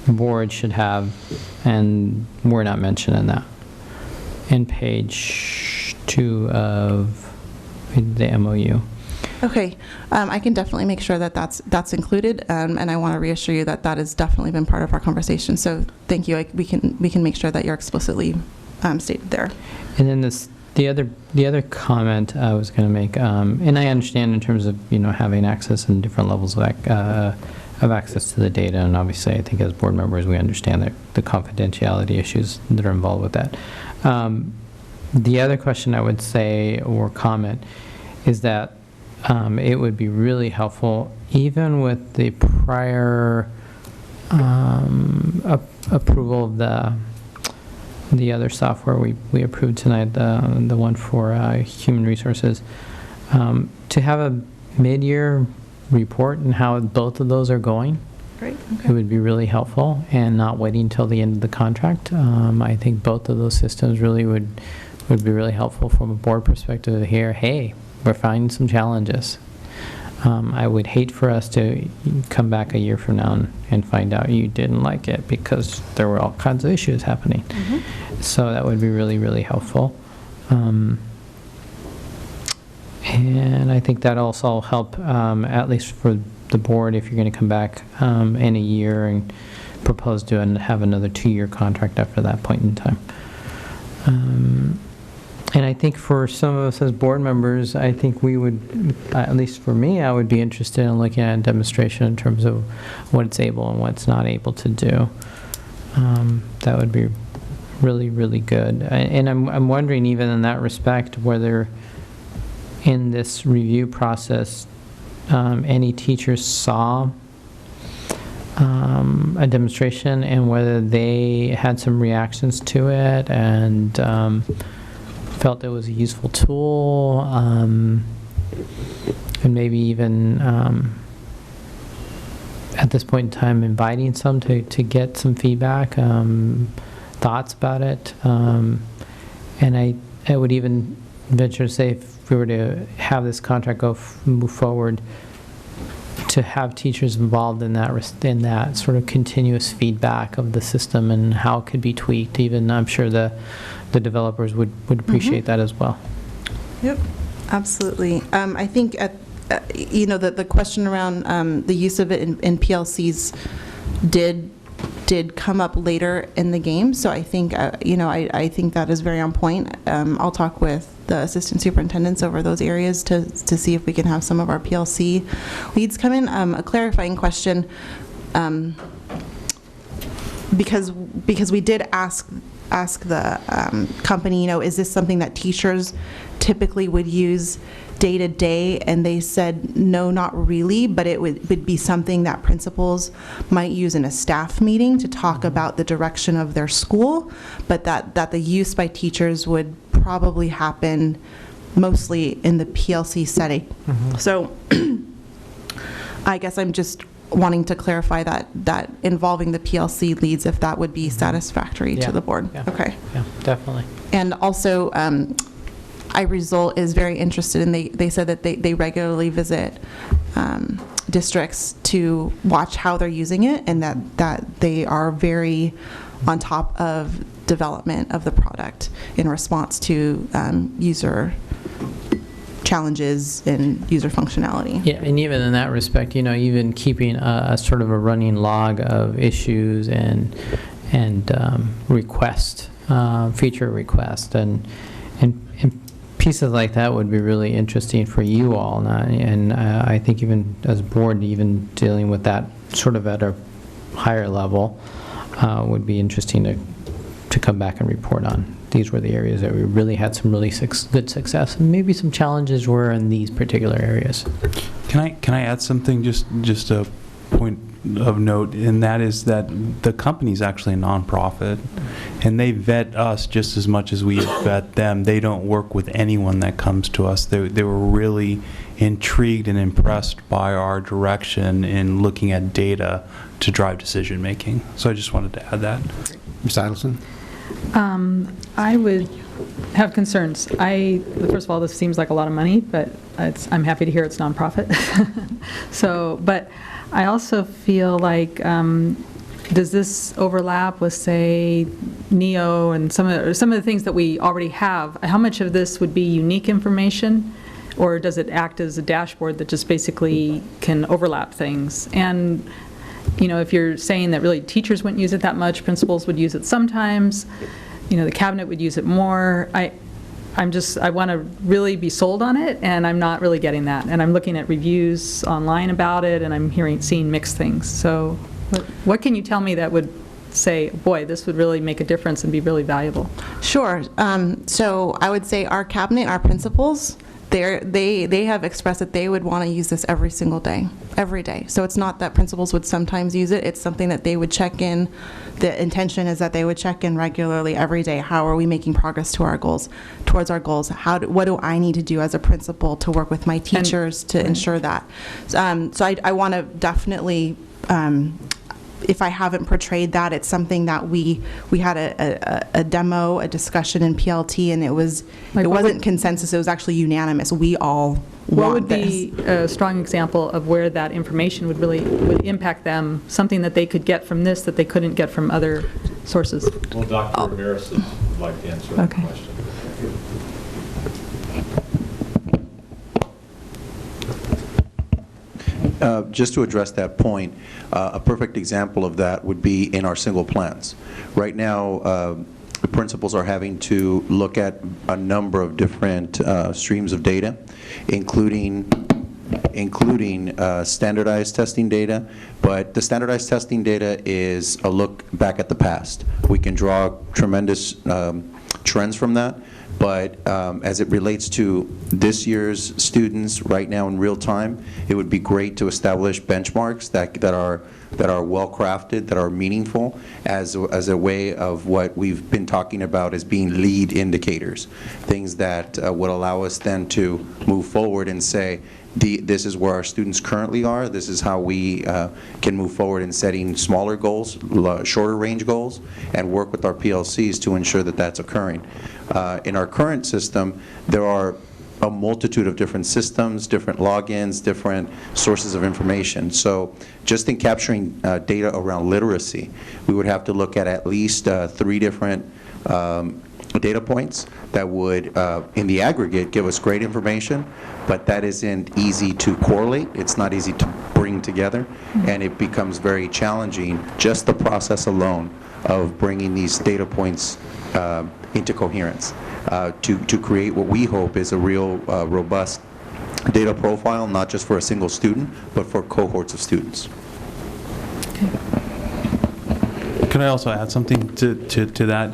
S4: board should have, and we're not mentioning that in page 2 of the MOU.
S17: Okay, I can definitely make sure that that's included, and I want to reassure you that that has definitely been part of our conversation. So thank you. We can make sure that you're explicitly stated there.
S4: And then the other comment I was going to make, and I understand in terms of having access and different levels of access to the data, and obviously I think as board members we understand the confidentiality issues that are involved with that. The other question I would say or comment is that it would be really helpful, even with the prior approval of the other software we approved tonight, the one for human resources, to have a mid-year report and how both of those are going.
S17: Great.
S4: It would be really helpful, and not waiting until the end of the contract. I think both of those systems really would be really helpful from a board perspective to hear, hey, we're finding some challenges. I would hate for us to come back a year from now and find out you didn't like it because there were all kinds of issues happening. Mm-hmm. So that would be really, really helpful. And I think that also help, at least for the board, if you're going to come back in a year and propose to have another 2-year contract after that point in time. And I think for some of us as board members, I think we would, at least for me, I would be interested in looking at a demonstration in terms of what it's able and what it's not able to do. That would be really, really good. And I'm wondering, even in that respect, whether in this review process, any teachers saw a demonstration and whether they had some reactions to it and felt it was a useful tool, and maybe even at this point in time inviting some to get some feedback, thoughts about it. And I would even venture to say, if we were to have this contract move forward, to have teachers involved in that sort of continuous feedback of the system and how it could be tweaked. Even I'm sure the developers would appreciate that as well.
S17: Yep, absolutely. I think the question around the use of it in PLCs did come up later in the game. So I think I think that is very on point. I'll talk with the assistant superintendents over those areas to see if we can have some of our PLC leads come in. A clarifying question, because we did ask the company, is this something that teachers typically would use day to day? And they said, no, not really, but it would be something that principals might use in a staff meeting to talk about the direction of their school, but that the use by teachers would probably happen mostly in the PLC setting. Mm-hmm. So I guess I'm just wanting to clarify that involving the PLC leads, if that would be satisfactory to the board.
S4: Yeah.
S17: Okay.
S4: Yeah, definitely.
S17: And also, iResult is very interested in, they said that they regularly visit districts to watch how they're using it, and that they are very on top of development of the product in response to user challenges and user functionality.
S4: Yeah, and even in that respect, even keeping a sort of a running log of issues and request, feature request, and pieces like that would be really interesting for you all. And I think even as a board, even dealing with that sort of at a higher level would be interesting to come back and report on these were the areas that we really had some really good success, and maybe some challenges were in these particular areas.
S18: Can I add something, just a point of note, and that is that the company's actually a nonprofit, and they vet us just as much as we vet them. They don't work with anyone that comes to us. They were really intrigued and impressed by our direction in looking at data to drive decision making. So I just wanted to add that.
S1: Ms. Adelson?
S8: I would have concerns. First of all, this seems like a lot of money, but I'm happy to hear it's nonprofit. But I also feel like, does this overlap with, say, NEO and some of the things that we already have? How much of this would be unique information, or does it act as a dashboard that just basically can overlap things? And if you're saying that really teachers wouldn't use it that much, principals would use it sometimes, the cabinet would use it more. I want to really be sold on it, and I'm not really getting that. And I'm looking at reviews online about it, and I'm seeing mixed things. So what can you tell me that would say, boy, this would really make a difference and be really valuable?
S17: Sure. So I would say our cabinet, our principals, they have expressed that they would want to use this every single day, every day. So it's not that principals would sometimes use it. It's something that they would check in. The intention is that they would check in regularly every day. How are we making progress to our goals, towards our goals? What do I need to do as a principal to work with my teachers to ensure that? So I want to definitely, if I haven't portrayed that, it's something that we had a demo, a discussion in PLT, and it wasn't consensus. It was actually unanimous. We all want this.
S8: What would be a strong example of where that information would impact them? Something that they could get from this that they couldn't get from other sources.
S2: Well, Dr. Ramirez would like to answer that question.
S14: Just to address that point, a perfect example of that would be in our single plans. Right now, the principals are having to look at a number of different streams of data, including standardized testing data, but the standardized testing data is a look back at the past. We can draw tremendous trends from that, but as it relates to this year's students right now in real time, it would be great to establish benchmarks that are well crafted, that are meaningful, as a way of what we've been talking about as being lead indicators, things that would allow us then to move forward and say, this is where our students currently are, this is how we can move forward in setting smaller goals, shorter range goals, and work with our PLCs to ensure that that's occurring. In our current system, there are a multitude of different systems, different logins, different sources of information. So just in capturing data around literacy, we would have to look at least 3 different data points that would, in the aggregate, give us great information, but that isn't easy to correlate. It's not easy to bring together, and it becomes very challenging, just the process alone of bringing these data points into coherence to create what we hope is a real robust data profile, not just for a single student, but for cohorts of students.
S18: Can I also add something to that?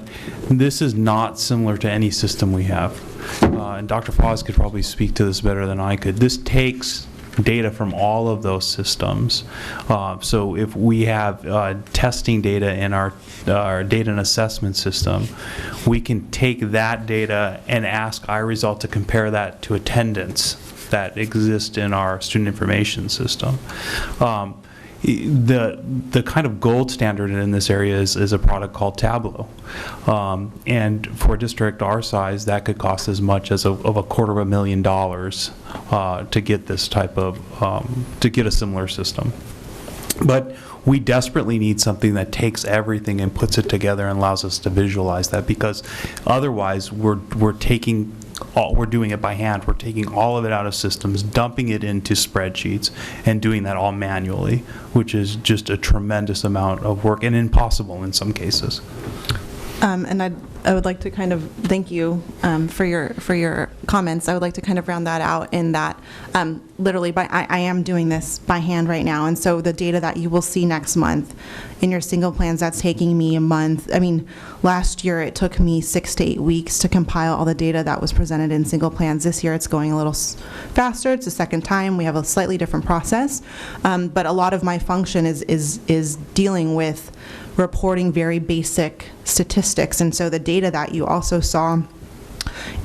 S18: This is not similar to any system we have. And Dr. Foz could probably speak to this better than I could. This takes data from all of those systems. So if we have testing data in our data and assessment system, we can take that data and ask iResult to compare that to attendance that exists in our student information system. The kind of gold standard in this area is a product called Tableau, and for a district our size, that could cost as much as of $250,000 to get this type of to get a similar system. But we desperately need something that takes everything and puts it together and allows us to visualize that, because otherwise we're doing it by hand. We're taking all of it out of systems, dumping it into spreadsheets, and doing that all manually, which is just a tremendous amount of work and impossible in some cases.
S17: And like to kind of thank you for your comments. I would like to kind of round that out in that literally I am doing this by hand right now, and so the data that you will see next month in your single plans, that's taking me a month. I mean, last year it took me 6 to 8 weeks to compile all the data that was presented in single plans. This year it's going a little faster. It's the second time. We have a slightly different process, but a lot of my function is dealing with reporting very basic statistics. And so the data that you also saw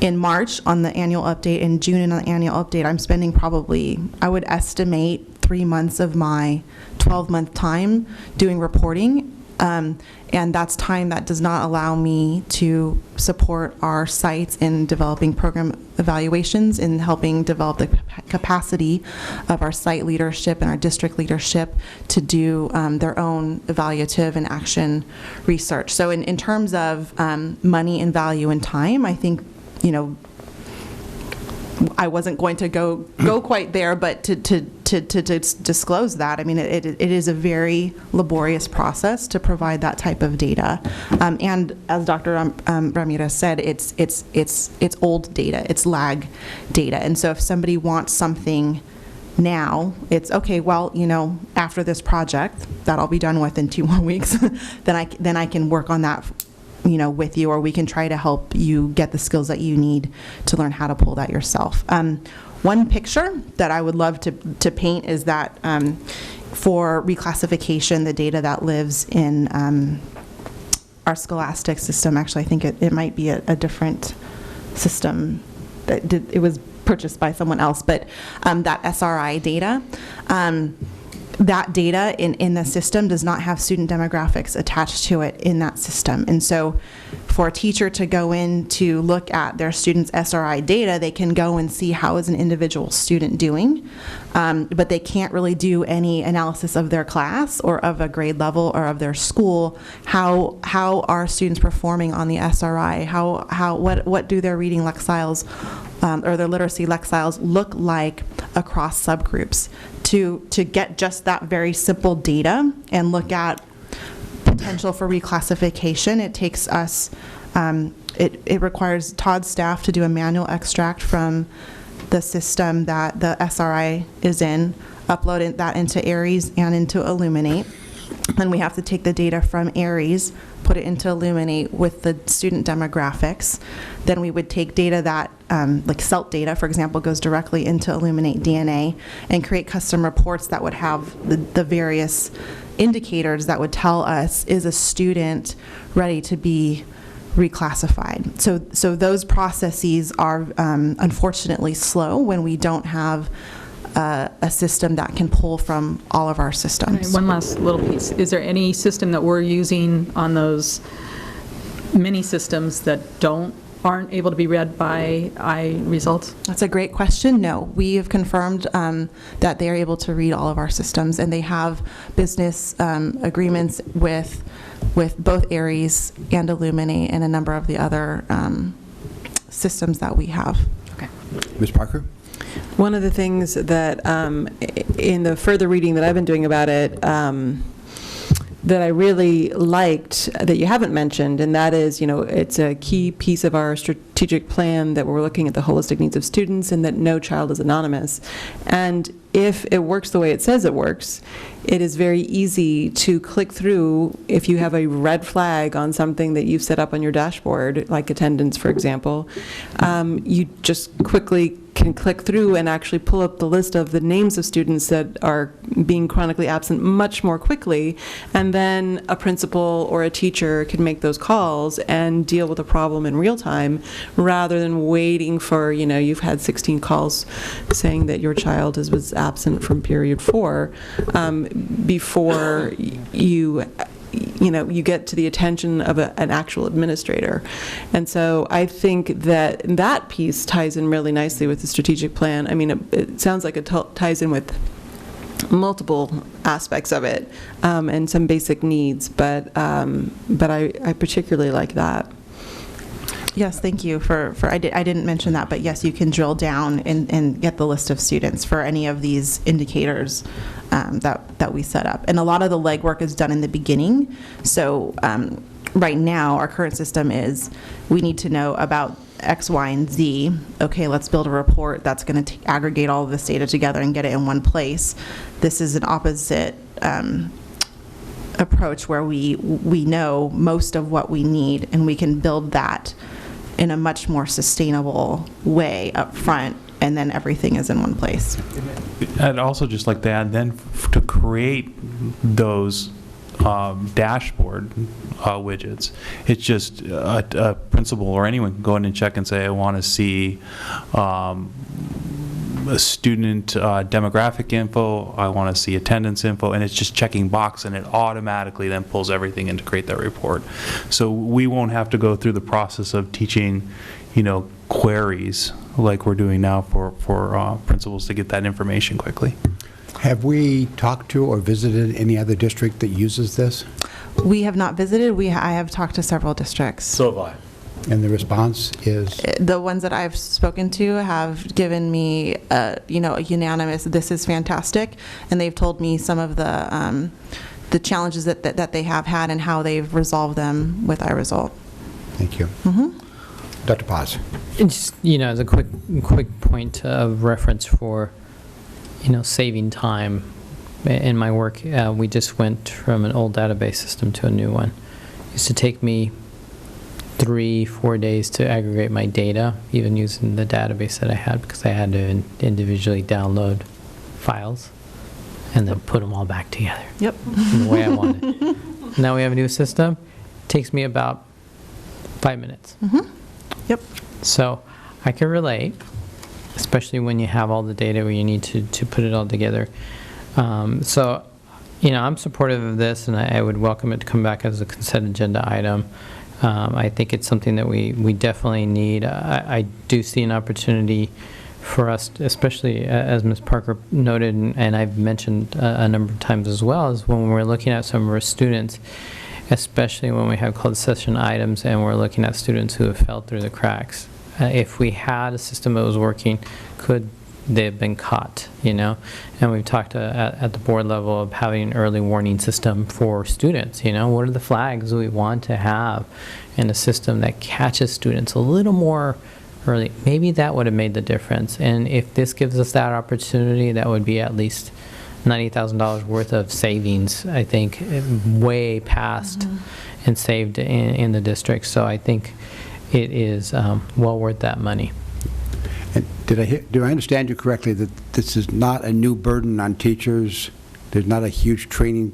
S17: in March on the annual update, in June on the annual update, I'm spending probably, I would estimate, 3 months of my 12-month time doing reporting. And that's time that does not allow me to support our sites in developing program evaluations and helping develop the capacity of our site leadership and our district leadership to do their own evaluative and action research. So in terms of money and value and time, I think, you know, I wasn't going to go quite there, but to disclose that, I mean, it is a very laborious process to provide that type of data. And as Dr. Ramirez said, it's old data, it's lag data. And so if somebody wants something now, it's okay, well, you know, after this project that I'll be done with in 2 more weeks, then I can work on that, you know, with you, or we can try to help you get the skills that you need to learn how to pull that yourself. One picture that I would love to paint is that for reclassification, the data that lives in our scholastic system, actually I think it might be a different system, that it was purchased by someone else, but that SRI data, that data in the system does not have student demographics attached to it in that system. And so for a teacher to go in to look at their students' SRI data, they can go and see how is an individual student doing, but they can't really do any analysis of their class or of a grade level or of their school. How are students performing on the SRI? What do their reading lexiles or their literacy lexiles look like across subgroups? To get just that very simple data and look at potential for reclassification, it takes us, it requires Todd's staff to do a manual extract from the system that the SRI is in, upload that into Aries and into Illuminate. And we have to take the data from Aries, put it into Illuminate with the student demographics. Then we would take data that, like CELT data, for example, goes directly into Illuminate DNA and create custom reports that would have the various indicators that would tell us, is a student ready to be reclassified? So those processes are unfortunately slow when we don't have a system that can pull from all of our systems.
S8: Okay, one last little piece. Is there any system that we're using on those mini systems that aren't able to be read by eye results?
S17: That's a great question. No, we have confirmed that they are able to read all of our systems, and they have business agreements with both Aries and Illuminate and a number of the other systems that we have.
S1: Okay. Ms. Parker?
S7: One of the things that, in the further reading that I've been doing about it, that I really liked that you haven't mentioned, and that is, you know, it's a key piece of our strategic plan that we're looking at the holistic needs of students and that no child is anonymous. And if it works the way it says it works, it is very easy to click through if you have a red flag on something that you've set up on your dashboard, like attendance, for example. You just quickly can click through and actually pull up the list of the names of students that are being chronically absent much more quickly, and then a principal or a teacher can make those calls and deal with the problem in real time rather than waiting for, you know, you've had 16 calls saying that your child was absent from period 4 before you get to the attention of an actual administrator. And so I think that that piece ties in really nicely with the strategic plan. I mean, it sounds like it ties in with multiple aspects of it and some basic needs, but I particularly like that.
S17: Yes, thank you I didn't mention that, but yes, you can drill down and get the list of students for any of these indicators that we set up. And a lot of the legwork is done in the beginning. So right now, our current system is, we need to know about X, Y, and Z. Okay, let's build a report that's going to aggregate all of this data together and get it in one place. This is an opposite approach where we know most of what we need, and we can build that in a much more sustainable way up front, and then everything is in one place.
S18: I'd also just like to add then to create those dashboard widgets. It's just a principal or anyone can go in and check and say, I want to see a student demographic info, I want to see attendance info, and it's just checking box, and it automatically then pulls everything in to create that report. So we won't have to go through the process of teaching, queries like we're doing now for principals to get that information quickly.
S1: Have we talked to or visited any other district that uses this?
S17: We have not visited. I have talked to several districts.
S2: So have I.
S1: And the response is?
S17: The ones that I've spoken to have given me, a unanimous, this is fantastic, and they've told me some of the challenges that they have had and how they've resolved them with iResult.
S1: Thank you. Dr. Paz.
S4: Just, as a quick point of reference for, saving time. In my work, we just went from an old database system to a new one. It used to take me 3-4 days to aggregate my data, even using the database that I had, because I had to individually download files and then put them all back together.
S17: Yep.
S4: The way I wanted. Now we have a new system. It takes me about 5 minutes.
S17: Yep.
S4: So I can relate, especially when you have all the data where you need to put it all together. So, I'm supportive of this, and I would welcome it to come back as a consent agenda item. I think it's something that we definitely need. I do see an opportunity for us, especially as Ms. Parker noted, and I've mentioned a number of times as well, is when we're looking at some of our students, especially when we have closed session items and we're looking at students who have fell through the cracks. If we had a system that was working, could they have been caught, And we've talked at the board level of having an early warning system for students, What are the flags we want to have in a system that catches students a little more early? Maybe that would have made the difference. And if this gives us that opportunity, that would be at least $90,000 worth of savings, I think, way past and saved in the district. So I think it is well worth that money.
S1: And do I understand you correctly that this is not a new burden on teachers? There's not a huge learning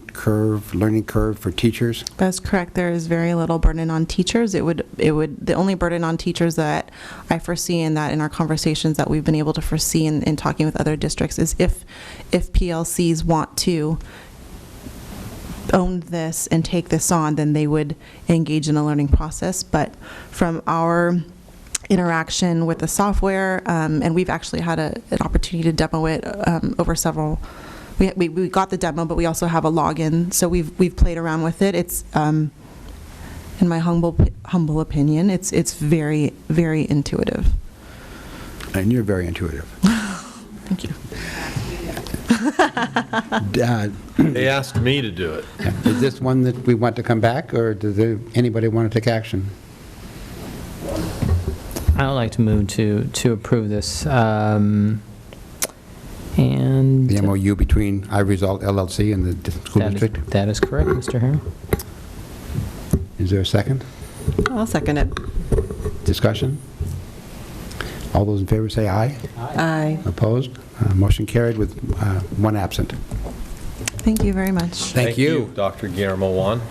S1: curve for teachers?
S17: That's correct. There is very little burden on teachers. The only burden on teachers that I foresee in our conversations that we've been able to foresee in talking with other districts is if PLCs want to own this and take this on, then they would engage in a learning process. But from our interaction with the software, and we've actually had an opportunity to demo it over several. We got the demo, but we also have a login, so we've played around with it. It's, in my humble opinion, it's very, very intuitive.
S1: And you're very intuitive.
S17: Thank you.
S2: They asked me to do it.
S1: Is this one that we want to come back, or does anybody want to take action?
S4: I would like to move to approve this. And
S1: The MOU between iResult LLC and the school district?
S4: That is correct, Mr. Herron.
S1: Is there a second?
S7: I'll second it.
S1: Discussion? All those in favor say aye.
S7: Aye.
S1: Opposed? Motion carried with one absent.
S17: Thank you very much.
S1: Thank you.
S2: Dr. Guillermo Juan.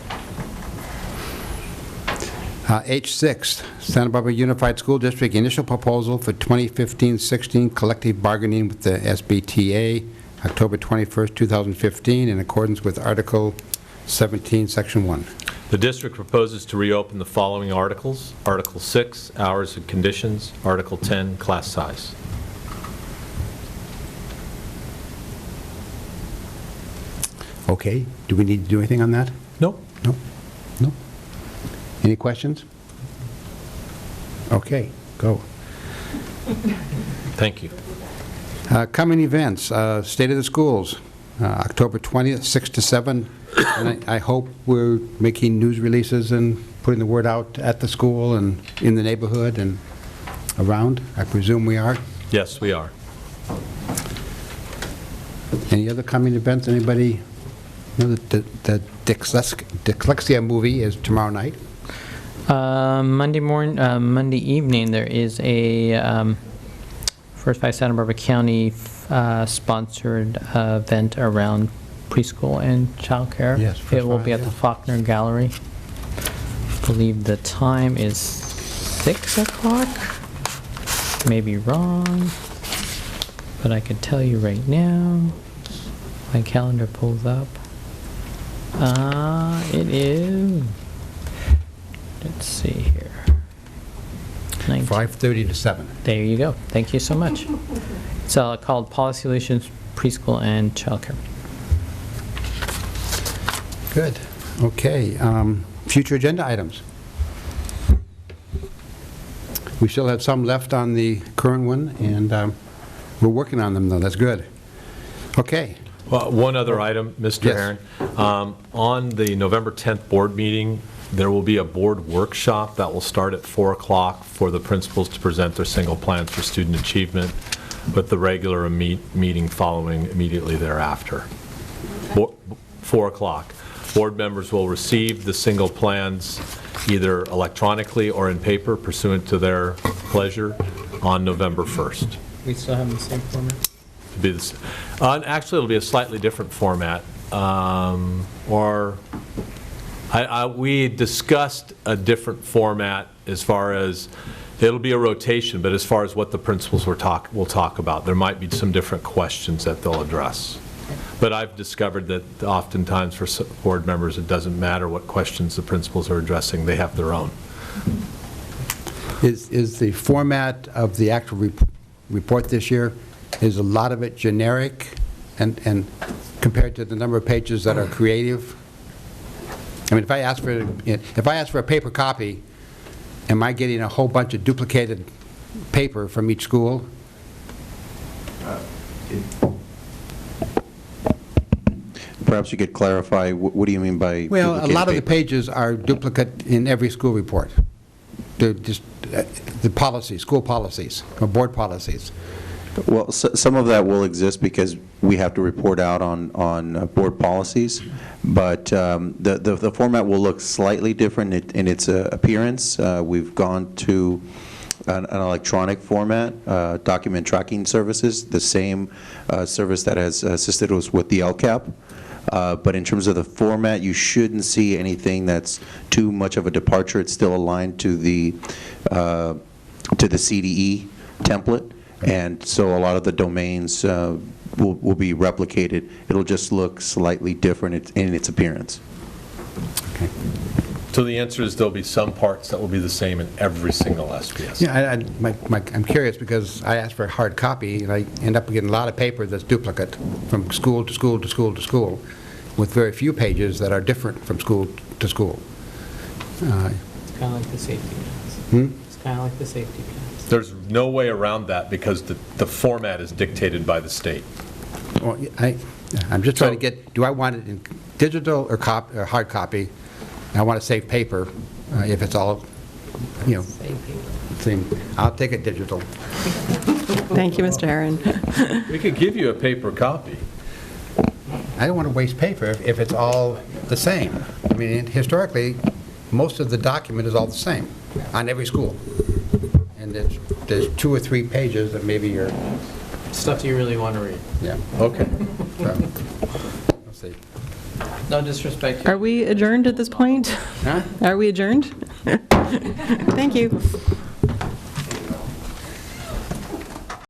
S1: H6, Santa Barbara Unified School District initial proposal for 2015-16 collective bargaining with the SBTA, October 21st, 2015, in accordance with Article 17, Section 1.
S2: The district proposes to reopen the following articles. Article 6, hours and conditions. Article 10, class size.
S1: Okay. Do we need to do anything on that?
S2: Nope.
S1: No. No. Any questions? Okay, go.
S2: Thank you.
S1: Coming events, State of the Schools. October 20th, 6 to 7. And I hope we're making news releases and putting the word out at the school and in the neighborhood and around. I presume we are.
S2: Yes, we are.
S1: Any other coming events? Anybody know that the dyslexia movie is tomorrow night?
S4: Monday evening, there is a First by Santa Barbara County sponsored event around preschool and childcare.
S1: Yes,
S4: it will
S1: First
S4: be
S1: by,
S4: at the
S1: yeah.
S4: Faulkner Gallery. I believe the time is 6 o'clock. May be wrong, but I could tell you right now. My calendar pulls up. It is. Let's see here.
S1: 5:30 to 7.
S4: There you go. Thank you so much. It's called Policy Solutions Preschool and Childcare.
S1: Good. Okay. Future agenda items. We still have some left on the current one, and we're working on them, though. That's good. Okay.
S2: Well, one other item, Mr.
S1: Yes.
S2: Herron. On the November 10th board meeting, there will be a board workshop that will start at 4 o'clock for the principals to present their single plans for student achievement, with the regular meeting following immediately thereafter. 4 o'clock. Board members will receive the single plans either electronically or in paper pursuant to their pleasure on November 1st.
S4: We still have the same format?
S2: Actually, it'll be a slightly different format. We discussed a different format as far as, it'll be a rotation, but as far as what the principals will talk about, there might be some different questions that they'll address. But I've discovered that oftentimes for board members, it doesn't matter what questions the principals are addressing, they have their own.
S1: Is the format of the actual report this year, is a lot of it generic and compared to the number of pages that are creative? I mean, if I ask for a paper copy, am I getting a whole bunch of duplicated paper from each school?
S14: Perhaps you could clarify, what do you mean by
S1: Well, a
S14: duplicated
S1: lot of the
S14: paper?
S1: pages are duplicate in every school report. They're just the policies, school policies, or board policies.
S14: Well, some of that will exist because we have to report out on board policies, but the format will look slightly different in its appearance. We've gone to an electronic format, document tracking services, the same service that has assisted us with the LCAP. But in terms of the format, you shouldn't see anything that's too much of a departure. It's still aligned to the CDE template, and so a lot of the domains will be replicated. It'll just look slightly different in its appearance.
S1: Okay.
S2: So the answer is there'll be some parts that will be the same in every single SPS.
S1: Yeah, I'm curious because I asked for a hard copy, and I end up getting a lot of paper that's duplicate from school to school to school to school, with very few pages that are different from school to school.
S4: It's kind of like the safety plans. It's kind of like the safety plans.
S2: There's no way around that because the format is dictated by the state.
S1: Well, I'm just trying to get, do I want it in digital or hard copy? I want to save paper if it's all, same. I'll take it digital.
S7: Thank you, Mr. Herron.
S2: We could give you a paper copy.
S1: I don't want to waste paper if it's all the same. I mean, historically, most of the document is all the same on every school. And there's 2 or 3 pages that maybe are...
S4: Stuff you really want to read.
S1: Yeah.
S2: Okay.
S1: So, let's see.
S4: No disrespect.
S7: Are we adjourned at this point?
S1: Huh?
S7: Are we adjourned? Thank you.